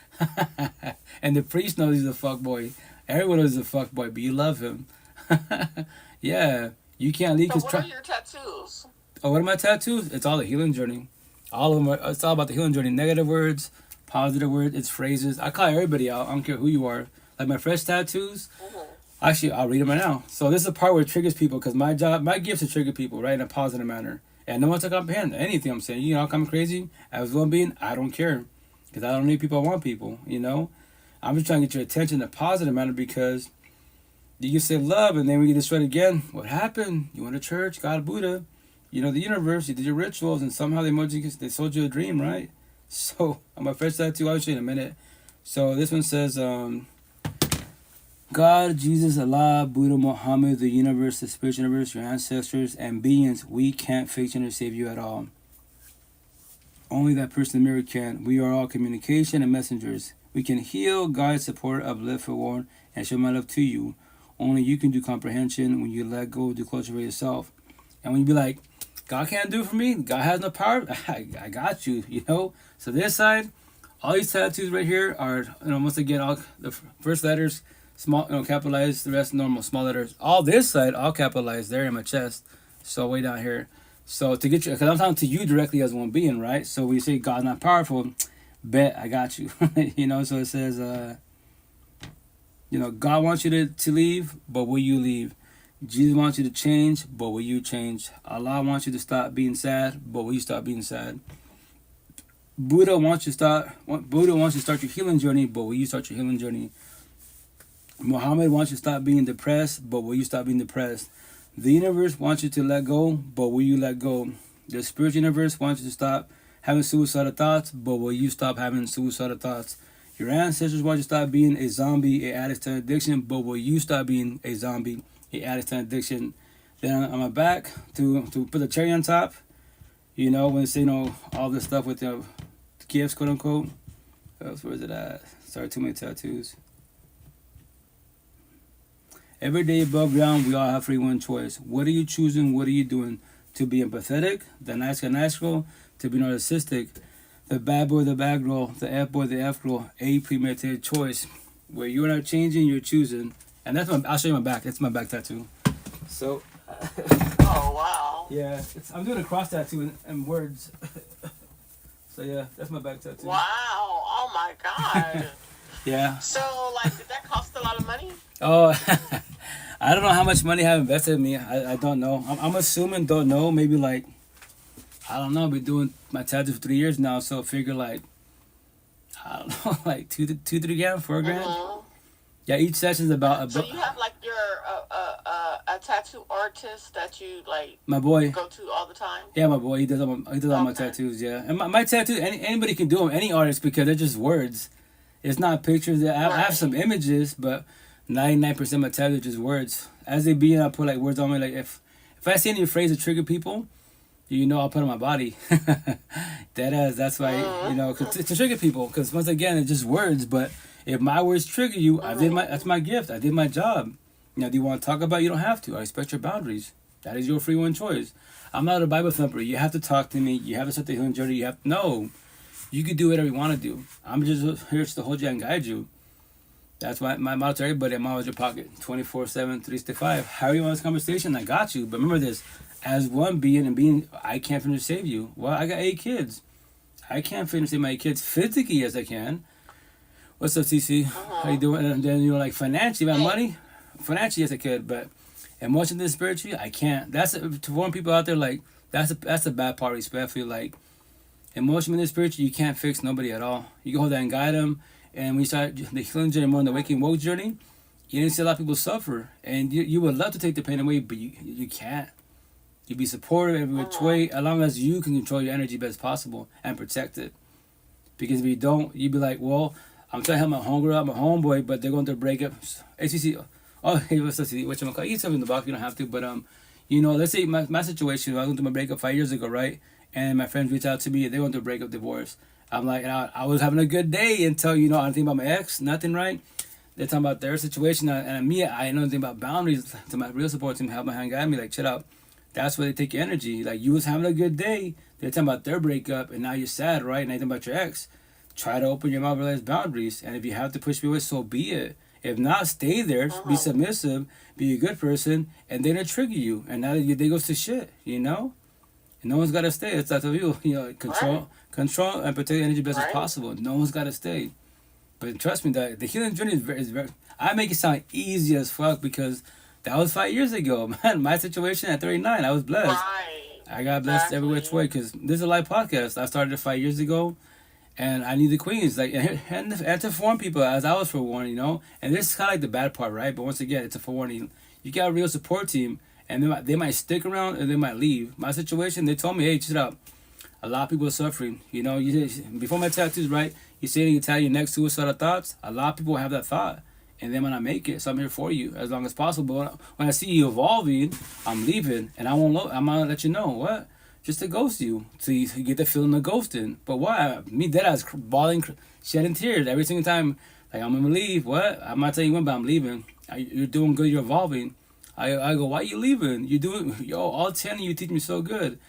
And the priest knows he's a fuck boy. Everyone knows he's a fuck boy, but you love him. Yeah. You can't leave. So what are your tattoos? Oh, what are my tattoos? It's all a healing journey. All of them it's all about the healing journey. Negative words, positive words, it's phrases. I call everybody out. I don't care who you are. Like my fresh tattoos. Mm-hmm. Actually, I'll read them right now. So this is the part where it triggers people because my gift is to trigger people, right, in a positive manner. And no one to comprehend anything I'm saying. You know, I'm crazy. As one being, I don't care. Because I don't need people, I want people, you know. I'm just trying to get your attention in a positive manner because you can say love and then we get destroyed again. What happened? You went to church, God, Buddha. You know, the universe, you did your rituals, and somehow they sold you a dream, right? So, on my first tattoo, I'll show you in a minute. So this one says, God, Jesus, Allah, Buddha, Muhammad, the universe, the spiritual universe, your ancestors, and beings, we can't fix you or save you at all. Only that person in the mirror can. We are all communication and messengers. We can heal, guide, support, uplift, reward, and show my love to you. Only you can do comprehension when you let go, do closure for yourself. And when you be like, God can't do it for me, God has no power, I got you, you know? So this side, all these tattoos right here are, once again, all the first letters, small, capitalized, the rest normal, small letters. All this side, all capitalized there in my chest. So way down here. So to get you, because I'm talking to you directly as one being, right? So when you say God's not powerful, bet I got you. So it says, God wants you to leave, but will you leave? Jesus wants you to change, but will you change? Allah wants you to stop being sad, but will you stop being sad? Buddha wants you to start your healing journey, but will you start your healing journey? Muhammad wants you to stop being depressed, but will you stop being depressed? The universe wants you to let go, but will you let go? The spiritual universe wants you to stop having suicidal thoughts, but will you stop having suicidal thoughts? Your ancestors want you to stop being a zombie, an addict to addiction, but will you stop being a zombie, an addict to addiction? Then on my back, to put the cherry on top, when they say, all this stuff with the gifts, quote unquote. Where is it at? Sorry, too many tattoos. Every day above ground, we all have free one choice. What are you choosing? What are you doing? To be empathetic, the nice guy, nice girl, to be narcissistic, the bad boy, the bad girl, the F boy, the F girl, a premeditated choice. Where you're not changing, you're choosing. And I'll show you my back. That's my back tattoo. So. Oh, wow. Yeah, I'm doing a cross tattoo in words. So yeah, that's my back tattoo. Wow. Oh, my God. Yeah. So, did that cost a lot of money? Oh, I don't know how much money I have invested in me. I don't know. I'm assuming don't know. Maybe I don't know. I've been doing my tattoo for 3 years now, so figure I don't know, $2, $3, $4 grand. Mm-hmm. Yeah, each session's about. So you have your a tattoo artist that you my boy go to all the time. Yeah, my boy. He does all my tattoos. Yeah, and my tattoos. Anybody can do them. Any artist, because they're just words. It's not pictures. I have some images, but 99% of my tattoos are just words. As they be, I put words on me. If I see any phrase that trigger people, I'll put on my body. That's why to trigger people. Because once again, it's just words. But if my words trigger you, that's my gift. I did my job. Do you want to talk about it? You don't have to. I respect your boundaries. That is your free one choice. I'm not a Bible thumper. You have to talk to me. You have to start the healing journey. No. You can do whatever you want to do. I'm just here to hold you and guide you. That's my motto to everybody. I'm always in your pocket, 24/7, 365. How you want this conversation? I got you. But remember this: as one being, I can't finish to save you. Well, I got 8 kids. I can't finish to save my 8 kids physically, yes I can. What's up, TC? How you doing? And then financially, my money, financially, yes I could, but emotionally, spiritually, I can't. That's to warn people out there. That's the bad part. Respectfully, emotionally and spiritually, you can't fix nobody at all. You can hold that and guide them. And when you start the healing journey, more on the waking woke journey, you didn't see a lot of people suffer. And you would love to take the pain away, but you can't. You be supportive every which way, as long as you can control your energy best possible and protect it. Because if you don't, you'd be like, well, I'm trying to help my homegirl out, my homeboy, but they're going through a breakup. HCC, hey, what's up, whatchamacallit? Eat something in the box, you don't have to. But, let's say my situation, I was going through my breakup 5 years ago, right? And my friends reached out to me, they went through a breakup, divorce. I'm like, I was having a good day until, I didn't think about my ex, nothing, right? They're talking about their situation, and me, I know nothing about boundaries. To my real support team, help my hand guide me, chill out. That's where they take your energy. You was having a good day, they're talking about their breakup, and now you're sad, right? And they think about your ex. Try to open your mouth, realize boundaries, and if you have to push me away, so be it. If not, stay there, be submissive, be a good person, and then it'll trigger you, and now your day goes to shit, And no one's got to stay. It's up to you. Control and protect your energy best as possible. No one's got to stay. But trust me, the healing journey is very. I make it sound easy as fuck because that was 5 years ago, man. My situation at 39, I was blessed. Right. I got blessed every which way because this is a live podcast. I started it 5 years ago, and I need the queens and to forewarn people as I was forewarned, And this is kind of the bad part, right? But once again, it's a forewarning. You got a real support team. And they might stick around or they might leave. My situation, they told me, hey, check it out. A lot of people are suffering. Before my tattoos, right? You say you tell your next suicidal thoughts. A lot of people have that thought, and then when I make it, so I'm here for you as long as possible. When I see you evolving, I'm leaving, and I'm gonna let you know what. Just to ghost you, so you get the feeling of ghosting. But what? Me dead ass bawling, shedding tears every single time. Like, I'm gonna leave. What? I'm not telling you when, but I'm leaving. You're doing good. You're evolving. I go, why are you leaving? You doing, yo, all 10 of you teach me so good.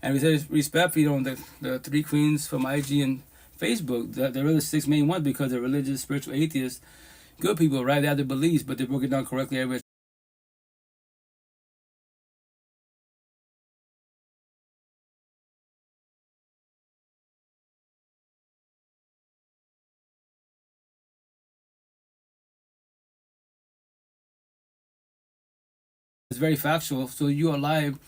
And we say respect, you know, the three queens from IG and Facebook. They're really 6 main ones because they're religious, spiritual atheists, good people, right? They have their beliefs, but they broke it down correctly. Everybody. It's very factual. So you're alive.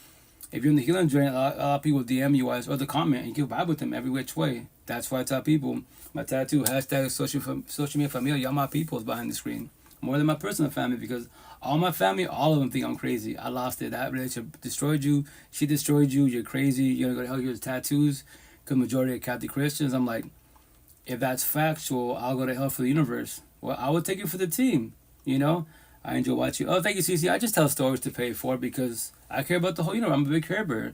If you're in the healing journey, a lot of people DM you as or the comment and you vibe with them every which way. That's why I tell people my tattoo hashtag social media familia. Y'all my people is behind the screen more than my personal family because all my family, all of them think I'm crazy. I lost it. That relationship destroyed you. She destroyed you. You're crazy. You're gonna go to hell. You're tattoos. Because majority of Catholic Christians, I'm like, if that's factual, I'll go to hell for the universe. Well, I would take it for the team. You know. I enjoy watching. Oh, thank you, Cece. I just tell stories to pay for because I care about the whole. You know, I'm a big care bear.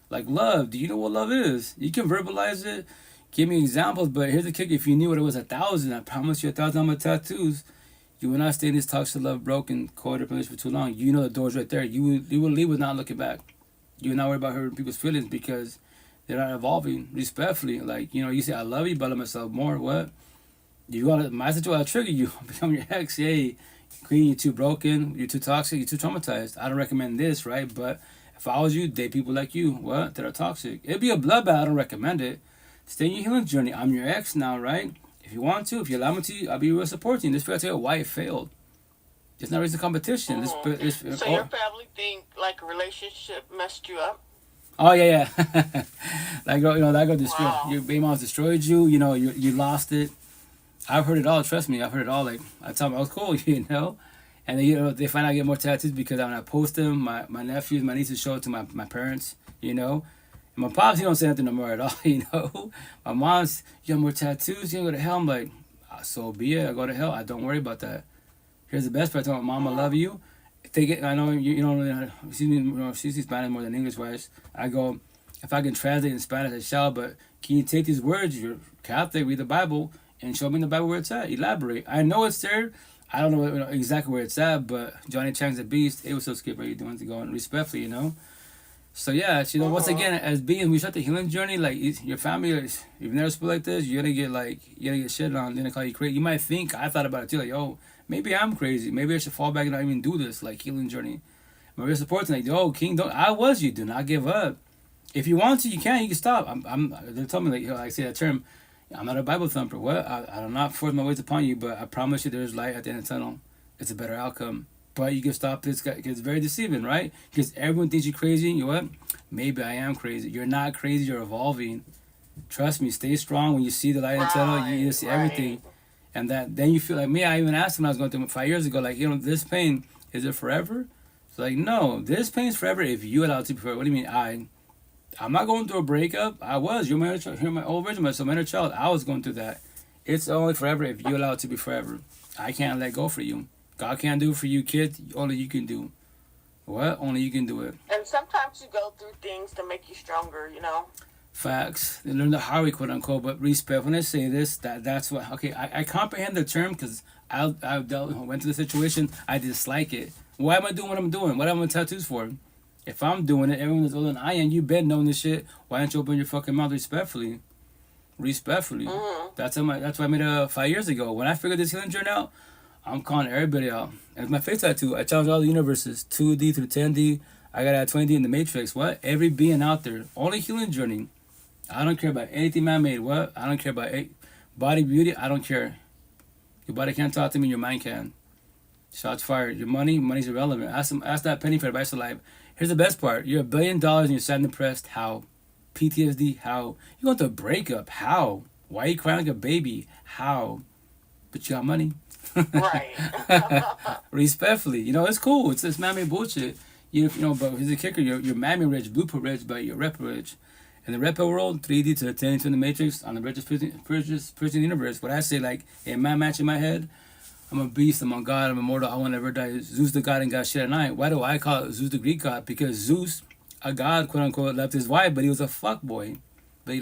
Like love. Do you know what love is? You can verbalize it. Give me examples, but here's the kick. If you knew what it was 1,000, I promise you 1,000 on my tattoos. You will not stay in this toxic love broken quarter relationship for too long. You know the door's right there. You will leave with not looking back. You're not worried about hurting people's feelings because they're not evolving respectfully. Like, you know, you say I love you, but I love myself more. What? You gotta my situation will trigger you. Become your ex. Hey. Queen, you're too broken, you're too toxic, you're too traumatized. I don't recommend this, right? But if I was you, date people like you, what? That are toxic. It'd be a bloodbath, I don't recommend it. Stay in your healing journey. I'm your ex now, right? If you want to, if you allow me to, I'll be real supporting. This figure tell you why it failed. It's not raising competition. So your family think like a relationship messed you up? Oh yeah. That girl, you know, that girl destroyed your baby mom's destroyed you, you know, you lost it. I've heard it all. Trust me, I've heard it all. Like I tell them I was cool, you know, and then, you know, they find out I get more tattoos because when I post them, my nephews, my nieces show it to my parents, you know. And my pops, he don't say nothing no more at all, you know. My mom's, you got more tattoos, you don't go to hell. I'm like, so be it. I go to hell. I don't worry about that. Here's the best part. I tell my mom, I love you. Take it. I know you don't really know. She speaks Spanish more than English wise. I go, if I can translate in Spanish, I shall. But can you take these words? You're Catholic. Read the Bible. And show me in the Bible where it's at. Elaborate. I know it's there. I don't know exactly where it's at, but Johnny Chang's a beast. It was so skip. How you doing to go and respectfully, you know. So yeah, you know, once again, as beings, we start the healing journey. Like your family, if you've never spoke like this, you're gonna get shit on. They're gonna call you crazy. You might think I thought about it too. Like, yo, maybe I'm crazy. Maybe I should fall back and not even do this. Like healing journey. But we're supporting. Like, yo, King, don't. I was you. Do not give up. If you want to, you can. You can stop. They told me like, you know, I say that term. I'm not a Bible thumper. What? I do not force my ways upon you, but I promise you there's light at the end of the tunnel. It's a better outcome. But you can stop this guy. It's very deceiving, right? Because everyone thinks you're crazy. You know what? Maybe I am crazy. You're not crazy. You're evolving. Trust me. Stay strong. When you see the light in the tunnel, you see everything. And then you feel like me. I even asked him when I was going through 5 years ago, like, you know, this pain, is it forever? It's like, no, this pain is forever if you allow it to be forever. What do you mean, I'm not going through a breakup. I was. You're my old version. So my inner child, I was going through that. It's only forever if you allow it to be forever. I can't let go for you. God can't do it for you, kid. Only you can do. What? Only you can do it. And sometimes you go through things to make you stronger, you know? Facts. They learn the hard way, quote unquote. But respect. When I say this, that's what. Okay, I comprehend the term because I went through the situation. I dislike it. Why am I doing what I'm doing? What am I tattoos for? If I'm doing it, everyone is older than I am. You been knowing this shit. Why don't you open your fucking mouth respectfully? Respectfully. That's why I made it 5 years ago. When I figured this healing journey out, I'm calling everybody out. It's my face tattoo. I challenge all the universes, 2D through 10D. I got at 20D in the Matrix. What? Every being out there. Only healing journey. I don't care about anything man-made. What? I don't care about body beauty. I don't care. Your body can't talk to me. Your mind can. Shots fired. Your money's irrelevant. Ask that penny for advice of life. Here's the best part. You're $1 billion and you're sad and depressed. How? PTSD. How? You're going through a breakup. How? Why are you crying like a baby? How? But you got money. Right. Respectfully. You know, it's cool. It's man-made bullshit. You know, but here's the kicker. You're mammy rich, blueprint rich, but you're rep rich. in the red pill world, 3D to 10 to the matrix, on the richest person in the universe. What I say, like, in my match in my head, I'm a beast, I'm a god, I'm immortal, I will never die. Zeus the god and got shit at night. Why do I call it Zeus the Greek god? Because Zeus, a god, quote unquote, left his wife, but he was a fuck boy. But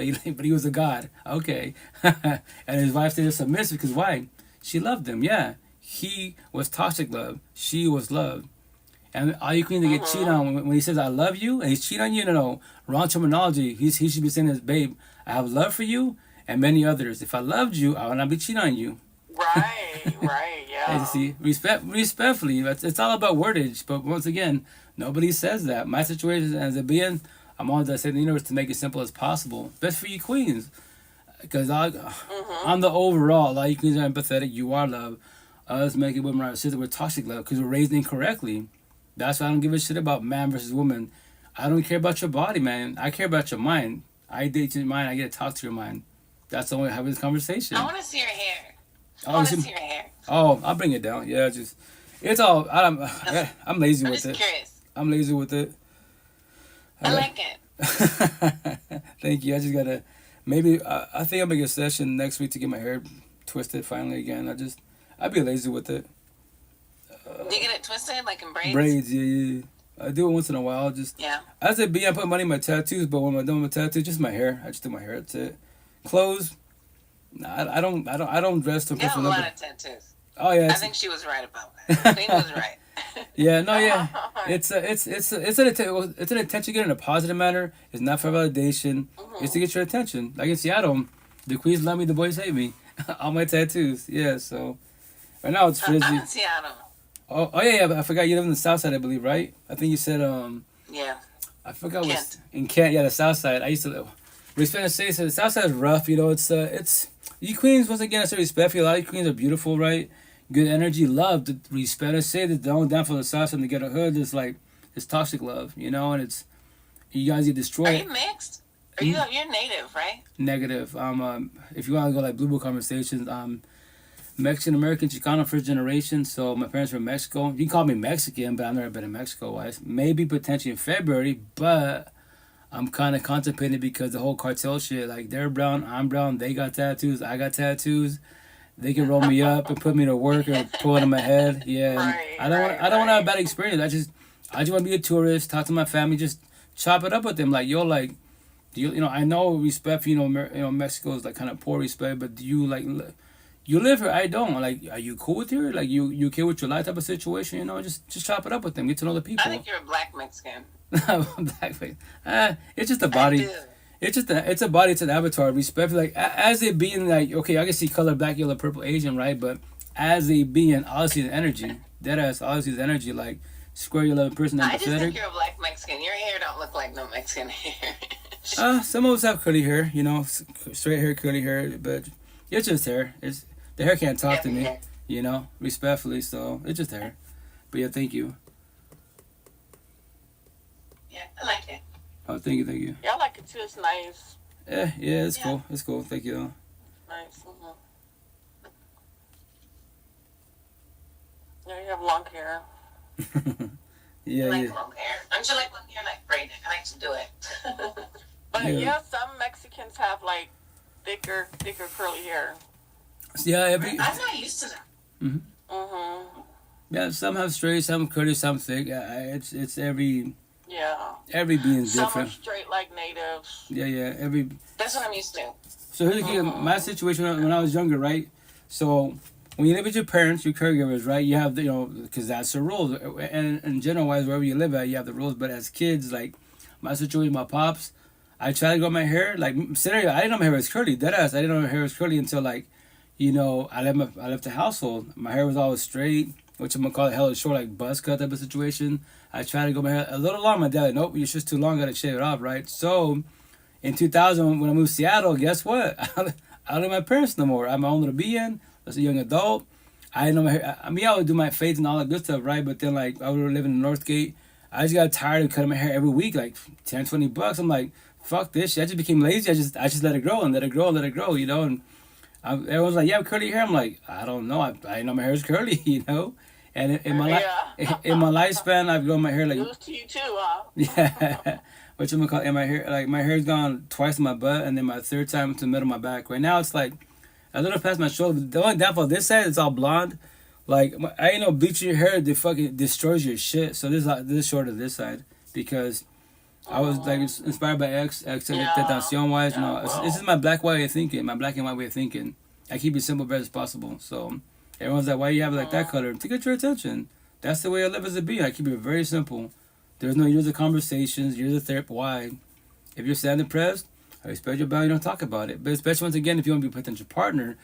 he was a god. Okay. And his wife stayed submissive because why? She loved him, yeah. He was toxic love. She was love. And all you queens that get cheated on when he says I love you and he's cheating on you, no, wrong terminology. He should be saying this, babe, I have love for you and many others. If I loved you, I would not be cheating on you. Right, yeah. You see, respectfully, it's all about wordage. But once again, nobody says that. My situation as a being, I'm always I say in the universe to make it simple as possible. Best for you queens. Because I'm the overall. A lot of you queens are empathetic. You are love. Us making women our sister, we're toxic love because we're raised incorrectly. That's why I don't give a shit about man versus woman. I don't care about your body, man. I care about your mind. I date your mind. I get to talk to your mind. That's the only way I have this conversation. I want to see your hair. I want to see your hair. Oh, I'll bring it down. Yeah, it's all. I'm lazy with it. I'm just curious. I'm lazy with it. I like it. Thank you. I just gotta. Maybe I think I'll make a session next week to get my hair twisted finally again. I'd be lazy with it. Do you get it twisted like in braids? Braids, yeah. I do it once in a while. Just yeah. I said, I put money in my tattoos, but when I'm done with my tattoos, just my hair. I just do my hair. That's it. Clothes. Nah, I don't dress to. You have a lot of tattoos. Oh yeah. I think she was right about that. Queen was right. Yeah, no, yeah. It's an attention to get in a positive manner. It's not for validation. It's to get your attention. Like in Seattle, the queens love me, the boys hate me. All my tattoos. Yeah, so right now it's frizzy. I'm in Seattle. Oh yeah. But I forgot you live in the South Side, I believe, right? I think you said Yeah. I forgot what in Kent. Yeah, the South Side. I used to live. We spent a say so the South Side is rough. You know, it's you queens once again. I say respect for you. A lot of you queens are beautiful, right? Good energy, love, the respect. I say that down for the South and to get a hood is like it's toxic love, you know, and it's you guys get destroyed. Are you mixed? Are you're native, right? Negative. If you want to go like Blue Book conversations, Mexican American Chicano first generation. So my parents were in Mexico. You can call me Mexican, but I've never been in Mexico. Maybe potentially in February, but I'm kind of contemplating because the whole cartel shit. Like they're brown, I'm brown. They got tattoos, I got tattoos. They can roll me up and put me to work or pull it in my head. Yeah, I don't want to have a bad experience. I just want to be a tourist, talk to my family, just chop it up with them. Like yo, like do you know? I know respect. Mexico is like kind of poor respect, but do you like you live here? I don't. Like, are you cool with here? Like you okay with your life type of situation? You know, just chop it up with them. Get to know the people. I think you're a black Mexican. Blackface. It's just a body. It's a body. It's an avatar. Respect, like as a being, like okay, I can see color, black, yellow, purple, Asian, right? But as a being, obviously the energy, deadass, obviously the energy, like square your 11 person. I just think you're a black Mexican. Your hair don't look like no Mexican hair. Some of us have curly hair, you know, straight hair, curly hair, but it's just hair. The hair can't talk to me, you know, respectfully. So it's just hair. But yeah, thank you. Yeah, I like it. Oh, thank you. Yeah, I like it too. It's nice. Yeah, it's cool. It's cool. Thank you. Nice. Yeah, you have long hair. Yeah, I like long hair. Don't you like long hair? Like braided. I like to do it. But yeah, some Mexicans have like thicker curly hair. Yeah, I'm not used to that. Yeah, some have straight, some curly, some thick. It's every. Yeah. Every being's different. Some are straight like natives. Yeah. That's what I'm used to. So here's the thing. My situation when I was younger, right? So when you live with your parents, your caregivers, right? You have because that's the rules. And in general wise, wherever you live at, you have the rules. But as kids, like my situation, my pops, I tried to grow my hair. Like scenario, I didn't know my hair was curly. Deadass, I didn't know my hair was curly until like, I left the household. My hair was always straight, which I'm gonna call it hella short, like buzz cut type of situation. I tried to grow my hair a little long. My dad, like, nope, it's just too long. Gotta shave it off, right? So, in 2000, when I moved to Seattle, guess what? I don't live with my parents no more. I'm my own little being. As a young adult, I didn't know my hair. I mean, I would do my fades and all that good stuff, right? But then, like, I was living in Northgate. I just got tired of cutting my hair every week, like $10-$20. I'm like, fuck this shit. I just became lazy. I just let it grow and let it grow and let it grow, And everyone's like, yeah, curly hair. I'm like, I don't know. I didn't know my hair was curly, And in my lifespan, I've grown my hair like. It was to you too, huh? Yeah, whatchamacallit, and my hair, like, my hair's gone twice in my butt, and then my third time to the middle of my back. Right now, it's like a little past my shoulder. But the only downfall this side, it's all blonde. Like, I ain't know bleaching your hair, it fucking destroys your shit. So this is shorter this side because I was like inspired by X Tentacion wise. You know, this is my black way of thinking, my black and white way of thinking. I keep it simple, best as possible. So everyone's like, why you have it like that color? To get your attention. That's the way I live as a being. I keep it very simple. There's no years of conversations, years of therapy. Why? If you're sad and depressed, I respect your boundary, don't talk about it. But especially once again, if you want to be a potential partner,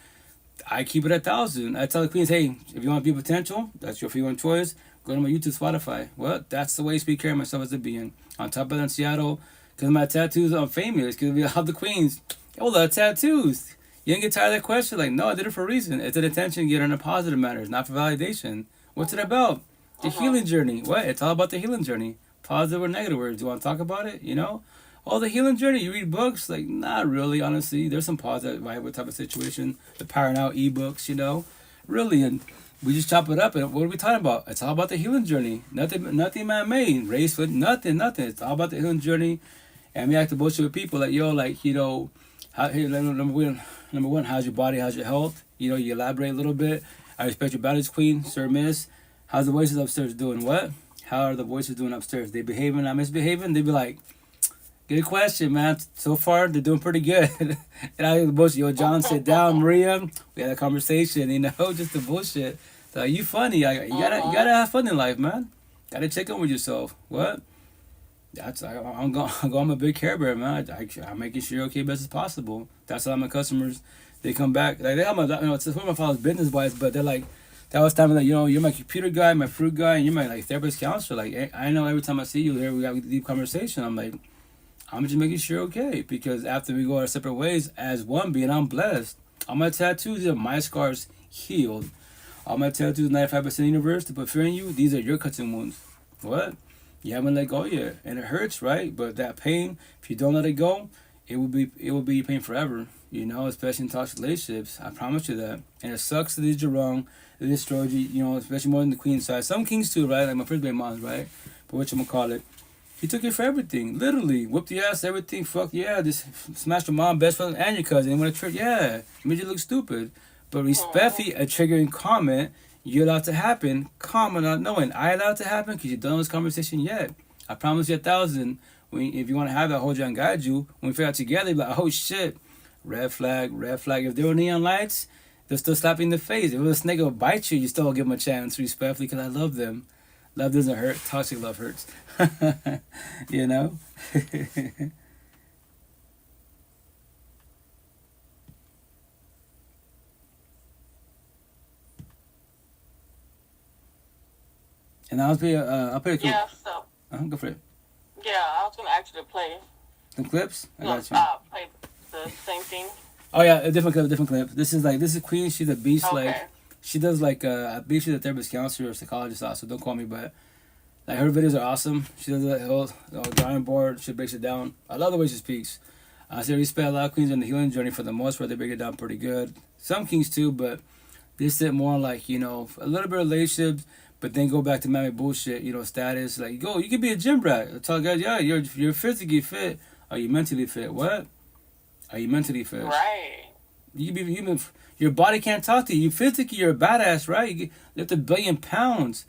I keep it 1,000. I tell the queens, hey, if you want to be potential, that's your free one choice. Go to my YouTube, Spotify. Well, that's the way I speak care of myself as a being. On top of that, in Seattle, because my tattoos are famous. Because we have the queens. Oh, love tattoos. You didn't get tired of that question? Like, no, I did it for a reason. It's an attention getter in a positive manner. It's not for validation. What's it about? The healing journey. What? It's all about the healing journey. Positive or negative words. Do you want to talk about it? You know? Oh, the healing journey. You read books? Like, not really, honestly. There's some positive vibe type of situation. The Power Now ebooks, you know? Really, and we just chop it up. And what are we talking about? It's all about the healing journey. Nothing man-made. Race with nothing. It's all about the healing journey. And we act to bullshit with people like, yo, like, you know, number one, how's your body? How's your health? You know, you elaborate a little bit. I respect your boundaries, queen, sir, miss. How's the voices upstairs doing? What? How are the voices doing upstairs? They behaving, not misbehaving? They be like, good question, man. So far, they're doing pretty good. And I the bullshit. Yo, John, sit down. Maria, we had a conversation. You know, just the bullshit. So you funny. You gotta have fun in life, man. Gotta check in with yourself. What? I'm a big care bear, man. I'm making sure you're okay best as possible. That's how my customers. They come back like they have my, you know, it's one of my father's business wise, but they're like. That was time like, you know, you're my computer guy, my fruit guy, and you're my like therapist counselor. Like I know every time I see you there, we have a deep conversation. I'm like, I'm just making sure okay, because after we go our separate ways as one being, I'm blessed. All my tattoos are my scars healed. All my tattoos, 95% universe to put fear in you. These are your cuts and wounds. What? You haven't let go yet, and it hurts, right? But that pain, if you don't let it go, it will be pain forever. You know, especially in toxic relationships. I promise you that. And it sucks that they did you wrong. They destroyed you, you know, especially more than the queen side. Some kings too, right? Like my first baby mom's, right? But whatchamacallit. He took it for everything. Literally. Whooped your ass, everything. Fuck yeah. Just smashed your mom, best friend, and your cousin. And when a trick, yeah. Made you look stupid. But respectfully, a triggering comment, you're allowed to happen. Comment not knowing. I allowed to happen because you've done this conversation yet. I promise you 1,000. If you want to have that, hold you and guide you. When we figure out together, you're like, oh shit. Red flag, red flag. If there were neon lights, they'll still slap you in the face. If a snake will bite you, you still give them a chance, respectfully, because I love them. Love doesn't hurt. Toxic love hurts. You know? And I'll play a clip. Yeah, so. Go for it. Yeah, I was gonna actually play. Some clips? I got you. Play the same thing. Oh yeah, a different clip. This is Queen. She's a beast. Okay. Like she does like I believe she's a therapist, counselor, or psychologist. Also, don't call me, but like her videos are awesome. She does the whole drawing board. She breaks it down. I love the way she speaks. I say respect a lot of queens on the healing journey for the most part. They break it down pretty good. Some kings too, but they sit more like, you know, a little bit of relationships, but then go back to mammy bullshit. You know, status. Like you could be a gym rat. I tell guys, yeah, you're physically fit. Are you mentally fit? What? Are you mentally fit? Right. Your body can't talk to you. You physically, you're a badass, right? You lift 1 billion pounds.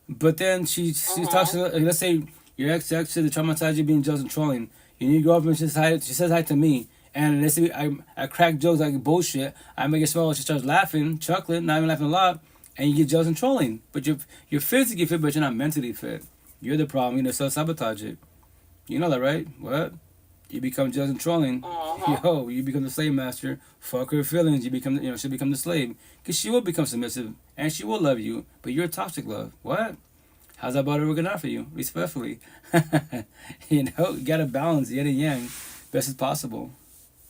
But then she talks to, let's say your ex said to traumatize you being jealous and trolling. You need to go up and she says hi to me. And let's say I crack jokes like bullshit. I make it smell. She starts laughing, chuckling, not even laughing a lot. And you get jealous and trolling. But you're physically fit, but you're not mentally fit. You're the problem. You know, self-sabotage it. You know that, right? What? You become jealous and trolling. Yo, you become the slave master. Fuck her feelings. You become, you know, she'll become the slave. Because she will become submissive. And she will love you. But you're a toxic love. What? How's that about working out for you? Respectfully. You know, you gotta balance yin and yang best as possible.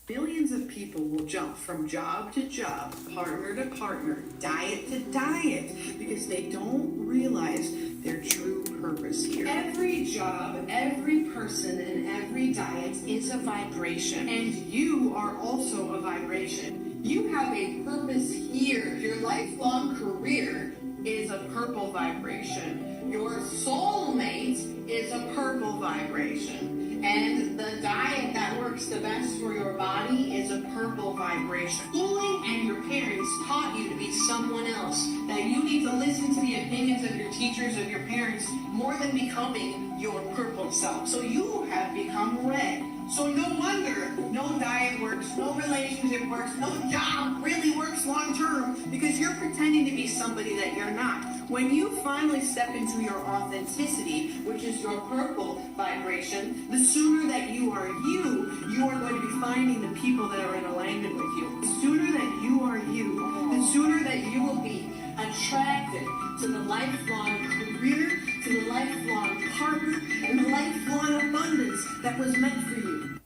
Millions of people will jump from job to job, partner to partner, diet to diet, because they don't realize their true purpose here. Every job, every person, and every diet is a vibration. And you are also a vibration. You have a purpose here. Your lifelong career is a purple vibration. Your soulmate is a purple vibration. And the diet that works the best for your body is a purple vibration. Schooling and your parents taught you to be someone else. That you need to listen to the opinions of your teachers, of your parents, more than becoming your purple self. So you have become red. So no wonder no diet works, no relationship works, no job really works long term, because you're pretending to be somebody that you're not. When you finally step into your authenticity, which is your purple vibration, the sooner that you are going to be finding the people that are in alignment with you. The sooner that you are you, the sooner that you will be attracted to the lifelong career, to the lifelong partner, and the lifelong abundance that was meant for you.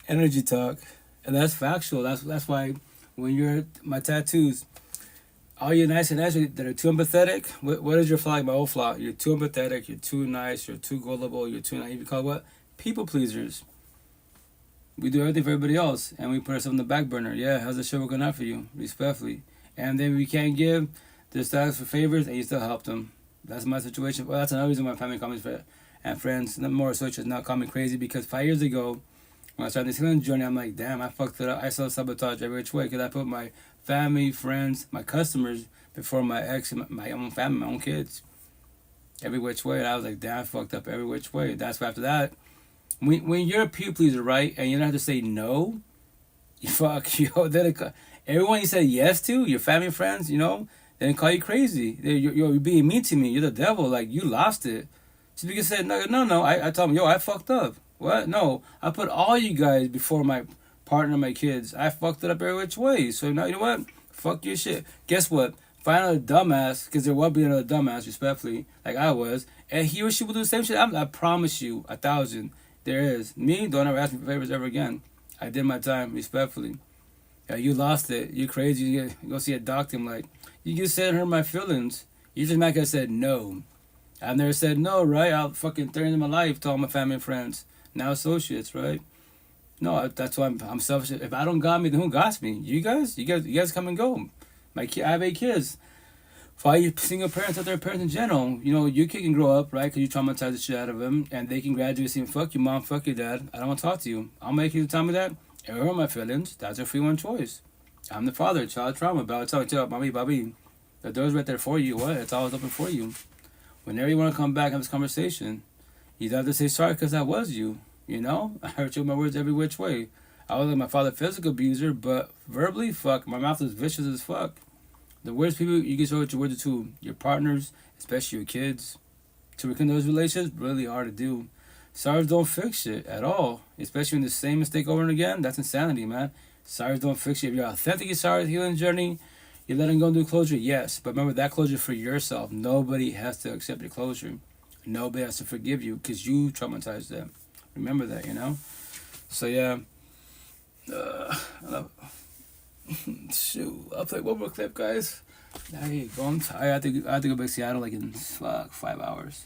Energy talk, and that's factual. That's why when you're my tattoos, all you nice and nice that are too empathetic. What is your flaw? Like my old flaw. You're too empathetic. You're too nice. You're too gullible. You're too naive. You call it what? People pleasers. We do everything for everybody else, and we put ourselves on the back burner. Yeah, how's the show working out for you? Respectfully. And then we can't give, just ask for favors, and you still help them. That's my situation. Well, that's another reason why family comments and friends, and more associates, now call me crazy, because 5 years ago, when I started this healing journey, I'm like, damn, I fucked it up. I self-sabotage every which way, because I put my family, friends, my customers before my ex, my own family, my own kids. Every which way. And I was like, damn, I fucked up every which way. That's why after that, when you're a people pleaser, right, and you don't have to say no, you fuck, then everyone you said yes to, your family, friends, then they call you crazy. You're being mean to me. You're the devil. Like, you lost it. So because said, no. I told him, I fucked up. What? No, I put all you guys before my partner, my kids. I fucked it up every which way. So now, you know what? Fuck your shit. Guess what? Find another dumbass, because there will be another dumbass, respectfully, like I was, and he or she will do the same shit. I promise you, 1,000. There is. Me, don't ever ask me for favors ever again. I did my time, respectfully. Yeah, you lost it. You crazy. You go see a doctor. I'm like, you just said hurt my feelings. You just not gonna said no. I've never said no, right? I'll fucking turn in my life to all my family and friends. Now associates, right? No, that's why I'm selfish. If I don't got me, then who got me? You guys come and go. I have 8 kids. For all you single parents out there, parents in general, your kid can grow up, right? Because you traumatize the shit out of them, and they can graduate saying, fuck you, mom, fuck you, dad. I don't want to talk to you. I'll make you tell me that. It hurt my feelings. That's a free one choice. I'm the father, child trauma. But I'll tell you, mommy, Bobby, the door's right there for you. What? It's always open for you. Whenever you want to come back and have this conversation, you don't have to say sorry because that was you. I hurt you with my words every which way. I was like my father, physical abuser, but verbally, fuck, my mouth was vicious as fuck. The worst people you can show your words to your partners, especially your kids. To rekindle those relationships, really hard to do. Sorries don't fix shit at all. Especially when the same mistake over and again, that's insanity, man. Sorries don't fix shit. If you're authentically sorry with the healing journey, you're letting go and do closure, yes. But remember, that closure for yourself. Nobody has to accept your closure. Nobody has to forgive you because you traumatized them. Remember that, So, yeah. Shoot. I'll play one more clip, guys. There you go. I'm tired. I have to go back to Seattle like in 5 hours.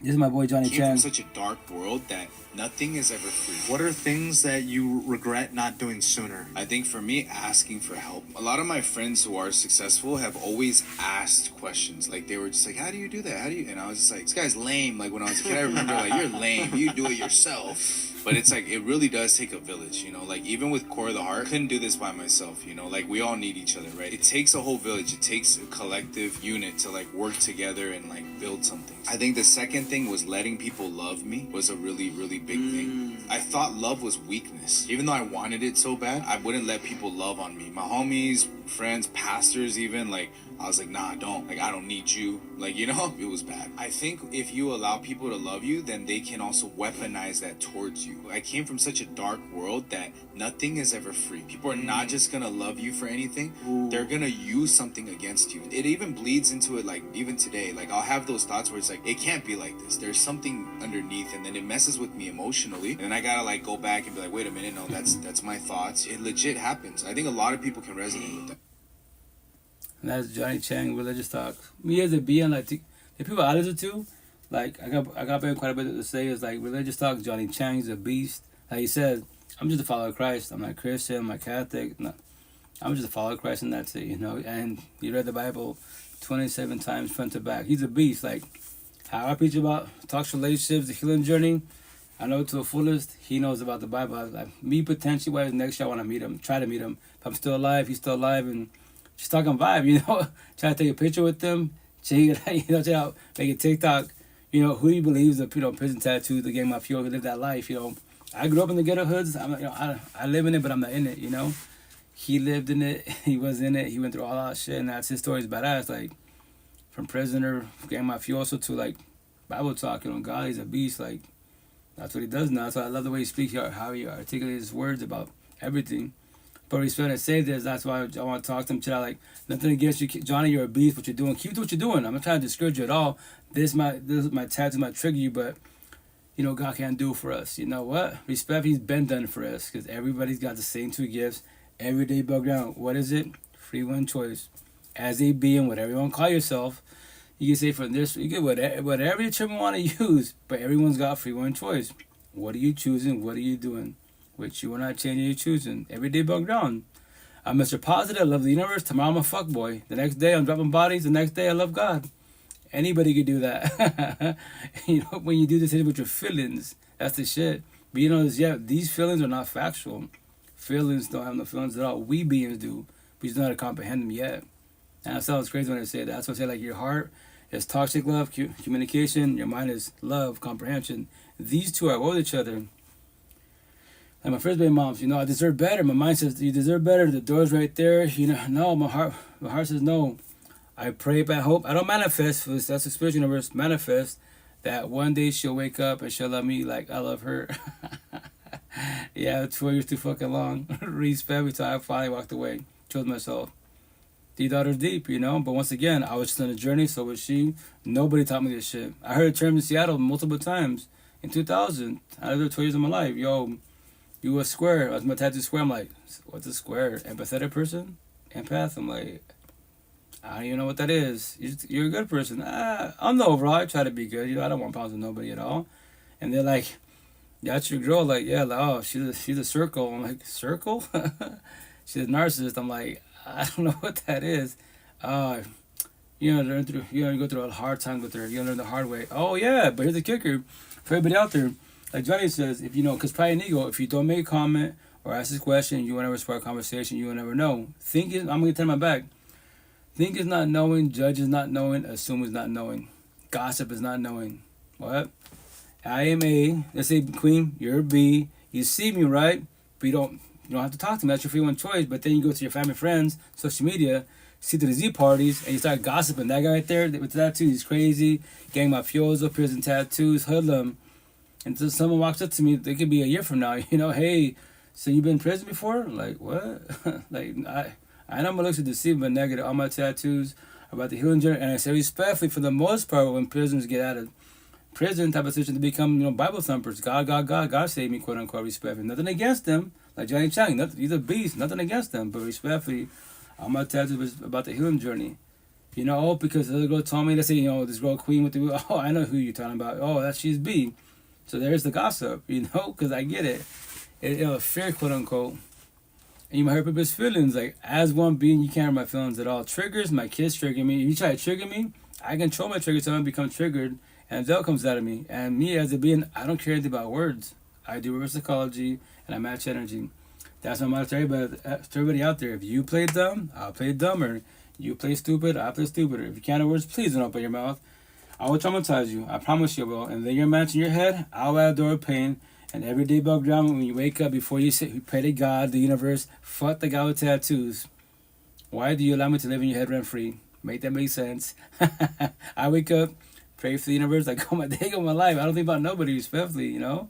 This is my boy Johnny Came Chan. from such a dark world that nothing is ever free. What are things that you regret not doing sooner? I think for me, asking for help. A lot of my friends who are successful have always asked questions. Like, they were just like, how do you do that? How do you? And I was just like, this guy's lame. Like, when I was a kid, I remember, like, you're lame. You do it yourself. But it's like, it really does take a village, Like, even with Core of the Heart, I couldn't do this by myself, Like, we all need each other, right? It takes a whole village. It takes a collective unit to, like, work together and, like, build something. I think the second thing was letting people love me was a really, really big thing. I thought love was weakness. Even though I wanted it so bad, I wouldn't let people love on me. My homies, friends, pastors even, like, I was like, nah, don't. Like, I don't need you. Like, it was bad. I think if you allow people to love you, then they can also weaponize that towards you. I came from such a dark world that nothing is ever free. People are not just gonna love you for anything. They're gonna use something against you. It even bleeds into it, like, even today. Like, I'll have those thoughts where it's like, it can't be like this. There's something underneath, and then it messes with me emotionally. And then I gotta, like, go back and be like, wait a minute, no, that's my thoughts. It legit happens. I think a lot of people can resonate with that. And that's Johnny Chang, religious talk. Me as a being, like, the people I listen to, like, I got quite a bit to say is, like, religious talk. Johnny Chang's a beast. Like he said, I'm just a follower of Christ. I'm not Christian, I'm not Catholic. No, I'm just a follower of Christ, and that's it, And he read the Bible 27 times front to back. He's a beast. Like, how I preach about toxic relationships, the healing journey, I know to the fullest. He knows about the Bible. Like, me potentially, what next year I want to meet him, try to meet him. If I'm still alive, he's still alive, and just talking vibe, you know. Try to take a picture with them, check it out, you know, check out, make a TikTok. You know, who he believes the, you know, prison tattoo, the game mafia, who lived that life, you know. I grew up in the ghetto hoods. You know, I live in it, but I'm not in it, you know. He lived in it. He was in it. He went through all that shit, and that's his story is badass. Like, from prisoner, gang mafioso to, like, Bible talk, you know, God, he's a beast. Like, that's what he does now. So I love the way he speaks, how he articulates his words about everything. But he's trying to say this. That's why I want to talk to him. Chill out. Like, nothing against you, Johnny. You're a beast. What you're doing, keep doing what you're doing. I'm not trying to discourage you at all. This might tattoo might trigger you, but you know God can't do it for us. You know what? Respect. He's been done for us because everybody's got the same two gifts. Everyday background. What is it? Free one choice. As a being, whatever you want to call yourself, you can say from this. You get whatever you term you want to use, but everyone's got free one choice. What are you choosing? What are you doing? Which you are not changing, you're choosing. Everyday background. I'm Mr. Positive, I love the universe. Tomorrow I'm a fuckboy. The next day I'm dropping bodies. The next day I love God. Anybody could do that. You know, when you do this with your feelings, that's the shit. But you know, these feelings are not factual. Feelings don't have no feelings at all. We beings do. We just don't know how to comprehend them yet. And that sounds crazy when I say that. That's why I say, like, your heart is toxic love, communication. Your mind is love, comprehension. These two are with each other. Like my first baby moms, you know, I deserve better. My mind says, you deserve better. The door's right there. You know, no, my heart says no. I pray, but I hope. I don't manifest. That's the spiritual universe. Manifest that one day she'll wake up and she'll love me like I love her. Yeah, 12 years too fucking long. Respect me till I finally walked away. Chose myself. The daughter's deep, you know. But once again, I was just on a journey, so was she. Nobody taught me this shit. I heard a term in Seattle multiple times. In 2000, I lived there 12 years of my life. Yo, you a square. I was my tattoo square. I'm like, what's a square? Empathetic person? Empath? I'm like, I don't even know what that is. You're a good person. I'm the overall. I try to be good. You know, I don't want problems with nobody at all. And they're like, that's your girl. Like, yeah, like, oh, she's a circle. I'm like, circle? She's a narcissist. I'm like, I don't know what that is. You know, go through a hard time with her. You learn the hard way. Oh, yeah, but here's the kicker. For everybody out there, like Johnny says, if you know, because pride and ego, if you don't make a comment or ask this question, you will never spark a conversation, you will never know. I'm going to turn my back. Think is not knowing, judge is not knowing, assume is not knowing. Gossip is not knowing. What? I am A, let's say Queen, you're B. You see me, right? But you don't have to talk to me. That's your free one choice. But then you go to your family, friends, social media, see to the Z parties, and you start gossiping. That guy right there with the tattoo, he's crazy. Gang mafioso, prison tattoos, hoodlum. And so someone walks up to me, they could be a year from now, you know, hey, so you've been in prison before? Like, what? Like, I know my looks are deceiving, but negative. All my tattoos are about the healing journey. And I say respectfully, for the most part, when prisoners get out of prison type of situation to become, you know, Bible thumpers. God save me, quote unquote, respectfully. Nothing against them. Like Johnny Chang, he's a beast. Nothing against them, but respectfully, all my tattoos was about the healing journey. You know, because the other girl told me, let's say, you know, this girl Queen with the, oh, I know who you're talking about. Oh, she's B. So there's the gossip, you know, because I get it. Fear, quote unquote. And you might hurt people's feelings. Like, as one being, you can't hurt my feelings at all. Triggers, my kids trigger me. If you try to trigger me, I control my triggers so I don't become triggered, and that comes out of me. And me as a being, I don't care anything about words. I do reverse psychology, and I match energy. That's my motto to everybody out there. If you play dumb, I'll play dumber. You play stupid, I'll play stupider. If you can't have words, please don't open your mouth. I will traumatize you. I promise you will. And then you're matching your head. I'll add a door of pain. And every day above ground, when you wake up, before you pray to God, the universe, fuck the guy with tattoos. Why do you allow me to live in your head rent free? Make that make sense. I wake up, pray for the universe. I go my day of my life. I don't think about nobody, respectfully, you know.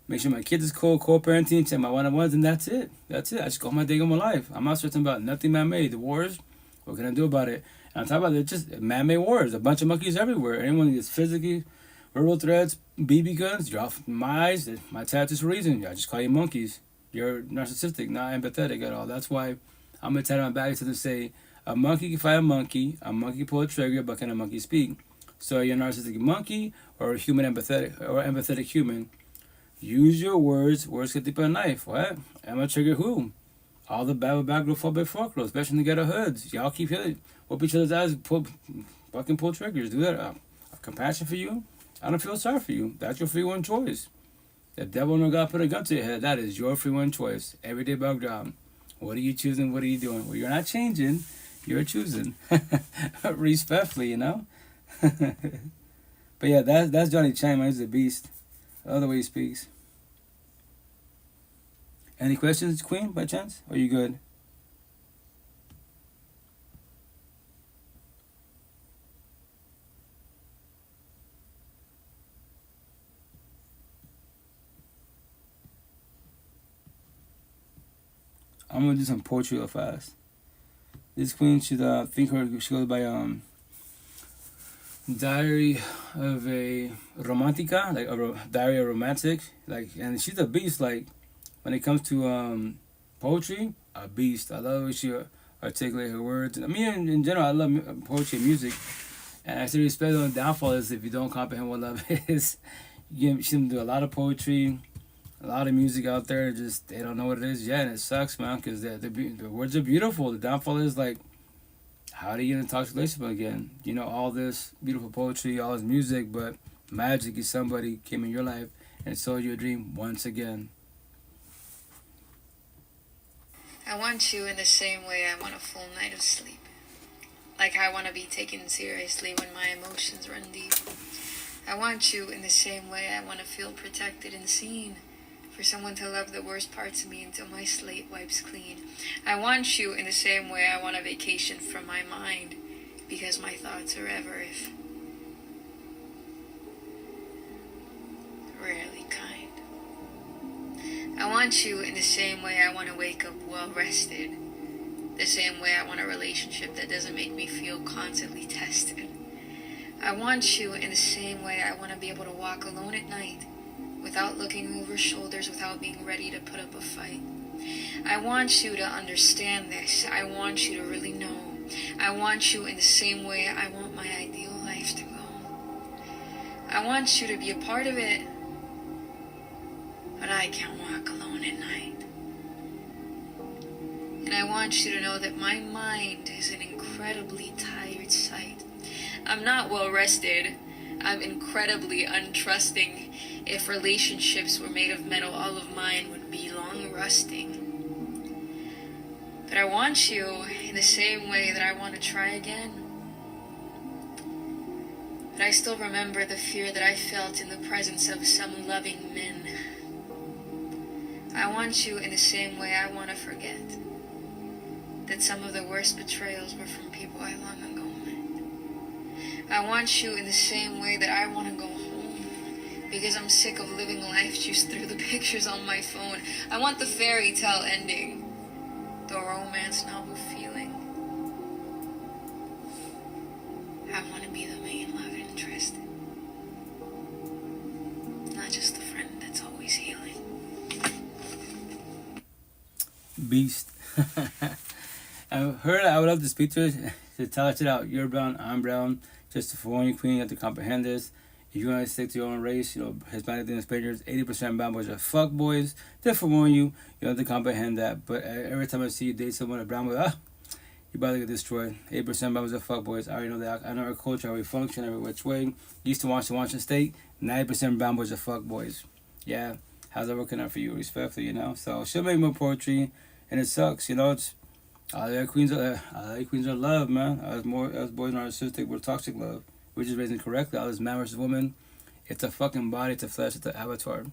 Make sure my kids is cool, co-parenting, check my one-on-ones, and that's it. That's it. I just go my day of my life. I'm not stressing about nothing man-made. The wars, what can I do about it? And on top of it, just man-made wars. A bunch of monkeys everywhere. Anyone gets physically, verbal threats, BB guns, you're off my eyes. My tattoos for a reason. I just call you monkeys. You're narcissistic, not empathetic at all. That's why I'm going to tattoo my back to say, a monkey can fight a monkey can pull a trigger, but can a monkey speak? So you're a narcissistic monkey or a human empathetic, or empathetic human. Use your words. Words can dip a knife. What? I'm going to trigger who? All the bad girl, fuck girls, especially in the ghetto hoods. Y'all keep hitting, whoop each other's eyes, fucking pull triggers. Do that. compassion for you. I don't feel sorry for you. That's your free will choice. The devil no God put a gun to your head. That is your free will choice. Every day background. What are you choosing? What are you doing? Well, you're not changing. You're choosing. Respectfully, you know? But yeah, that's Johnny Chang, man. He's a beast. I love the way he speaks. Any questions, Queen, by chance? Or are you good? I'm gonna do some poetry real fast. This queen should think she goes by Diary of a Romantica, like Diary of a Romantic, like, and she's a beast. Like when it comes to poetry, a beast. I love the way she articulate her words. I mean, in general, I love poetry and music. And I say respect on the downfall is if you don't comprehend what love is. She can do a lot of poetry. A lot of music out there, just they don't know what it is yet, and it sucks, man, because the words are beautiful. The downfall is like, how are you gonna talk to relationship again? You know, all this beautiful poetry, all this music, but magic is somebody came in your life and sold you a dream once again. I want you in the same way I want a full night of sleep. Like I want to be taken seriously when my emotions run deep. I want you in the same way I want to feel protected and seen. For someone to love the worst parts of me until my slate wipes clean. I want you in the same way I want a vacation from my mind, because my thoughts are ever, if rarely kind. I want you in the same way I want to wake up well rested. The same way I want a relationship that doesn't make me feel constantly tested. I want you in the same way I want to be able to walk alone at night, without looking over shoulders, without being ready to put up a fight. I want you to understand this. I want you to really know. I want you in the same way I want my ideal life to go. I want you to be a part of it, but I can't walk alone at night. And I want you to know that my mind is an incredibly tired sight. I'm not well rested. I'm incredibly untrusting. If relationships were made of metal, all of mine would be long rusting. But I want you in the same way that I want to try again. But I still remember the fear that I felt in the presence of some loving men. I want you in the same way I want to forget that some of the worst betrayals were from people I long ago met. I want you in the same way that I want to go home, because I'm sick of living life just through the pictures on my phone. I want the fairy tale ending, the romance novel feeling. I want to be the main love interest, not just the friend that's always healing. Beast. I would love to speak to her, to tell it out. You're brown, I'm brown. Just to forewarn you, Queen, you have to comprehend this. If you want to stick to your own race, you know, Hispanic and Spaniards, 80% brown boys are fuck boys. To forewarn you, you have to comprehend that. But every time I see you date someone, a brown boy, you're about to get destroyed. 8% brown boys are fuck boys. I already know that. I know our culture, how we function, every which way. Used to Washington State, 90% brown boys are fuck boys. Yeah, how's that working out for you? Respectfully, you know. So she'll make more poetry, and it sucks, you know. It's all the queens are love, man. Us boys are narcissistic, we're toxic love. We're just raising correctly. All this man versus woman. It's a fucking body, it's a flesh, it's an avatar.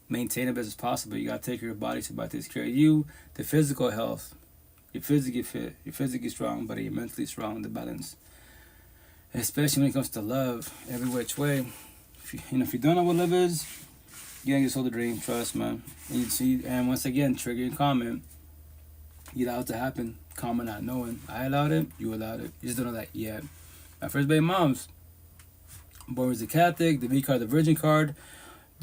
Maintain it as best as possible. You gotta take care of your body, so somebody takes care of you. The physical health. You're physically fit, you're physically strong, but you're mentally strong, the balance. Especially when it comes to love, every which way. If you don't know what love is, you're gonna get sold a dream, trust, man. And once again, trigger your comment. You allowed it to happen. Comment not knowing. I allowed it, you allowed it. You just don't know that yet. My first baby moms, born as a Catholic, the V card, the Virgin card,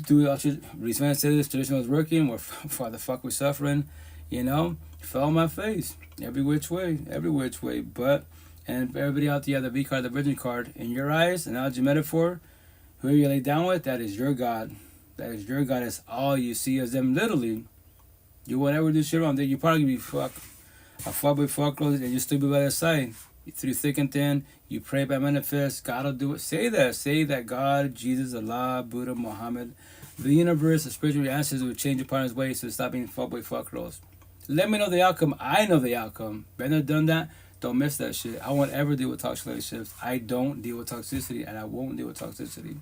Reese said this, tradition was working, why the fuck we're suffering, you know, fell on my face, every which way, but, and everybody out there, you have the V card, the Virgin card, in your eyes, analogy metaphor, whoever you lay down with, that is your God, that's all you see as them, literally. You won't ever do shit wrong, you're probably gonna be a fuck with fuck clothes, and you'll still be by their side. through thick and thin. You pray by manifest. God will do it. Say that. Say that God, Jesus, Allah, Buddha, Muhammad, the universe, the spiritual answers will change your partner's ways to stop being fuckboy fuck girls. Let me know the outcome. I know the outcome. Been there, done that. Don't miss that shit. I won't ever deal with toxic relationships. I don't deal with toxicity, and I won't deal with toxicity.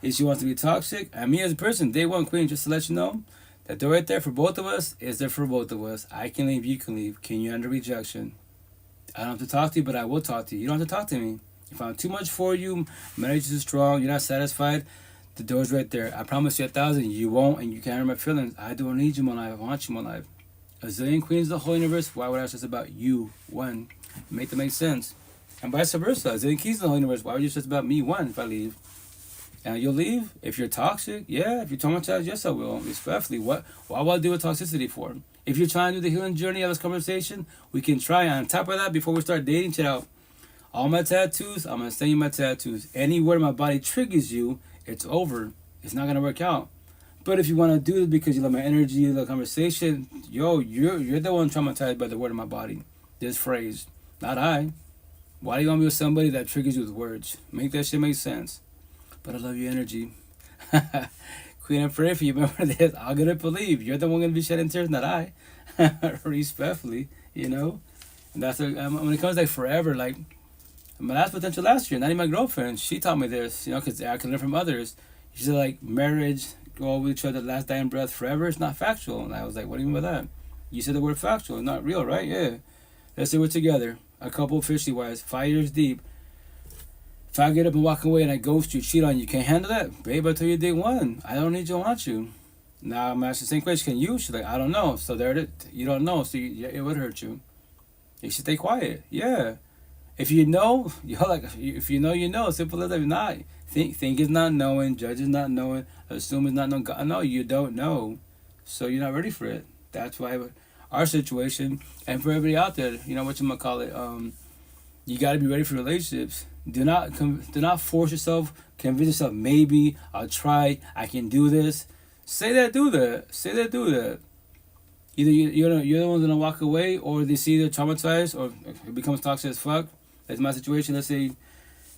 If she wants to be toxic, and me as a person, day one, queen, just to let you know, that door right there for both of us is there for both of us. I can leave, you can leave. Can you handle rejection? I don't have to talk to you, but I will talk to you. You don't have to talk to me. If I'm too much for you, my energy is too strong, you're not satisfied, the door's right there. I promise you 1,000, you won't, and you can't hurt my feelings. I don't need you in my life. I want you in my life. A zillion queens of the whole universe. Why would I stress about you? One. Make that make sense. And vice versa. A zillion keys in the whole universe. Why would you stress about me? One, if I leave. And you'll leave? If you're toxic? Yeah. If you're traumatized? Yes, I will. Respectfully. Why would I deal with toxicity for? If you're trying to do the healing journey of this conversation, we can try. On top of that, before we start dating, check out all my tattoos. I'm going to send you my tattoos. Anywhere my body triggers you, it's over. It's not going to work out. But if you want to do it because you love my energy, you love conversation, yo, you're the one traumatized by the word of my body. This phrase. Not I. Why do you want to be with somebody that triggers you with words? Make that shit make sense. But I love your energy. Queen, I'm praying for you. Remember this. I'm going to believe. You're the one going to be shedding tears, not I. Respectfully, you know? And that's when it comes like forever, like my last potential last year, not even my girlfriend, she taught me this, you know, because I can learn from others. She said, like, marriage, go with each other, last dying breath forever, it's not factual. And I was like, what do you mean by that? You said the word factual, not real, right? Yeah. Let's say we're together, a couple officially wise, 5 years deep. If I get up and walk away and I ghost you, cheat on you, can't handle that? Babe, I told you day one. I don't need you, I want you. Now I'm asking the same question, can you? She's like, I don't know. So there it is. You don't know, so it would hurt you. You should stay quiet. Yeah. If you know, you're like, if you know, you know. Simple as that. If not, think is not knowing, judge is not knowing, assume is not knowing. God, no, you don't know. So you're not ready for it. That's why our situation, and for everybody out there, you know what you might call it, you got to be ready for relationships. Do not force yourself, convince yourself, maybe, I'll try, I can do this. Say that, do that. Say that, do that. Either you're the one gonna walk away, or they see they're traumatized, or it becomes toxic as fuck. That's my situation. Let's say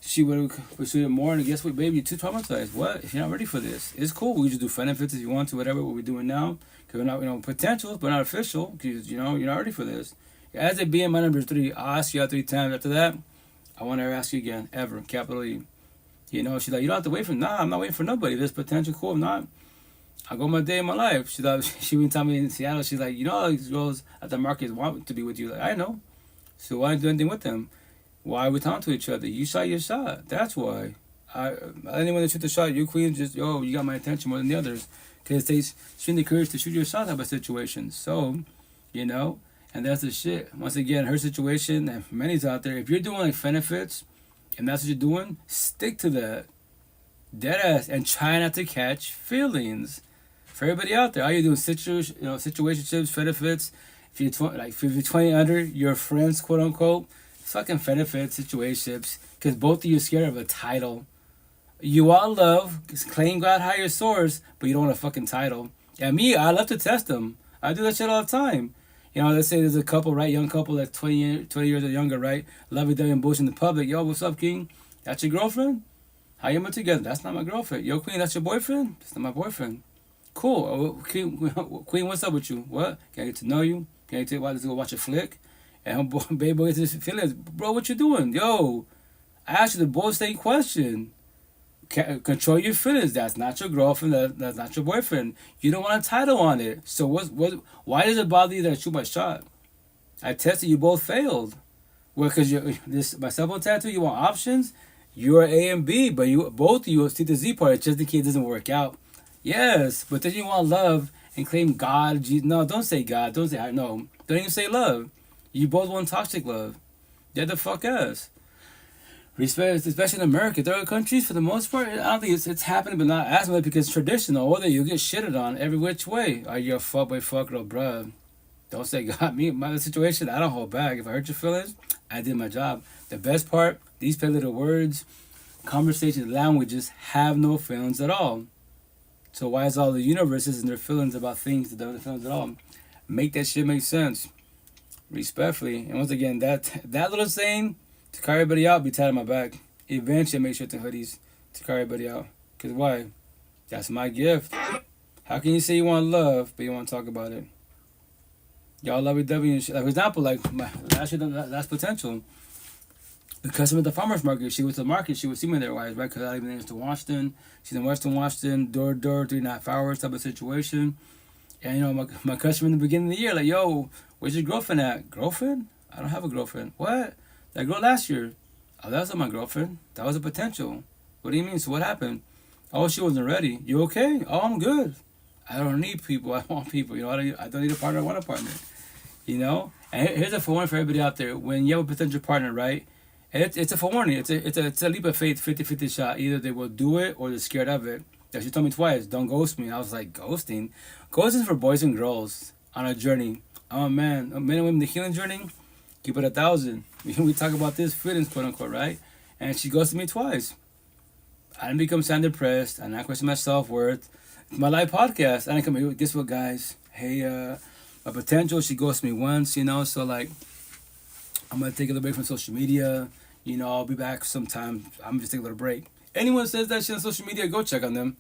she would have pursued it more, and guess what, baby, you're too traumatized. What? If you're not ready for this, it's cool. We just do benefits if you want to, whatever. What we're doing now, because we're not, potentials, but not official. Because you're not ready for this. As it being my number 3, I'll ask you out 3 times. After that, I won't ever ask you again, ever. Capital E. She's like, you don't have to wait for. Nah, I'm not waiting for nobody. There's potential, cool. I'm not. I go my day in my life. She would tell me in Seattle, she's like, all these girls at the market want to be with you. Like, I know. So why don't you do anything with them? Why are we talking to each other? You shot your shot. That's why. Anyone that shoot the shot, you queen, just, you got my attention more than the others. Because it takes the courage to shoot your shot type of situation. So, and that's the shit. Once again, her situation, and many's out there, if you're doing like benefits, and that's what you're doing, stick to that. Deadass. And try not to catch feelings. For everybody out there, all you're doing situationships, benefits. If you're 20 under, your friends, quote unquote, fucking benefits, situationships, because both of you are scared of a title. You all love, claim God higher source, but you don't want a fucking title. And me, I love to test them. I do that shit all the time. Let's say there's a couple, right, young couple that's 20 years or younger, right, lovey-dovey and bullshit in the public. Yo, what's up, king? That's your girlfriend? How you put together? That's not my girlfriend. Yo, queen, that's your boyfriend? That's not my boyfriend. Cool. Queen, what's up with you? What? Can I get to know you? Can I take a while to go watch a flick? And baby boy gets his feelings. Bro, what you doing? Yo, I asked you the bold same question. Control your feelings. That's not your girlfriend. That's not your boyfriend. You don't want a title on it. So why does it bother you that I shoot my shot? I tested. You both failed. Well, because my cell phone tattoo, you want options? You're A and B, but both of you see the Z part. Just in case it doesn't work out. Yes, but then you want love and claim God. Jesus. No, don't say God. Don't say no. Don't even say love. You both want toxic love. Get the fuck ass. Respect, especially in America. There are countries, for the most part, I don't think it's happening, but not as much because it's traditional. Or that you get shitted on every which way. Are you a fuckboy, fuck girl, bruh? Don't say God. Me, my situation, I don't hold back. If I hurt your feelings, I did my job. The best part, these petty little words, conversations, languages have no feelings at all. So why is all the universe isn't their feelings about things that don't have feelings at all? Make that shit make sense. respectfully. And once again, that little saying to carry everybody out be tied on my back. Eventually, I make sure to hoodies to carry everybody out. Cause why? That's my gift. How can you say you want love, but you want to talk about it? Y'all lovey-dovey and shit. Like, for example, like, last potential. The customer at the farmer's market, she was to the market, she would see me there, right? Because I live in Washington. She's in Western Washington, door to door, 3.5 hours type of situation. And, my customer in the beginning of the year, like, yo, where's your girlfriend at? Girlfriend? I don't have a girlfriend. What? That girl last year. Oh, that was not my girlfriend. That was a potential. What do you mean? So what happened? Oh, she wasn't ready. You okay? Oh, I'm good. I don't need people. I want people. I don't need a partner. I want a partner. And here's a forewarning for everybody out there. When you have a potential partner, right? It's a forewarning. It's a leap of faith, 50-50 shot. Either they will do it or they're scared of it. Yeah, she told me twice, don't ghost me. And I was like, ghosting? Ghosting for boys and girls on a journey. Oh, man. Men and women, the healing journey, keep it 1,000. We talk about this feelings, quote unquote, right? And she ghosted me twice. I didn't become sad depressed. I didn't question my self-worth. My live podcast. I didn't come here. Guess what, guys? Hey, my potential, she ghosted me once, so like, I'm going to take a little break from social media. I'll be back sometime. I'm just taking a little break. Anyone says that shit on social media, go check on them.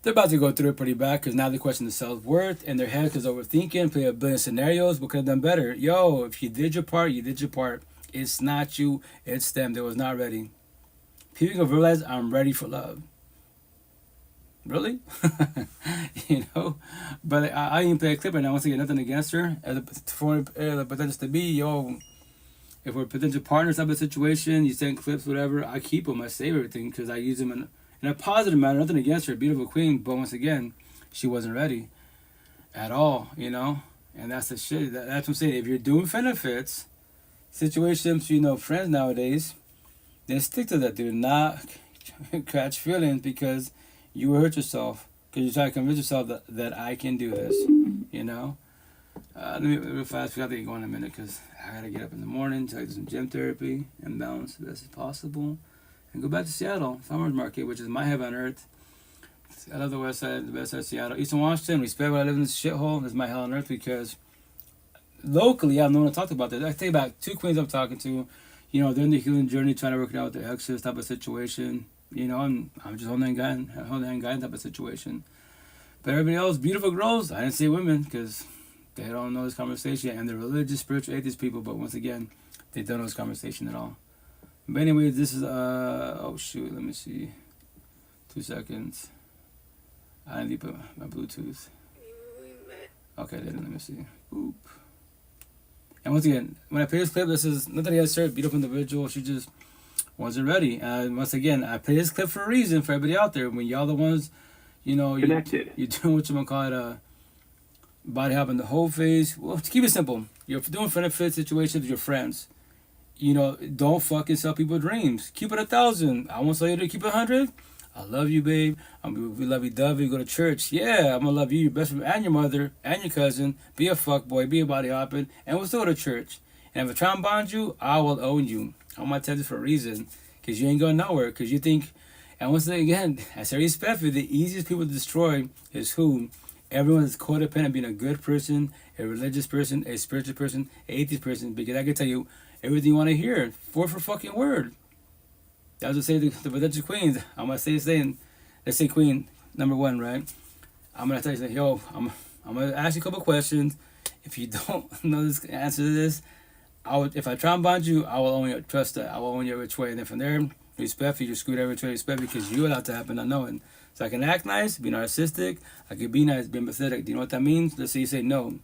They're about to go through it pretty bad because now they question the self-worth in their head because overthinking, play a billion scenarios. What could have done better? Yo, if you did your part, you did your part. It's not you, it's them. They was not ready. People can realize I'm ready for love. Really? But I even play a clip right now. Once again, nothing against her. For the potential to be, yo, if we're potential partners type of situation, you send clips, whatever, I keep them. I save everything because I use them in a positive manner. Nothing against her. Beautiful queen. But once again, she wasn't ready at all, And that's the shit. That's what I'm saying. If you're doing benefits, situations, friends nowadays, then stick to that. Do not catch feelings because you will hurt yourself. Because you try to convince yourself that I can do this, Let me real fast. We got to get going in a minute because I gotta get up in the morning, do some gym therapy, and balance the best as possible, and go back to Seattle Farmers Market, which is my heaven on earth. I love the west side, the best side of Seattle, Eastern Washington. Respect where I live in this shithole. This is my hell on earth because locally I've known to talk about this. I tell you about 2 queens I'm talking to. They're in the healing journey, trying to work it out with their exes type of situation. I'm just holding hand guy type of situation. But everybody else, beautiful girls. I didn't say women because they don't know this conversation yet, and they're religious, spiritual, atheist people, but once again, they don't know this conversation at all. But anyway, this is, oh shoot, let me see. 2 seconds. I didn't put my Bluetooth. Okay, then let me see. Boop. And once again, when I play this clip, this is nothing against her, beautiful individual, she just wasn't ready. And once again, I play this clip for a reason for everybody out there. When y'all the ones, connected. You're doing what you want to call it, body hopping the whole phase. Well, to keep it simple, you're doing benefit situations with your friends. Don't fucking sell people dreams. Keep it 1,000. I won't sell you to keep it 100. I love you, babe. We love you, dovey. Go to church. Yeah, I'm gonna love you, your best friend, and your mother, and your cousin. Be a fuck boy. Be a body hopping, and we'll still go to church. And if I try and bond you, I will own you. I'm gonna tell this for a reason, cause you ain't going nowhere. Cause you think, and once again, I say respectfully, the easiest people to destroy is who. Everyone is codependent, being a good person, a religious person, a spiritual person, an atheist person, because I can tell you everything you want to hear, word for fucking word. That's what say the potential queens. I'm gonna saying, let's say queen number 1, right? I'm gonna tell you, yo, I'm gonna ask you a couple questions. If you don't know this answer to this, if I try and bond you, I will only trust that. I will own you which way, and then from there, respect for you, screwed every way, respect because you allowed to happen not knowing. So I can act nice, be narcissistic. I can be nice, be empathetic. Do you know what that means? Let's say you say no.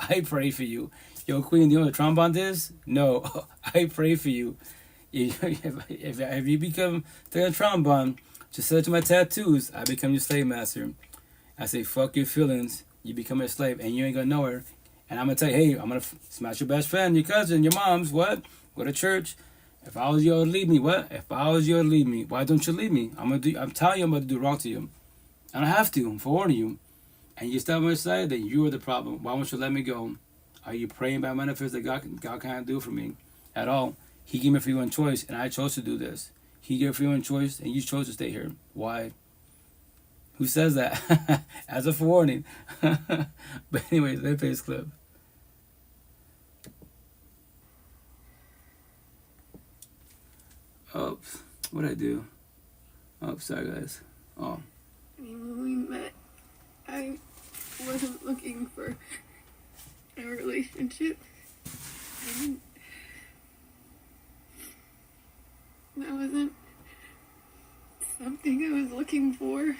I pray for you. Yo, queen, do you know what a trombone is? No. I pray for you. If you become the trombone, just say to my tattoos, I become your slave master. I say, fuck your feelings. You become a slave, and you ain't going nowhere. And I'm going to tell you, hey, I'm going to smash your best friend, your cousin, your mom's, what? Go to church. If I was you, I would leave me. What? If I was you, I would leave me. Why don't you leave me? I'm telling you I'm about to do wrong to you. I don't have to. I'm forewarning you. And you step on my side, then you are the problem. Why won't you let me go? Are you praying about manifest that God can't do for me at all? He gave me a free will choice, and I chose to do this. He gave a free will choice, and you chose to stay here. Why? Who says that? As a forewarning. But anyways, let me play this clip. Oh, what'd I do? Oh, sorry guys. Oh. I mean, when we met, I wasn't looking for a relationship. That wasn't something I was looking for.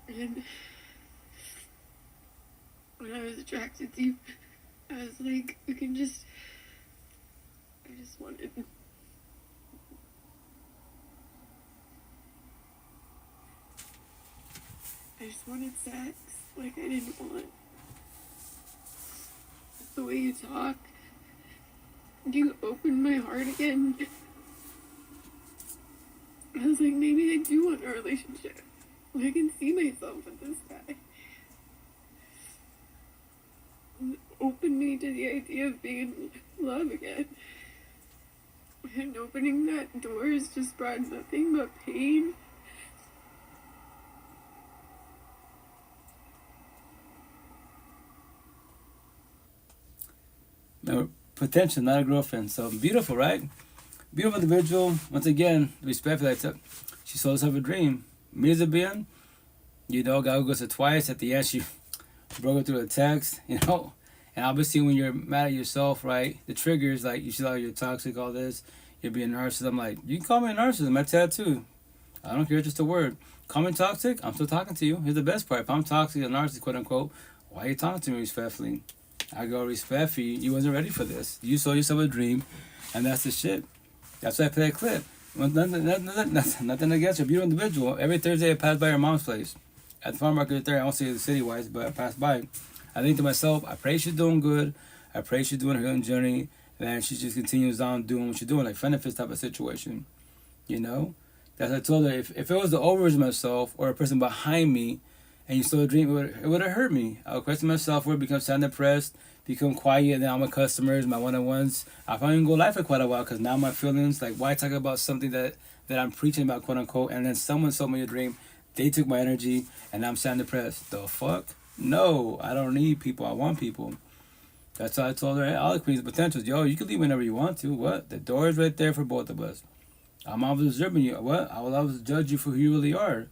And when I was attracted to you, I was like, I just wanted. I just wanted sex, like I didn't want the way you talk. You opened my heart again. I was like, maybe I do want a relationship. I can see myself with this guy. It opened me to the idea of being in love again. And opening that door has just brought nothing but pain. No, potential, not a girlfriend. So beautiful, right? Beautiful individual. Once again, respect for that. She sold herself a dream. Me as a being, you know, God goes to twice. At the end, she broke it through a text, you know. And obviously, when you're mad at yourself, right, the triggers, like, you see how you're toxic, all this, you're being a narcissist. I'm like, you can call me a narcissist. My tattoo. I don't care, it's just a word. Call me toxic, I'm still talking to you. Here's the best part. If I'm toxic, a narcissist, quote unquote, why are you talking to me respectfully? I go, respect for you. You wasn't ready for this. You sold yourself a dream, and that's the shit. That's why I play a clip. Nothing against her. Beautiful individual. Every Thursday I pass by her mom's place. At the farm market there, I don't see it city-wise, but I pass by. I think to myself, I pray she's doing good. I pray she's doing her own journey. And she just continues on doing what she's doing, like benefits type of situation. You know? That's what I told her. If it was the overage of myself or a person behind me, and you still a dream, it would have hurt me. I would question myself, would become sad and depressed, become quiet, and then all my customers, my one-on-ones, I'll probably go live for quite a while, because now my feelings, like, why talk about something that I'm preaching about, quote-unquote, and then someone sold me a dream, they took my energy, and now I'm sad and depressed. The fuck? No, I don't need people, I want people. That's how I told her, hey, all the queens potentials, yo, you can leave whenever you want to, what? The door is right there for both of us. I'm always observing you, what? I will always judge you for who you really are.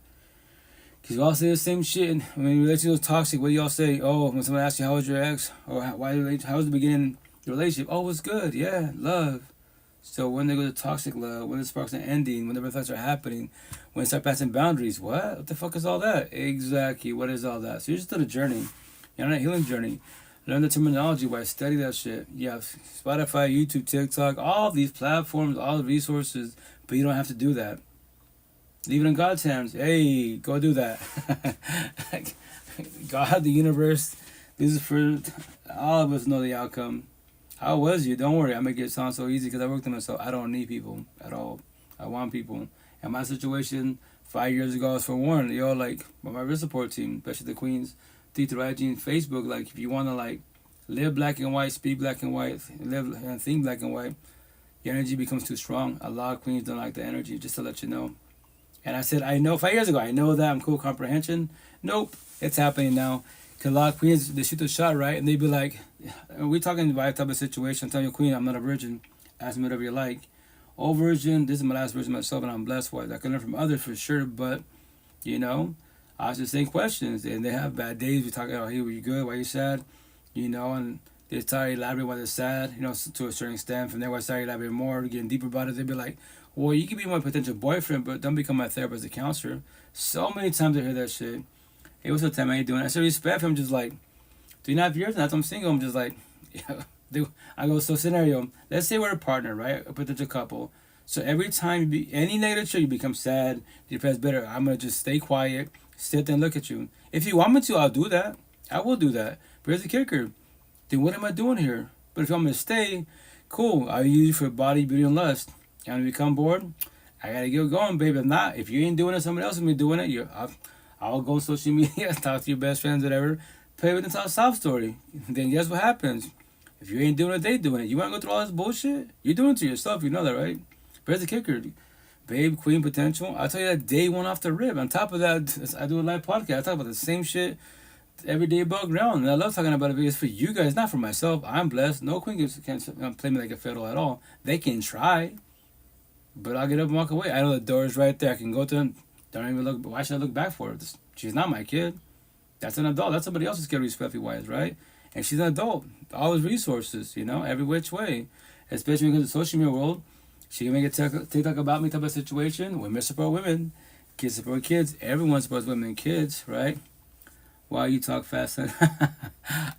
Because you all say the same shit. When relationship was toxic, what do y'all say? Oh, when someone asks you, how was your ex? Or how was the beginning of the relationship? Oh, it was good. Yeah, love. So when they go to toxic love, when the sparks are ending, when the red flags are happening, when they start passing boundaries, what the fuck is all that? Exactly, what is all that? So you're just on a journey. You're on a healing journey. Learn the terminology while study that shit. You have Spotify, YouTube, TikTok, all these platforms, all the resources, but you don't have to do that. Leave it in God's hands. Hey, go do that. God, the universe, this is for all of us know the outcome. How was you? Don't worry. I make it sound so easy because I worked on myself. I don't need people at all. I want people. And my situation 5 years ago I was for one. Yo, like, my risk support team, especially the queens, through IG and Facebook, like, if you want to, like, live black and white, speak black and white, live and think black and white, your energy becomes too strong. A lot of queens don't like the energy, just to let you know. And I said, I know 5 years ago, I know that I'm cool comprehension. Nope, it's happening now. Because a lot of queens, they shoot the shot, right? And they be like, we're talking about a type of situation. I'm telling you, queen, I'm not a virgin. Ask me whatever you like. Oh, virgin, this is my last virgin myself, and I'm blessed for it. I can learn from others for sure, but, you know, I ask the same questions. And they have bad days. We talk about, hey, were you good? Why are you sad? You know, and they start elaborating why they're sad, you know, to a certain extent. From there, I start elaborating more, getting deeper about it. They'd be like, well, you can be my potential boyfriend, but don't become my therapist or counselor. So many times I hear that shit. Hey, what's up, Tam? How you doing? I said, respect him. Just like, 3.5 years, and after I'm single, I'm just like, yeah. I go, so scenario, let's say we're a partner, right? A potential couple. So every time you be any negative trait, you become sad, depressed, bitter. I'm going to just stay quiet, sit there and look at you. If you want me to, I'll do that. I will do that. But here's the kicker. Then what am I doing here? But if I'm going to stay, cool. I'll use you for body, beauty, and lust. And when you become bored, I gotta get going, baby. If not, if you ain't doing it, somebody else will be doing it. I'll go on social media, talk to your best friends, whatever, play with the soft story. Then guess what happens? If you ain't doing it, they doing it. You wanna go through all this bullshit? You're doing it to yourself, you know that, right? But here's the kicker. Babe, queen potential. I'll tell you that day one off the rip. On top of that, I do a live podcast. I talk about the same shit everyday above ground. And I love talking about it because for you guys, not for myself. I'm blessed. No queen can't play me like a fiddle at all. They can try, but I'll get up and walk away. I know the door is right there. I can go to them. Don't even look. Why should I look back for her? She's not my kid. That's an adult. That's somebody else's kid, respectfully wise, right? And she's an adult. Always resources, every which way. Especially because the social media world, she can make a TikTok about me type of situation. Women support women. Kids support kids. Everyone supports women and kids, right? Why you talk fast?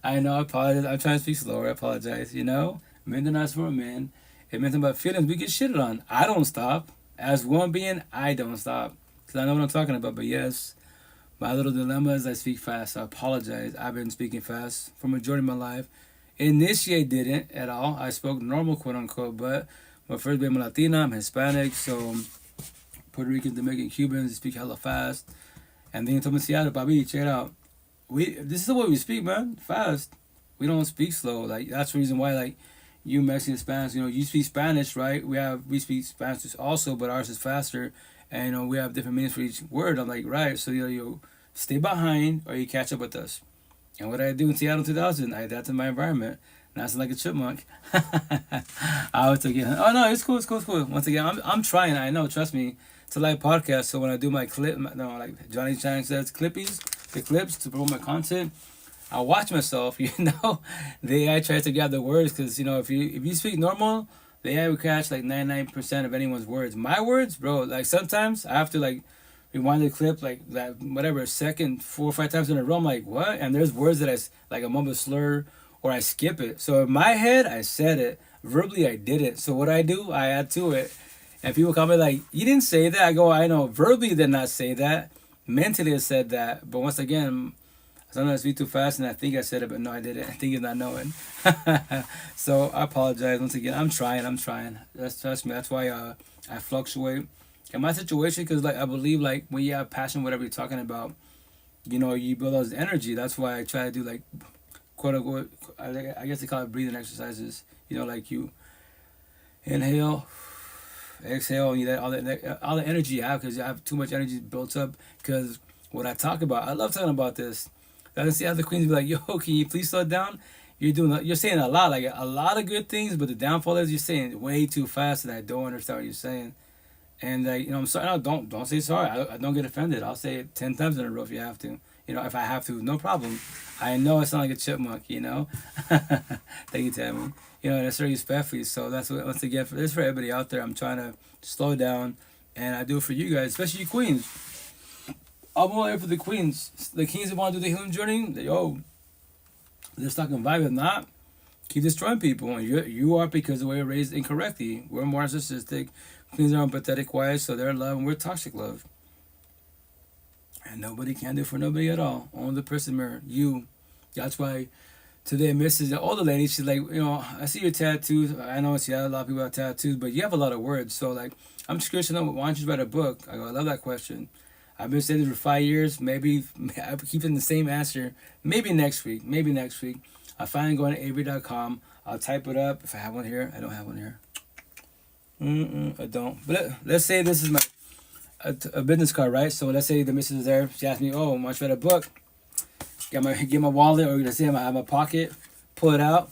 I know, I apologize. I'm trying to speak slower. I apologize, Men do not support men. It meant about feelings. We get shitted on. I don't stop. As one being, I don't stop. Because I know what I'm talking about. But yes, my little dilemma is I speak fast. I apologize. I've been speaking fast for majority of my life. Initiate didn't at all. I spoke normal, quote unquote. But my first baby, I'm Latina. I'm Hispanic. So Puerto Rican, Dominican, Cubans speak hella fast. And then you told me, Seattle, Bobby, check it out. This is the way we speak, man. Fast. We don't speak slow. Like, that's the reason why, like, you Mexican Spanish, you speak Spanish, right? We speak Spanish also, but ours is faster. And, we have different meanings for each word. I'm like, right. So, you stay behind or you catch up with us. And what I do in Seattle 2000, I adapt to my environment. Not like a chipmunk. I was again. Oh, no, it's cool. Once again, I'm trying. I know, trust me. It's a live podcast. So when I do my clip, like Johnny Chang says, the clips to promote my content, I watch myself, The AI tries to grab the words because, if you speak normal, the AI will catch like 99% of anyone's words. My words, bro, like sometimes I have to like rewind the clip like that, whatever, second, 4 or 5 times in a row. I'm like, what? And there's words that like a mumble slur or I skip it. So in my head, I said it. Verbally, I did it. So what I do, I add to it. And people comment like, you didn't say that. I go, I know. Verbally, did not say that. Mentally, I said that. But once again, sometimes I speak too fast and I think I said it, but no, I didn't. I think you're not knowing. So I apologize once again. I'm trying. Trust me. That's why I fluctuate in my situation because like I believe like when you have passion, whatever you're talking about, you build those energy. That's why I try to do like quote unquote. I guess they call it breathing exercises. Like you inhale, exhale, and you let all the energy you have because you have too much energy built up. Because what I talk about, I love talking about this. I see other queens be like, "Yo, can you please slow down? You're saying a lot, like a lot of good things, but the downfall is you're saying way too fast, and I don't understand what you're saying." And I'm sorry. No, don't say sorry. I don't get offended. I'll say it 10 times in a row if you have to. If I have to, no problem. I know I sound like a chipmunk. Thank you, Tammy. That's very respectfully. So that's what, once again, this for everybody out there. I'm trying to slow down, and I do it for you guys, especially you queens. I'm all here for the queens. The kings that want to do the healing journey, they're stuck in vibe. If not, keep destroying people. And you are because the way we're raised incorrectly. We're more narcissistic. Queens are empathetic, quiet, so they're love, and we're toxic love. And nobody can do for nobody at all. Only the person mirror. You. That's why today, Mrs. All the ladies, she's like, I see your tattoos. I know a lot of people have tattoos, but you have a lot of words. So, like, I'm just curious to know, why don't you write a book? I go, I love that question. I've been saying this for 5 years. Maybe I'm keeping the same answer. Maybe next week. I finally go to avery.com. I'll type it up. If I have one here. I don't have one here. I don't. But let's say this is a business card, right? So let's say the missus is there. She asked me, "Oh, why don't you write a book?" Get my wallet, or let's say I have my pocket. Pull it out.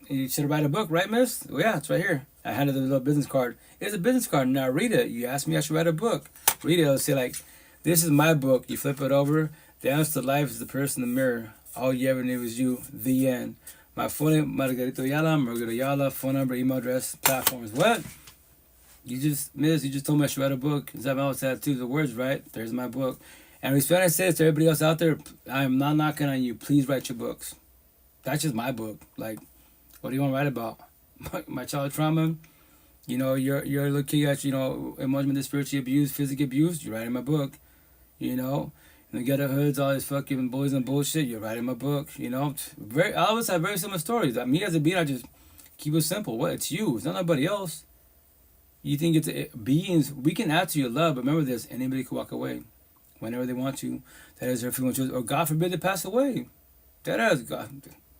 And you should write a book, right, miss? Oh yeah, it's right here. I handed her the little business card. It's a business card. Now read it. You asked me I should write a book. Read it. It'll say like, "This is my book." You flip it over. The answer to life is the person in the mirror. All you ever knew was you. The end. My phone name, Margarito Yala, phone number, email address, platforms. What? You just told me I should write a book. Is that my tattoos? The words, right? There's my book. And respect I say to everybody else out there, I am not knocking on you. Please write your books. That's just my book. Like, what do you want to write about? My child trauma? You're looking at, emotional, spiritual abuse, physical abuse. You're writing my book. The ghetto hoods, all these fucking boys and bullshit. You're writing my book. All of us have very similar stories. Me as a being, I just keep it simple. What? It's you. It's not nobody else. You think it's beings, we can add to your love, but remember this, anybody can walk away whenever they want to. That is their feeling choice. Or God forbid they pass away. That is God.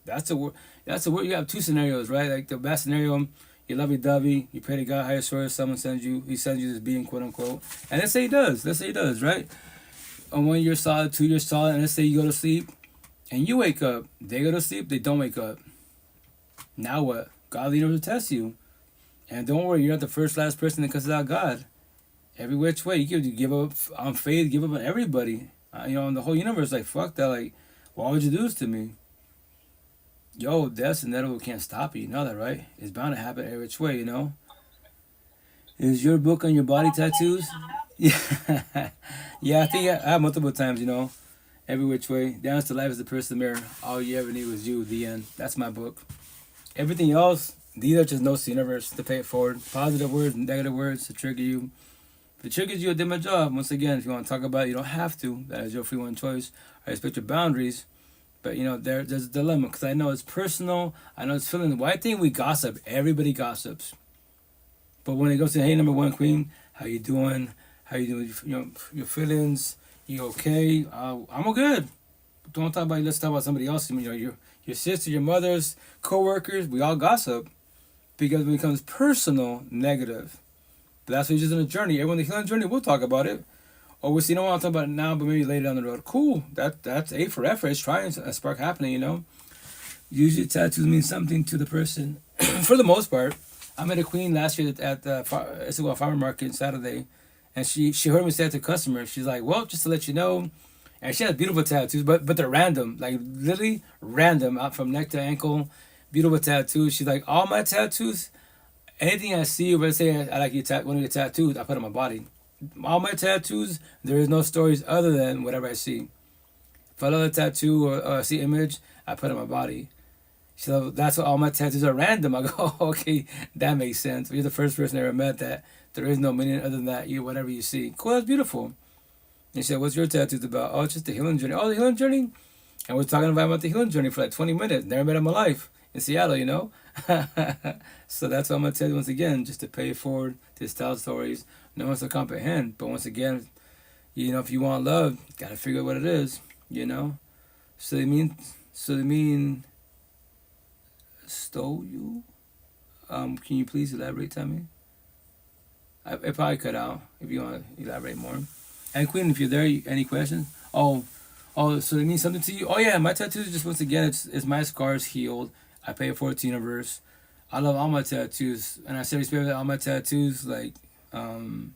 That's a word. You have two scenarios, right? Like the best scenario, you lovey-dovey, you pray to God, higher source, someone sends you, he sends you this being, quote unquote. And let's say he does, right? And 1 year solid, 2 years solid, and let's say you go to sleep and you wake up, they go to sleep, they don't wake up. Now what? God will never test you. And don't worry, you're not the last person that cusses out God. Every which way, you give up on faith, give up on everybody. On the whole universe, like, fuck that. Like, why would you do this to me? Yo, that's inevitable, can't stop you. You know that, right? It's bound to happen every which way, Is your book on your body tattoos? Yeah. Yeah, I think I have multiple times, Every which way. Dance to life is the person mirror. All you ever need was you, the end. That's my book. Everything else, these are just notes to the universe to pay it forward. Positive words, negative words to trigger you. If it triggers you, I did my job. Once again, if you want to talk about it, you don't have to. That is your free one choice. I respect your boundaries. But, there's a dilemma. Because I know it's personal. I know it's feeling. Why think we gossip? Everybody gossips. But when it goes to, hey, number one queen, how you doing? How you doing? Your feelings. You okay? I'm good. Don't talk about you. Let's talk about somebody else. Your sister, your mother's, co-workers. We all gossip. Because when it becomes personal, negative. But that's what you're just in a journey. Everyone in the healing journey, we'll talk about it. Or we'll see, I'll talk about it now, but maybe later down the road. Cool. That's A for effort. It's trying a spark happening, Usually tattoos mean something to the person. For the most part. I met a queen last year at the farmer market Saturday. And she heard me say it to customers. She's like, well, just to let you know. And she has beautiful tattoos, but they're random. Like, literally random. Out from neck to ankle. Beautiful tattoos. She's like, all my tattoos, anything I see, let's say I like one of your tattoos, I put on my body. All my tattoos, there is no stories other than whatever I see. If I love a tattoo or see image, I put it on my body. So that's why all my tattoos are random. I go, okay, that makes sense. You're the first person I ever met that there is no meaning other than that. Whatever you see. Cool, that's beautiful. And she said, what's your tattoos about? Oh, it's just the healing journey. Oh, the healing journey? And we're talking about the healing journey for like 20 minutes. Never met in my life. In Seattle, So that's what I'm going to tell you once again, just to pay it forward, to tell stories. No one's to comprehend. But once again, if you want love, you got to figure out what it is, So they mean, stole you? Can you please elaborate, tell me? It probably cut out if you want to elaborate more. And Queen, if you're there, any questions? Oh, so it means something to you? Oh, yeah, my tattoos, just once again, it's my scars healed. I pay it forward to the universe. I love all my tattoos. And I said respect all my tattoos. Like, I'm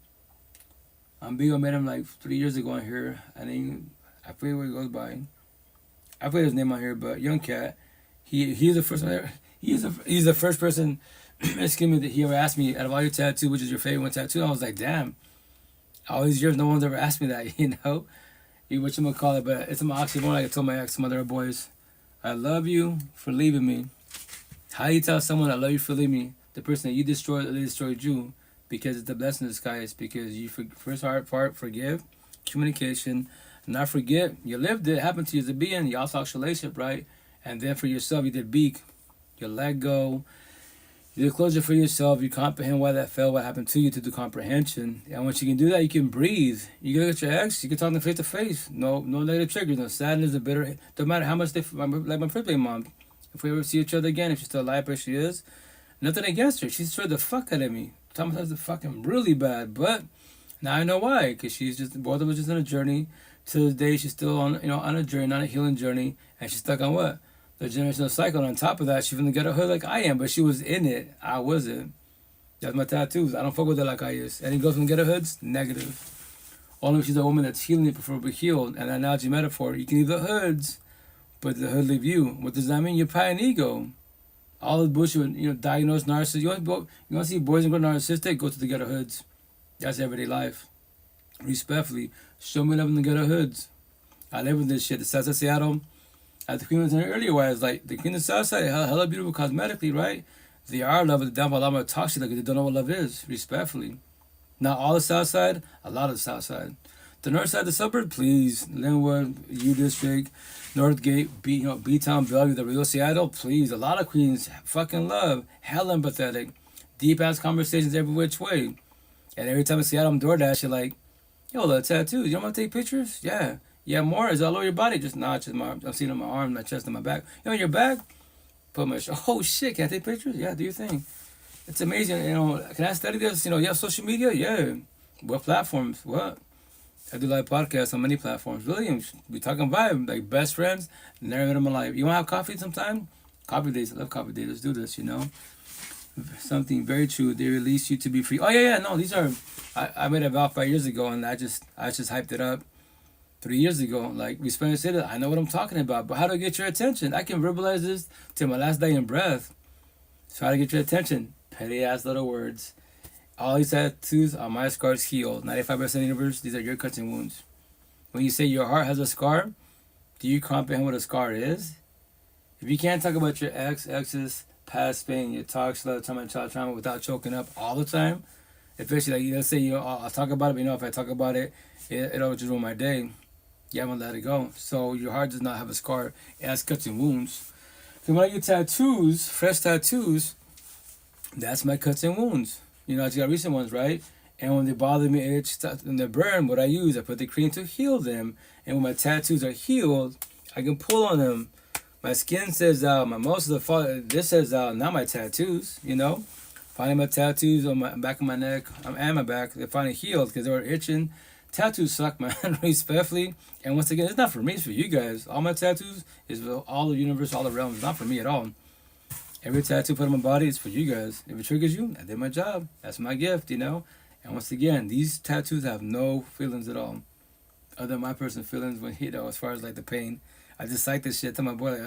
big. I met him like 3 years ago on here. I forget what he goes by. I forget his name on here, but young cat. He's the first one. He's the first person. Excuse me, that he ever asked me, out of all your tattoos, which is your favorite one tattoo? I was like, damn. All these years, no one's ever asked me that. What you gonna call it? But it's an oxymoron. Like I told my ex, some other boys, I love you for leaving me. How do you tell someone I love you for leaving me? The person that you destroyed, they destroyed you. Because it's the blessing in disguise. Because you first part, forgive, communication, not forget. You lived it, happened to you as a being. You also relationship, right? And then for yourself, you did beak. You let go. You did closure for yourself. You comprehend why that fell, what happened to you, to do comprehension. And once you can do that, you can breathe. You can look at your ex, you can talk to them face to face. No negative triggers, no sadness, no bitter. Don't matter how much like my first mom. If we ever see each other again, if she's still alive, but she is, nothing against her. She destroyed the fuck out of me. Sometimes it's fucking really bad, but now I know why. Because both of us just on a journey. To this day, she's still on a journey, not a healing journey, and she's stuck on what? The generational cycle. And on top of that, she's gonna get a hood like I am, but she was in it. I wasn't. That's my tattoos. I don't fuck with her like I is. Any girls gonna get her hoods? Negative. Only if she's a woman that's healing it before we're healed. And an analogy metaphor, you can leave the hoods, but the hood leave you. What does that mean? You're probably an ego. All the bullshit with, diagnosed narcissists. You want to see boys and girls narcissistic? Go to the ghetto hoods. That's everyday life. Respectfully, show me love in the ghetto hoods. I live with this shit. The South of Seattle. As the Queen was saying earlier, was like the Queen of the South Side, hella beautiful cosmetically, right? They are love, but down by a lot more toxic, like they don't know what love is. Respectfully, not all the South Side, a lot of the South Side. The North Side, the suburb, please. Linwood, U District, Northgate, B-Town, Bellevue, the real Seattle, please. A lot of queens fucking love, hella empathetic, deep ass conversations every which way. And every time I see I'm DoorDash, you're like, yo, the tattoos, you don't want to take pictures? Yeah. Yeah, more is all over your body. Just just I'm seeing on my arm, my chest, and my back. Your back? Put my oh shit, can I take pictures? Yeah, do your thing. It's amazing. Can I study this? You have social media? Yeah. What platforms? What? I do live podcasts on many platforms. Really, we talking vibe, like best friends. Never met in my life. You want to have coffee sometime? Coffee dates. I love coffee dates. Let's do this, you know? Something very true. They release you to be free. Oh, yeah. No, these are... I made a vow 5 years ago, and I just hyped it up 3 years ago. Like, we spent it. I know what I'm talking about. But how to get your attention? I can verbalize this till my last dying breath. So how to get your attention? Petty ass little words. All these tattoos are my scars healed. 95% universe, these are your cuts and wounds. When you say your heart has a scar, do you comprehend what a scar is? If you can't talk about your exes, past pain, your toxic love, trauma without choking up all the time, especially like let's say I'll talk about it, but if I talk about it, it'll just ruin my day. You haven't let it go. So your heart does not have a scar. It has cuts and wounds. So when I get tattoos, fresh tattoos, that's my cuts and wounds. I just got recent ones, right? And when they bother me, itch, and they burn, what I use, I put the cream to heal them. And when my tattoos are healed, I can pull on them. My skin says out. This says out. Not my tattoos, Finding my tattoos on my back of my neck and my back, they finally healed because they were itching. Tattoos suck, man, respectfully. And once again, it's not for me, it's for you guys. All my tattoos is for all the universe, all the realms. It's not for me at all. Every tattoo put on my body is for you guys. If it triggers you, I did my job. That's my gift, And once again, these tattoos have no feelings at all. Other than my personal feelings when, as far as like the pain. I just like this shit. Tell my boy,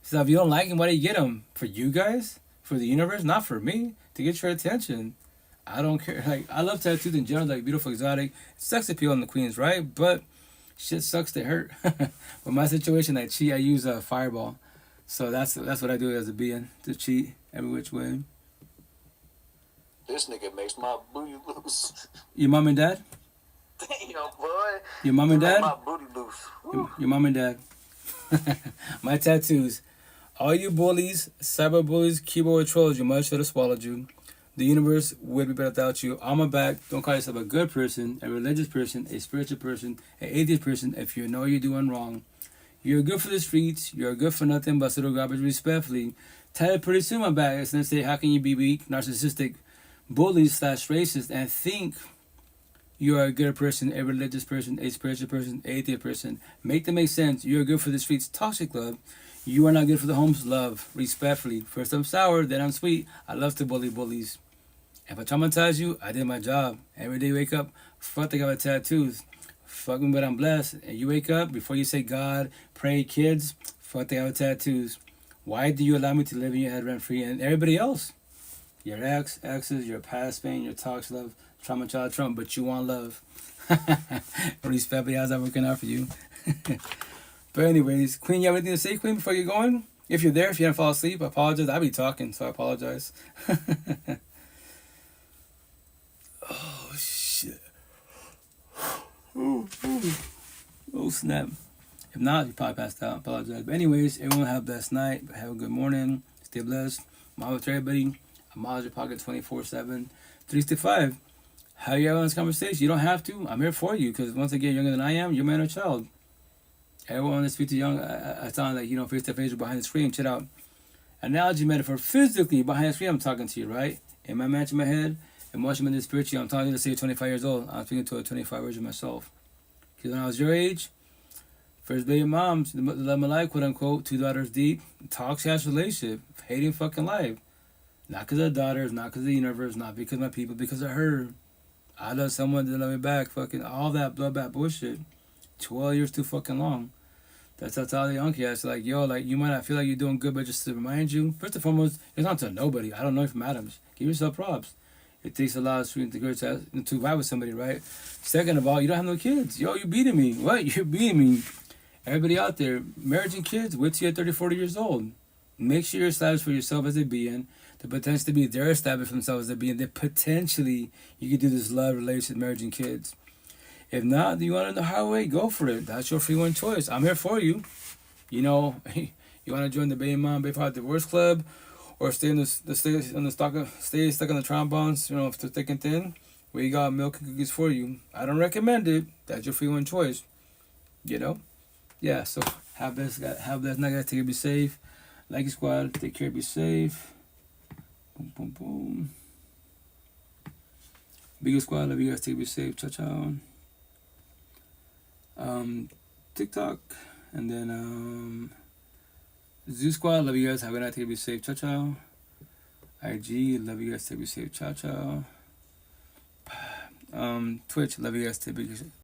so if you don't like him, why do you get him? For you guys? For the universe? Not for me. To get your attention. I don't care. Like, I love tattoos in general, like beautiful, exotic. It sucks to peel on the queens, right? But shit sucks to hurt. But my situation, I cheat. I use a fireball. So that's what I do as a being, to cheat every which way. This nigga makes my booty loose. Your mom and dad? Damn, boy. Your mom and dad? My booty loose. Your mom and dad. My tattoos. All you bullies, cyber bullies, keyboard trolls, your mother should have swallowed you. The universe would be better without you. On my back, don't call yourself a good person, a religious person, a spiritual person, an atheist person if you know you're doing wrong. You're good for the streets. You're good for nothing but little garbage, respectfully. Tell it pretty soon, my bag. It's going to say, how can you be weak, narcissistic, bully/racist, and think you are a good person, a religious person, a spiritual person, an atheist person. Make them make sense. You're good for the streets, toxic love. You are not good for the homes, love, respectfully. First I'm sour, then I'm sweet. I love to bully bullies. If I traumatize you, I did my job. Every day you wake up, fuck, they got my tattoos. Fuck me, but I'm blessed. And you wake up, before you say God, pray, kids, fuck, they have tattoos. Why do you allow me to live in your head rent-free? And everybody else, your exes, your past pain, your toxic love, trauma, child, trauma, but you want love. Respect, how's that working out for you? But anyways, Queen, you have anything to say, Queen, before you're going? If you're there, if you don't fall asleep, I apologize. I'll be talking, so I apologize. Oh, shit. Oh, snap. If not, you probably passed out. I apologize. But anyways, everyone have a blessed night. Have a good morning. Stay blessed. Mahalo to everybody. I'm out of your pocket 24/7. 365. How you having this conversation? You don't have to. I'm here for you because once again, younger than I am, you're man or child. Everyone that speaks to young, I sound like, face to face or behind the screen. Check out. Analogy, metaphor, physically behind the screen, I'm talking to you, right? In my match in my head, emotionally, spiritually, I'm talking to, say, 25 years old. I'm speaking to a 25 version of myself. Because when I was your age, first baby moms, the love of my life, quote unquote, 2 daughters deep, toxic ass relationship, hating fucking life. Not because of the daughters, not because of the universe, not because of my people, because of her. I love someone that love me back, fucking all that bloodbath bullshit. 12 years too fucking long. That's all the young kids. Like, yo, like, you might not feel like you're doing good, but just to remind you, first and foremost, it's not to nobody. I don't know if it matters. Give yourself props. It takes a lot of strength to vibe with somebody, right? Second of all, you don't have no kids. Yo, you beating me. What? You're beating me. Everybody out there, marriage and kids, wait till you're 30, 40 years old. Make sure you're established for yourself as a being. The potential to be they're established for themselves as a being. That potentially you could do this love, relationship, marriage, and kids. If not, do you want it the hard way? Go for it. That's your free one choice. I'm here for you. You want to join the baby mom, baby father divorce club, or stay stuck on the trombones, if they're thick and thin. We got milk and cookies for you. I don't recommend it. That's your free one choice. Yeah. So have this night, guys. Take care, be safe. Like your squad. Take care, be safe. Boom, boom, boom. Bigger squad. Love you guys. Take care, be safe. Ciao, ciao. TikTok, and then Zoo Squad. Love you guys. Have a night. Take be safe. Ciao ciao. IG. Love you guys. Take be safe. Ciao ciao. Twitch. Love you guys. Take be